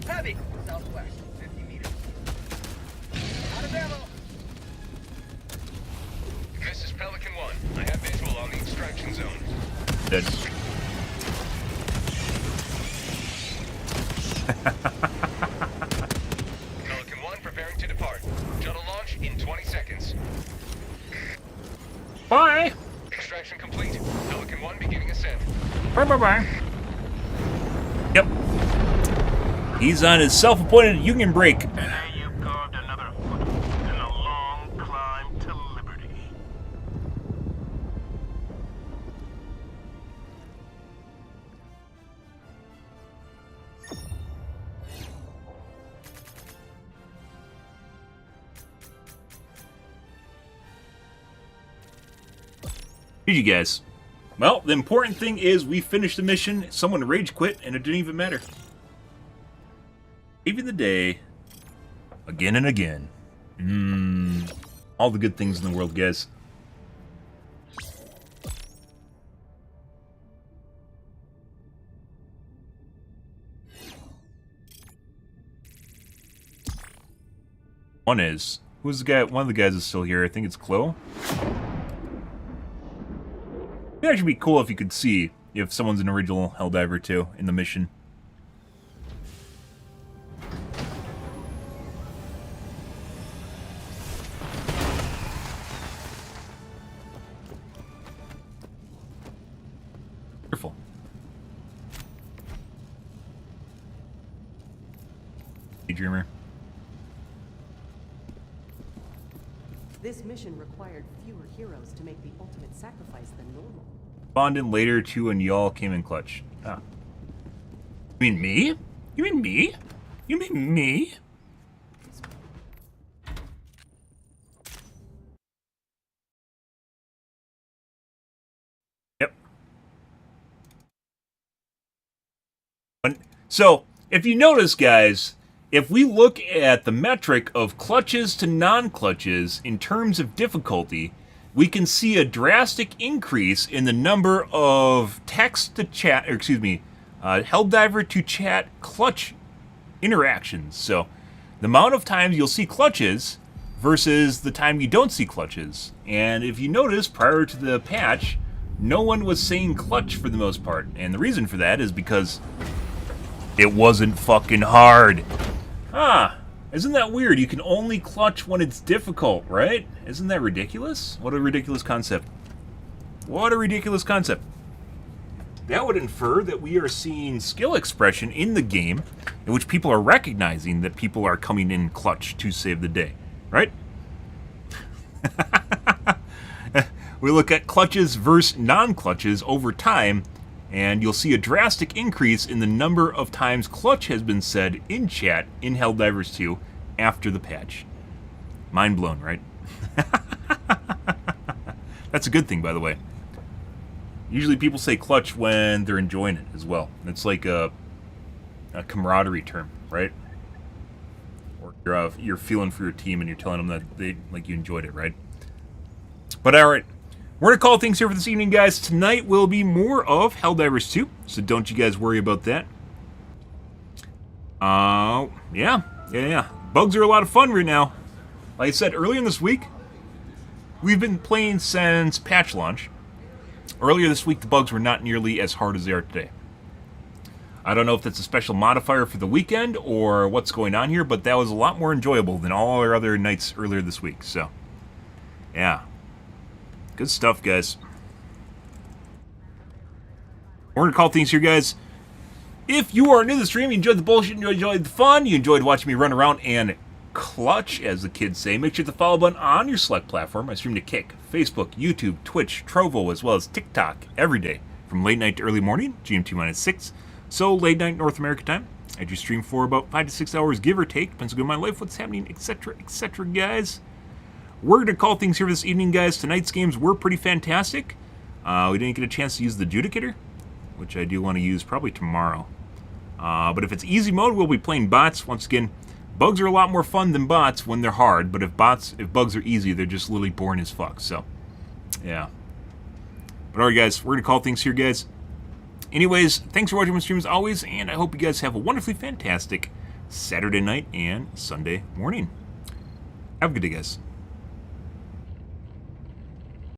Heavy. Southwest. 50 meters. Out of ammo. This is Pelican 1. I have visual on the extraction zone. Dead. Pelican 1 preparing to depart. Shuttle launch in 20 seconds. Bye. Extraction complete. Pelican 1 beginning ascent. Bye. Yep. He's on his self-appointed union break. Today you've carved another foot in a long climb to liberty. GG, guys. Well, the important thing is we finished the mission, someone rage quit, and it didn't even matter. Saving the day. Again and again. All the good things in the world, guys. One is. Who's the guy? One of the guys is still here. I think it's Chloe. It'd actually be cool if you could see if someone's an original Helldiver too in the mission. Careful. Dreamer. This mission required fewer heroes to make the ultimate sacrifice than normal. Spawned in later too, and y'all came in clutch. Ah. You mean me? You mean me? You mean me? Yep. So, if you notice, guys, if we look at the metric of clutches to non-clutches in terms of difficulty, we can see a drastic increase in the number of text-to-chat, or excuse me, Helldiver-to-chat clutch interactions. So, the amount of times you'll see clutches versus the time you don't see clutches. And if you notice, prior to the patch, no one was saying clutch for the most part. And the reason for that is because it wasn't fucking hard. Ah, isn't that weird? You can only clutch when it's difficult, right? Isn't that ridiculous? What a ridiculous concept. What a ridiculous concept. That would infer that we are seeing skill expression in the game in which people are recognizing that people are coming in clutch to save the day, right? We look at clutches versus non-clutches over time, and you'll see a drastic increase in the number of times clutch has been said in chat in Helldivers 2 after the patch. Mind blown, right? That's a good thing, by the way. Usually people say clutch when they're enjoying it as well. It's like a camaraderie term, right? Or you're feeling for your team and you're telling them that you enjoyed it, right? But alright. We're going to call things here for this evening, guys. Tonight will be more of Helldivers 2, so don't you guys worry about that. Yeah. Bugs are a lot of fun right now. Like I said, earlier in this week, we've been playing since patch launch. Earlier this week, the bugs were not nearly as hard as they are today. I don't know if that's a special modifier for the weekend or what's going on here, but that was a lot more enjoyable than all our other nights earlier this week, so yeah. Good stuff, guys. We're going to call things here, guys. If you are new to the stream, you enjoyed the bullshit, you enjoyed the fun, you enjoyed watching me run around and clutch, as the kids say, make sure to hit the follow button on your select platform. I stream to Kick, Facebook, YouTube, Twitch, Trovo, as well as TikTok every day from late night to early morning, GMT-6. So late night North America time. I do stream for about 5 to 6 hours, give or take. Depends on my life, what's happening, etc., etc., guys. We're going to call things here this evening, guys. Tonight's games were pretty fantastic. We didn't get a chance to use the Judicator, which I do want to use probably tomorrow. But if it's easy mode, we'll be playing bots. Once again, bugs are a lot more fun than bots when they're hard, but if bugs are easy, they're just literally boring as fuck, so, yeah. But alright, guys, we're going to call things here, guys. Anyways, thanks for watching my stream as always, and I hope you guys have a wonderfully fantastic Saturday night and Sunday morning. Have a good day, guys.